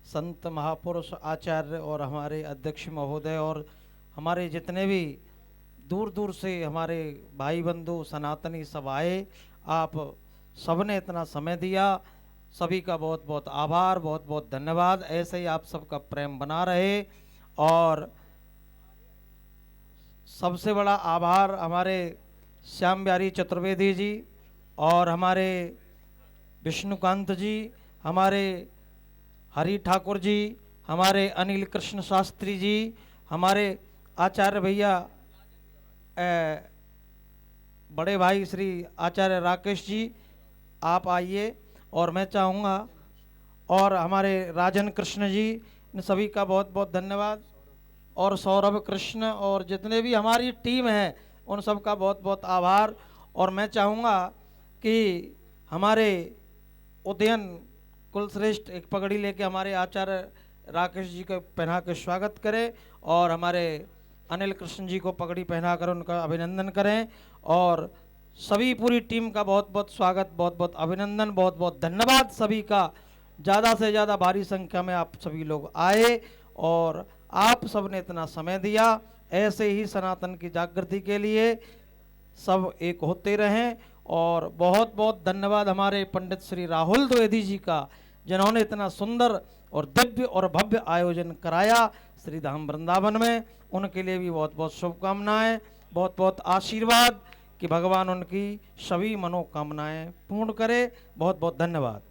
संत महापुरुष आचार्य और हमारे अध्यक्ष महोदय और हमारे जितने भी दूर दूर से हमारे भाई बंधु सनातनी सब आए, आप सबने इतना समय दिया, सभी का बहुत बहुत आभार, बहुत बहुत धन्यवाद। ऐसे ही आप सबका प्रेम बना रहे, और सबसे बड़ा आभार हमारे श्याम बिहारी चतुर्वेदी जी और हमारे विष्णुकांत जी, हमारे हरि ठाकुर जी, हमारे अनिल कृष्ण शास्त्री जी, हमारे आचार्य भैया बड़े भाई श्री आचार्य राकेश जी, आप आइए। और मैं चाहूँगा, और हमारे राजन कृष्ण जी, इन सभी का बहुत बहुत धन्यवाद, और सौरभ कृष्ण और जितने भी हमारी टीम है उन सब का बहुत बहुत आभार। और मैं चाहूँगा कि हमारे उदयन कुलश्रेष्ठ एक पगड़ी लेके हमारे आचार्य राकेश जी को पहना के स्वागत करें, और हमारे अनिल कृष्ण जी को पगड़ी पहनाकर उनका अभिनंदन करें, और सभी पूरी टीम का बहुत बहुत स्वागत, बहुत बहुत अभिनंदन, बहुत बहुत धन्यवाद सभी का। ज़्यादा से ज़्यादा भारी संख्या में आप सभी लोग आए और आप सबने इतना समय दिया। ऐसे ही सनातन की जागृति के लिए सब एक होते रहें। और बहुत बहुत धन्यवाद हमारे पंडित श्री राहुल द्विवेदी जी का, जिन्होंने इतना सुंदर और दिव्य और भव्य आयोजन कराया श्री धाम वृंदावन में। उनके लिए भी बहुत बहुत शुभकामनाएं, बहुत बहुत आशीर्वाद कि भगवान उनकी सभी मनोकामनाएं पूर्ण करे। बहुत बहुत धन्यवाद।